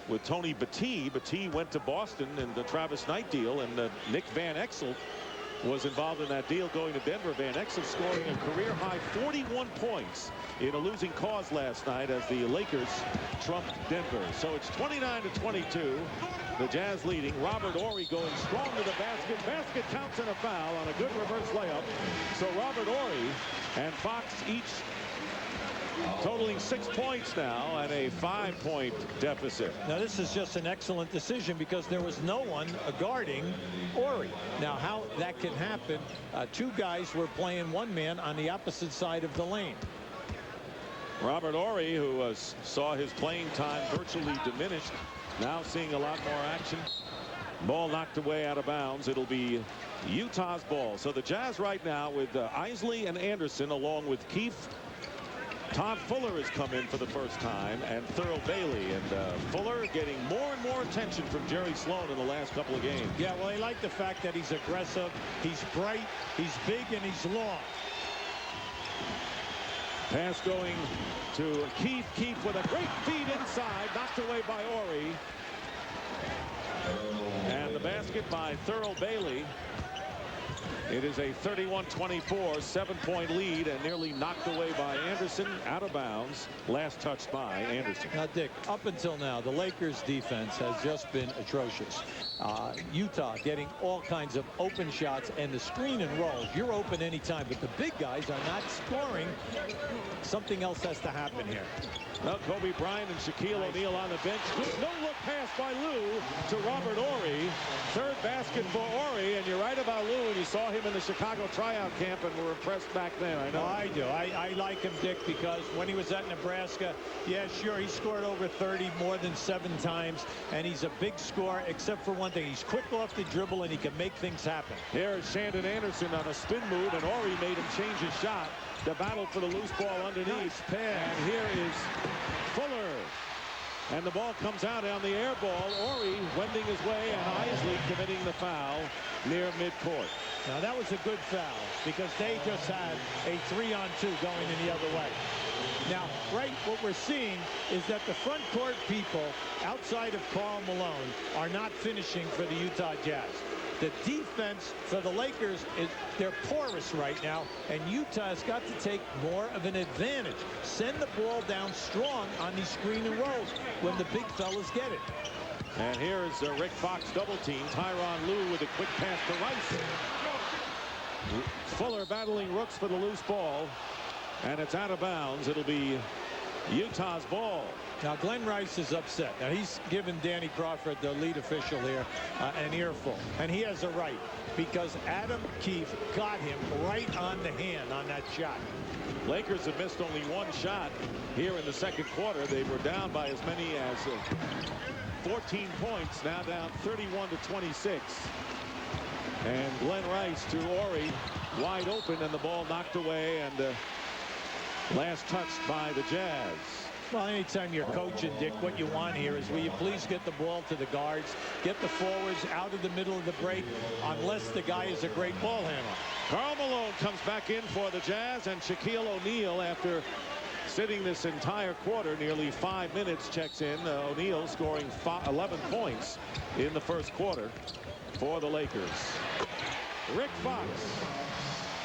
with Tony Battie. Battie went to Boston in the Travis Knight deal, and Nick Van Exel was involved in that deal going to Denver. Van Exel scoring a career-high 41 points in a losing cause last night as the Lakers trumped Denver. So it's 29-22. The Jazz leading. Robert Horry going strong to the basket. Basket counts and a foul on a good reverse layup. So Robert Horry and Fox each totaling 6 points now and a 5-point deficit. Now this is just an excellent decision because there was no one guarding Horry. Now how that can happen, 2 guys were playing one man on the opposite side of the lane. Robert Horry, who saw his playing time virtually diminished, now seeing a lot more action. Ball knocked away out of bounds. It'll be Utah's ball. So the Jazz right now with Isley and Anderson along with Keefe. Todd Fuller has come in for the first time, and Thurl Bailey. And Fuller getting more and more attention from Jerry Sloan in the last couple of games. Yeah, well, I like the fact that he's aggressive, he's bright, he's big, and he's long. Pass going to Keefe. Keefe with a great feed inside, knocked away by Horry. And the basket by Thurl Bailey. It is a 31-24 7-point lead and nearly knocked away by Anderson, out of bounds. Last touch by Anderson. Now, Dick, up until now, the Lakers defense has just been atrocious. Utah getting all kinds of open shots, and the screen and rolls. You're open anytime, but the big guys are not scoring. Something else has to happen here. Well, Kobe Bryant and Shaquille O'Neal on the bench. No-look pass by Lou to Robert Horry. Third basket for Horry, and you're right about Lou, and you saw him in the Chicago tryout camp and were impressed back then. I know. I do. I like him, Dick, because when he was at Nebraska, yeah, sure, he scored over 30 more than 7 times, and he's a big scorer, except for one thing. He's quick off the dribble, and he can make things happen. Here's Shandon Anderson on a spin move, and Horry made him change his shot. The battle for the loose ball underneath. Nice pass. And here is Fuller. And the ball comes out on the air ball. Horry wending his way, and Isley committing the foul near midcourt. Now, that was a good foul because they just had a 3-on-2 going in the other way. Now, right, what we're seeing is that the front court people outside of Karl Malone are not finishing for the Utah Jazz. The defense for the Lakers, they're porous right now, and Utah has got to take more of an advantage. Send the ball down strong on these screen and rolls when the big fellas get it. And here is Rick Fox double team. Tyronn Lue with a quick pass to Rice. Fuller battling Rooks for the loose ball, and it's out of bounds. It'll be Utah's ball. Now, Glenn Rice is upset. Now, he's given Danny Crawford, the lead official here, an earful. And he has a right, because Adam Keefe got him right on the hand on that shot. Lakers have missed only one shot here in the second quarter. They were down by as many as 14 points, now down 31-26. And Glenn Rice to Horry, wide open, and the ball knocked away, and last touched by the Jazz. Well, anytime you're coaching, Dick, what you want here is will you please get the ball to the guards, get the forwards out of the middle of the break, unless the guy is a great ball handler. Karl Malone comes back in for the Jazz, and Shaquille O'Neal, after sitting this entire quarter, nearly 5 minutes, checks in. O'Neal scoring 11 points in the first quarter for the Lakers. Rick Fox.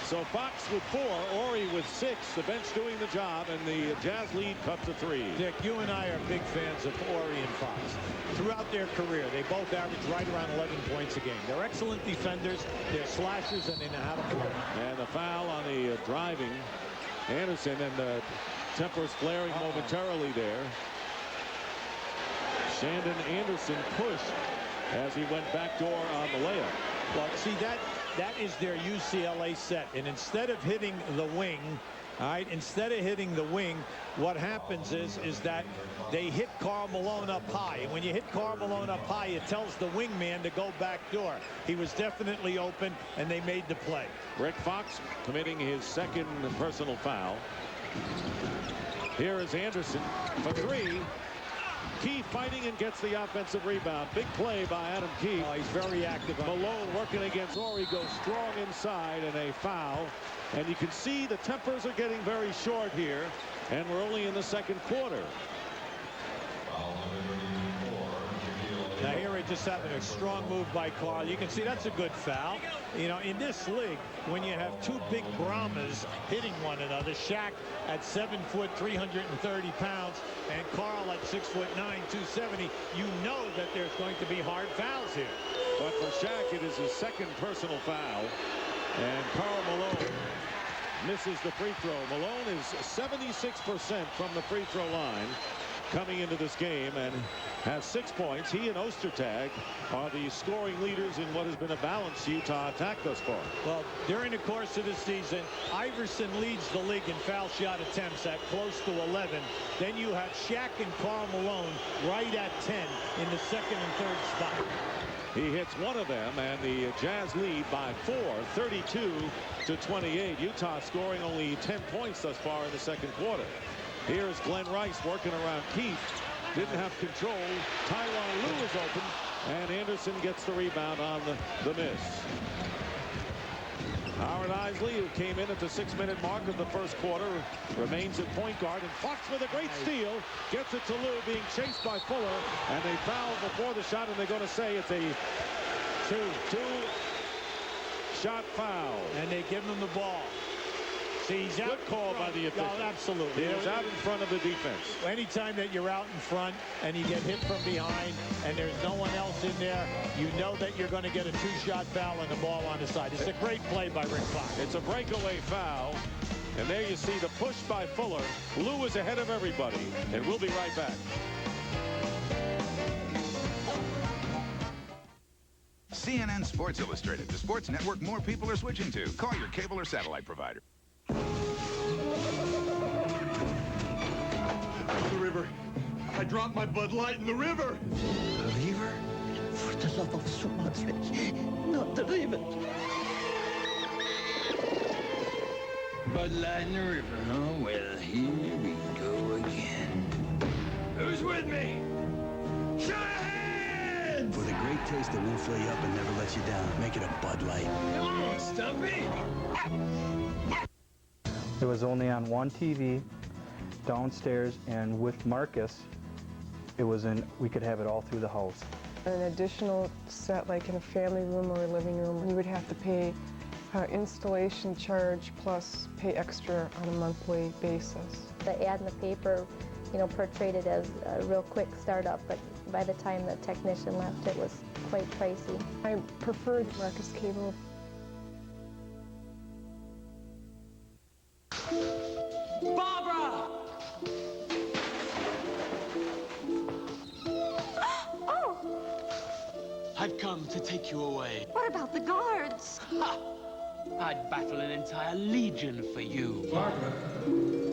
So Fox with 4, Horry with 6, the bench doing the job, and the Jazz lead cut to 3. Dick, you and I are big fans of Horry and Fox. Throughout their career, they both average right around 11 points a game. They're excellent defenders, they're slashers, and they know how to play. And the foul on the driving Anderson, and the tempers flaring momentarily there. Shandon Anderson pushed as he went backdoor on the layup. Well, see, that is their UCLA set, and instead of hitting the wing, all right, instead of hitting the wing, what happens is that they hit Karl Malone up high, and when you hit Karl Malone up high, it tells the wingman to go back door. He was definitely open, and they made the play. Rick Fox committing his second personal foul. Here is Anderson for 3. Keefe fighting and gets the offensive rebound. Big play by Adam Keefe. Oh, he's very active. Malone working against Horry, goes strong inside, and a foul. And you can see the tempers are getting very short here, and we're only in the second quarter. Now here it just happened, a strong move by Karl. You can see that's a good foul. You know, in this league, when you have two big Brahmas hitting one another, Shaq at 7 foot, 330 pounds, and Karl at 6 foot 9, 270, you know that there's going to be hard fouls here. But for Shaq, it is his second personal foul, and Karl Malone misses the free throw. Malone is 76% from the free throw line coming into this game, and has 6 points. He and Ostertag are the scoring leaders in what has been a balanced Utah attack thus far. Well, during the course of the season, Iverson leads the league in foul shot attempts at close to 11. Then you have Shaq and Karl Malone right at 10 in the second and third spot. He hits one of them, and the Jazz lead by 4, 32-28. Utah scoring only 10 points thus far in the second quarter. Here's Glenn Rice working around Keefe. Didn't have control. Tyronn Lue is open, and Anderson gets the rebound on the miss. Howard Isley, who came in at the 6-minute mark of the first quarter, remains at point guard, and Fox with a great steal gets it to Lue, being chased by Fuller, and they foul before the shot, and they're going to say it's a two. shot foul. And they give him the ball. See, he's out. Good call by the official. Oh, absolutely. He was out in front of the defense. Anytime that you're out in front and you get hit from behind and there's no one else in there, you know that you're going to get a two-shot foul and the ball on the side. It's a great play by Rick Fox. It's a breakaway foul. And there you see the push by Fuller. Lou is ahead of everybody. And we'll be right back. CNN Sports Illustrated, the sports network more people are switching to. Call your cable or satellite provider. The river. I dropped my Bud Light in the river. The river? For the love of so much, not the river. Bud Light in the river, huh? Well, here we go again. Who's with me? Show your hands! For the great taste that won't fill you up and never let you down, make it a Bud Light. Come on, Stumpy! It was only on one TV downstairs, and with Marcus, we could have it all through the house. An additional set, like in a family room or a living room, you would have to pay installation charge plus pay extra on a monthly basis. The ad in the paper, portrayed it as a real quick startup, but by the time the technician left, it was quite pricey. I preferred Marcus Cable. Barbara! Oh! I've come to take you away. What about the guards? Ha! I'd battle an entire legion for you. Barbara.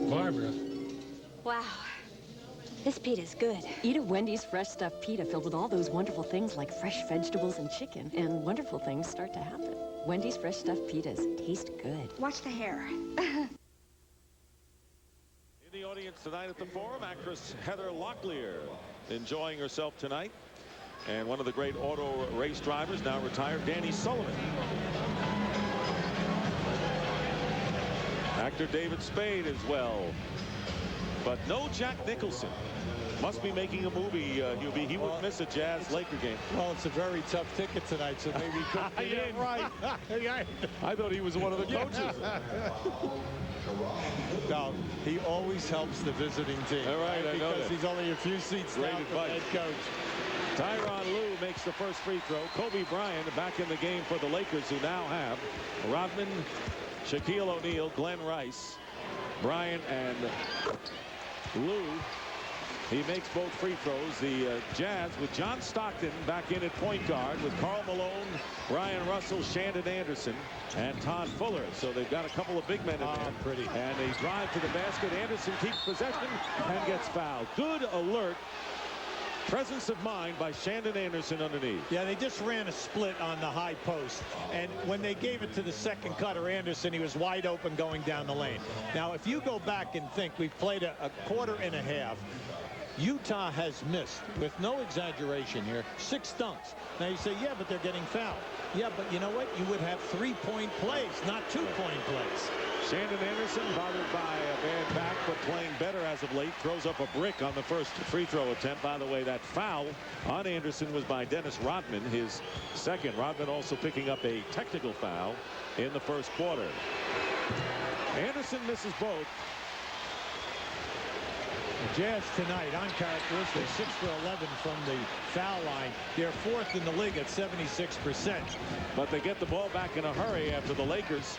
Barbara. Wow. This pita's good. Eat a Wendy's fresh stuffed pita filled with all those wonderful things like fresh vegetables and chicken, and wonderful things start to happen. Wendy's fresh stuffed pitas taste good. Watch the hair. In the audience tonight at the Forum, actress Heather Locklear enjoying herself tonight. And one of the great auto race drivers, now retired, Danny Sullivan. Actor David Spade as well. But no Jack Nicholson. Must be making a movie, Hubie. He would miss a Jazz-Laker game. Well, it's a very tough ticket tonight, so maybe he couldn't get in. Right. I thought he was one of the coaches. No, he always helps the visiting team. All right, I know that. Because he's only a few seats down from the head coach. Tyronn Lue makes the first free throw. Kobe Bryant back in the game for the Lakers, who now have Rodman, Shaquille O'Neal, Glenn Rice, Bryant, and Lue. He makes both free throws. The Jazz with John Stockton back in at point guard with Karl Malone, Brian Russell, Shandon Anderson, and Todd Fuller. So they've got a couple of big men in there. Pretty. And they drive to the basket. Anderson keeps possession and gets fouled. Good alert. Presence of mind by Shandon Anderson underneath. Yeah, they just ran a split on the high post. And when they gave it to the second cutter, Anderson, he was wide open going down the lane. Now, if you go back and think, we've played a quarter and a half. Utah has missed, with no exaggeration here, 6 dunks. Now you say, yeah, but they're getting fouled. Yeah, but you know what? You would have 3-point plays, not 2-point plays. Shandon Anderson, bothered by a bad back, but playing better as of late, throws up a brick on the first free throw attempt. By the way, that foul on Anderson was by Dennis Rodman, his second. Rodman also picking up a technical foul in the first quarter. Anderson misses both. The Jazz tonight, uncharacteristic, 6 for 11 from the foul line. They're 4th in the league at 76%. But they get the ball back in a hurry after the Lakers,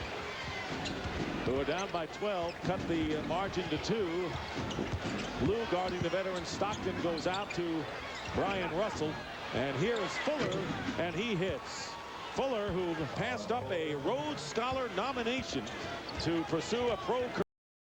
who are down by 12, cut the margin to 2. Lue guarding the veteran Stockton goes out to Brian Russell. And here is Fuller, and he hits. Fuller, who passed up a Rhodes Scholar nomination to pursue a pro career.